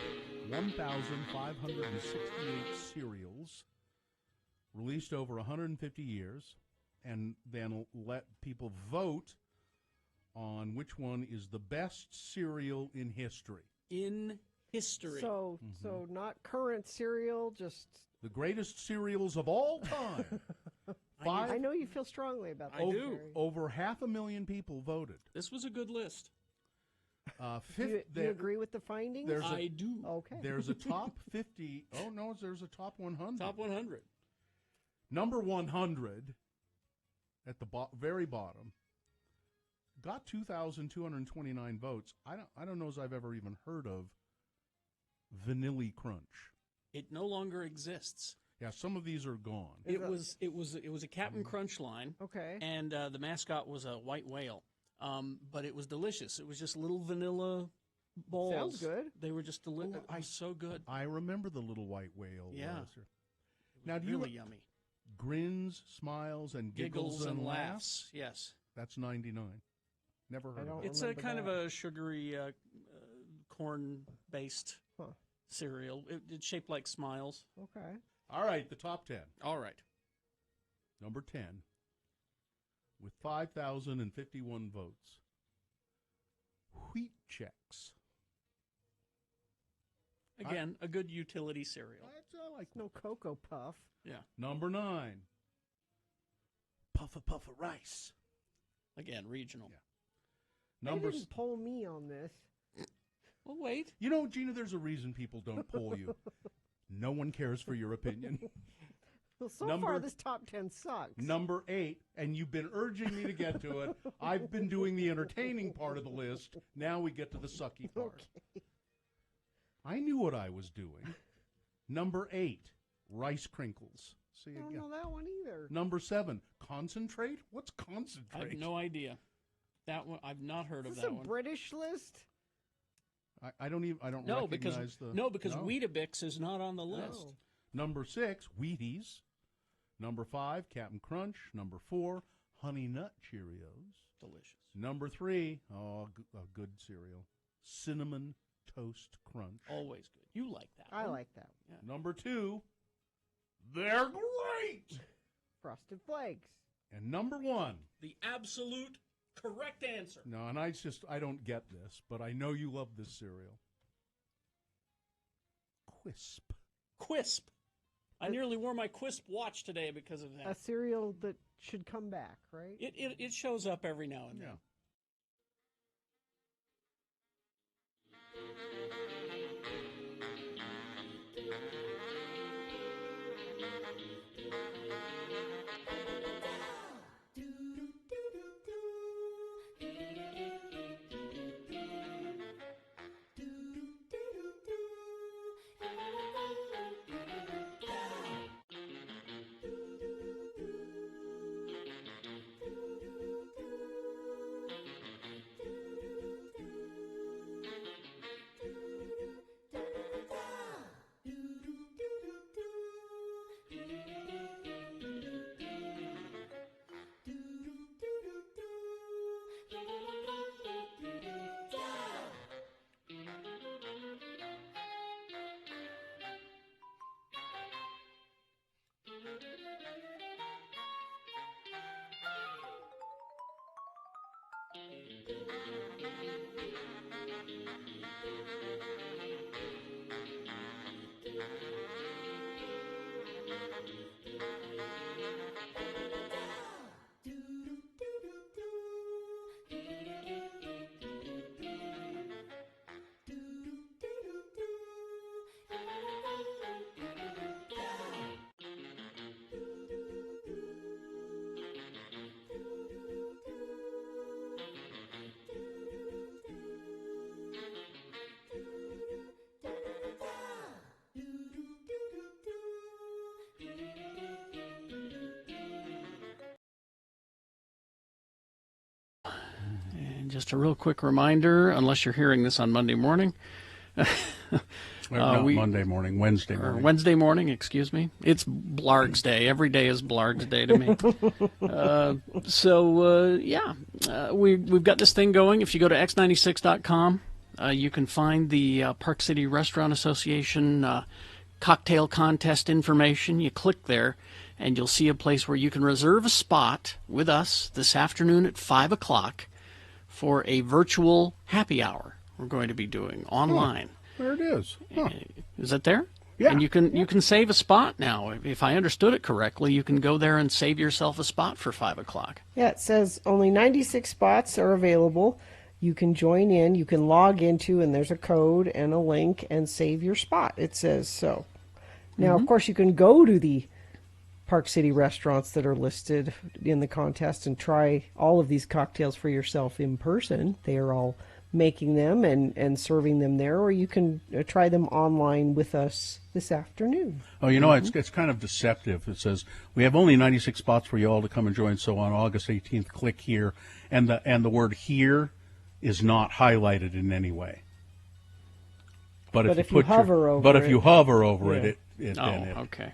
1,568 cereals released over 150 years, and then let people vote on which one is the best cereal in history.
In history.
So not current cereal, just
The greatest cereals of all time.
I know you feel strongly about that.
Over 500,000 people voted.
This was a good list.
Do you agree with the findings?
I do.
Okay.
There's a top 50. Oh, no, there's a top 100.
Top 100.
Number 100 at the very bottom got 2,229 votes. I don't know as I've ever even heard of Vanilla Crunch.
It no longer exists.
Yeah, some of these are gone.
It was a Captain Crunch line.
Okay.
And the mascot was a white whale. But it was delicious. It was just little vanilla balls.
Sounds good.
They were just delicious. So good.
I remember the little white whale.
Yeah.
Now, do
really
you
yummy.
Grins, Smiles, and Giggles and Laughs?
Yes.
That's 99. Never heard of it.
It's a kind of a sugary corn-based cereal. It's shaped like Smiles.
Okay.
All right, the top 10.
All right.
Number 10, with 5,051 votes, Wheat Chex.
Again, a good utility cereal.
I like
no Cocoa Puff.
Yeah.
Number 9, Puffa Rice.
Again, regional.
Yeah.
They didn't poll me on this.
Well, wait.
You know, Gina, there's a reason people don't poll you. No one cares for your opinion.
Well, so far this top 10 sucks.
Number 8, and you've been urging me to get to it. I've been doing the entertaining part of the list. Now we get to the sucky part.
Okay.
I knew what I was doing. Number 8, Rice Crinkles. See
I don't
again.
know that one either.
Number 7, Concentrate. What's Concentrate?
I have no idea. That one I've not heard
Is
of
this
that
a
one.
British list?
I don't recognize
because Weetabix is not on the list.
Number 6, Wheaties. Number 5, Captain Crunch. Number 4, Honey Nut Cheerios.
Delicious.
Number 3, a good cereal, Cinnamon Toast Crunch.
Always good. You like that
I
one.
like that one.
Yeah.
Number 2, they're great.
Frosted Flakes.
And number 1.
The absolute correct answer.
No, and I don't get this, but I know you love this cereal. Quisp.
Quisp. I nearly wore my Quisp watch today because of that.
A cereal that should come back, right?
It shows up every now and then.
Yeah.
And just a real quick reminder, unless you're hearing this on Monday morning,
Not Monday morning, Wednesday morning.
Wednesday morning, excuse me. It's Blarg's Day. Every day is Blarg's Day to me. We've got this thing going. If you go to x96.com, you can find the Park City Restaurant Association cocktail contest information. You click there, and you'll see a place where you can reserve a spot with us this afternoon at 5 o'clock for a virtual happy hour we're going to be doing online.
There it is. Huh.
Is it there?
Yeah.
And you can save a spot now. If I understood it correctly, you can go there and save yourself a spot for 5 o'clock.
Yeah, it says only 96 spots are available. You can join in. You can log into, and there's a code and a link, and save your spot. It says so. Now, of course, you can go to the Park City restaurants that are listed in the contest and try all of these cocktails for yourself in person. They are all making them and serving them there, or you can try them online with us this afternoon.
Oh, you know, it's kind of deceptive. It says, we have only 96 spots for you all to come and join, so on August 18th, click here. And the word here is not highlighted in any way. But if you hover over it,
okay.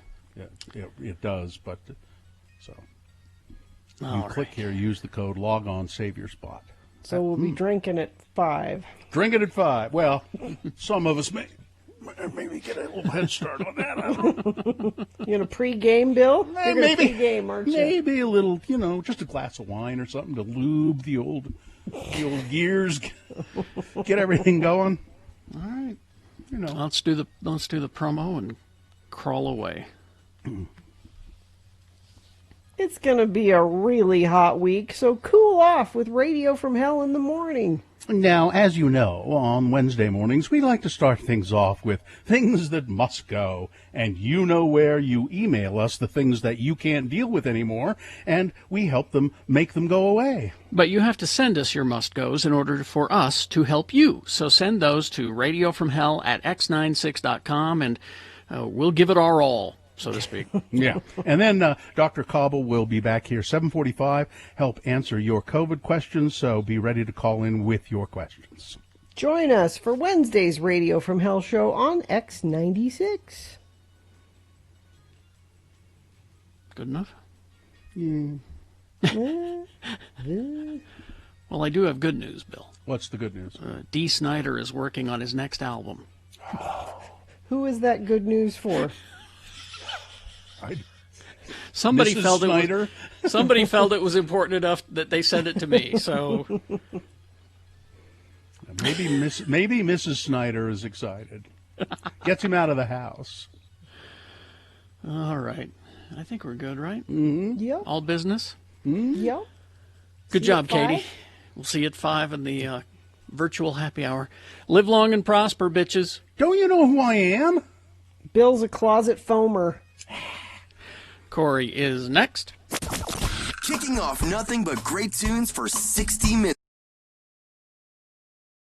It does, but so
All
you click here, use the code, log on, save your spot.
So we'll be drinking at 5.
Drinking at 5. Well, some of us may maybe get a little head start on that. I don't know.
You gonna pre-game, Bill? You're gonna
Maybe
pre-game, aren't you?
Maybe a little, just a glass of wine or something to lube the old gears, get everything going. All right,
Let's do the promo and crawl away.
It's going to be a really hot week, so cool off with Radio from Hell in the morning.
Now, as you know, on Wednesday mornings, we like to start things off with things that must go. And you know where you email us the things that you can't deal with anymore, and we help them make them go away.
But you have to send us your must-goes in order for us to help you. So send those to radiofromhell@x96.com, and we'll give it our all, so to speak.
Yeah. And then Dr. Cobble will be back here 7:45, help answer your COVID questions, so be ready to call in with your questions.
Join us for Wednesday's Radio from Hell show on X96.
Good enough?
Yeah.
Well, I do have good news, Bill.
What's the good news?
Dee Snider is working on his next album.
Who is that good news for?
Somebody
Mrs.
felt
Snyder?
Somebody felt it was important enough that they sent it to me. So
maybe Mrs. Snyder is excited. Gets him out of the house.
All right. I think we're good, right?
Mm-hmm. Yeah.
All business?
Mm-hmm. Yeah.
Good job, Katie. We'll see you at 5 in the virtual happy hour. Live long and prosper, bitches.
Don't you know who I am?
Bill's a closet foamer.
Corey is next.
Kicking off nothing but great tunes for 60 minutes.